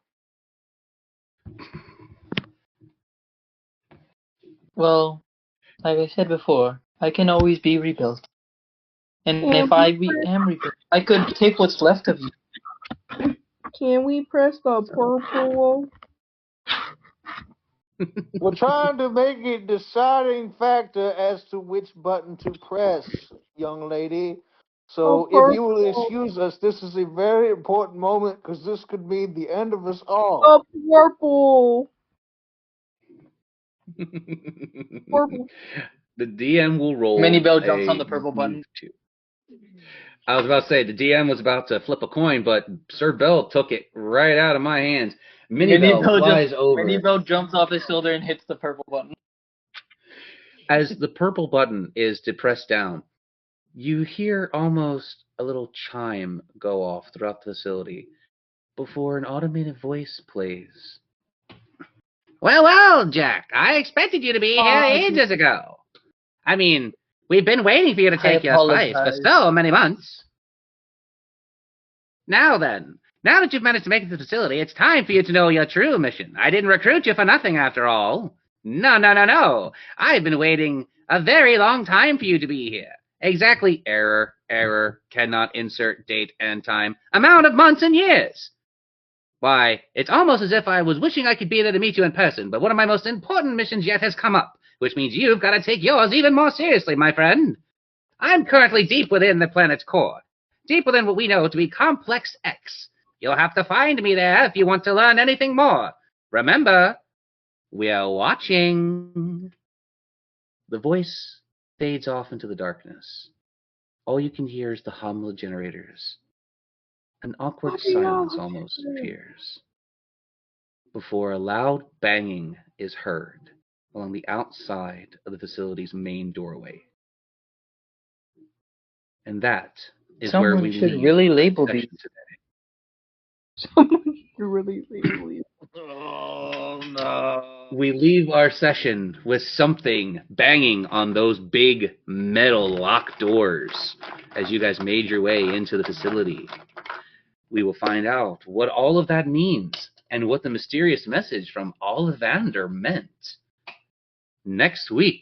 Well, like I said before, I can always be rebuilt. And if I am rebuilt, I could take what's left of you. Can we press the purple? We're trying to make a deciding factor as to which button to press, young lady. So if you will excuse us, this is a very important moment because this could mean the end of us all. The purple. Purple. The DM will roll. Minnie Bell jumps on the purple button. I was about to say the DM was about to flip a coin, but Sir Bell took it right out of my hands. Minnie Bell flies over. Minnie Bell jumps off his shoulder and hits the purple button. As the purple button is depressed down, you hear almost a little chime go off throughout the facility before an automated voice plays. Well, Jack, I expected you to be here ages ago. I mean, we've been waiting for you to take your place for so many months. Now then, now that you've managed to make it to the facility, it's time for you to know your true mission. I didn't recruit you for nothing, after all. No. I've been waiting a very long time for you to be here. Exactly, error, cannot insert date and time, amount of months and years. Why, it's almost as if I was wishing I could be there to meet you in person, but one of my most important missions yet has come up, which means you've got to take yours even more seriously, my friend. I'm currently deep within the planet's core, deep within what we know to be Complex X. You'll have to find me there if you want to learn anything more. Remember, we're watching. The voice fades off into the darkness. All you can hear is the hum of the generators. An awkward silence almost appears before a loud banging is heard along the outside of the facility's main doorway. And that is where Someone we should leave really label these. session today. Someone should really leave. Oh no. We leave our session with something banging on those big metal locked doors as you guys made your way into the facility. We will find out what all of that means and what the mysterious message from Ollivander meant next week.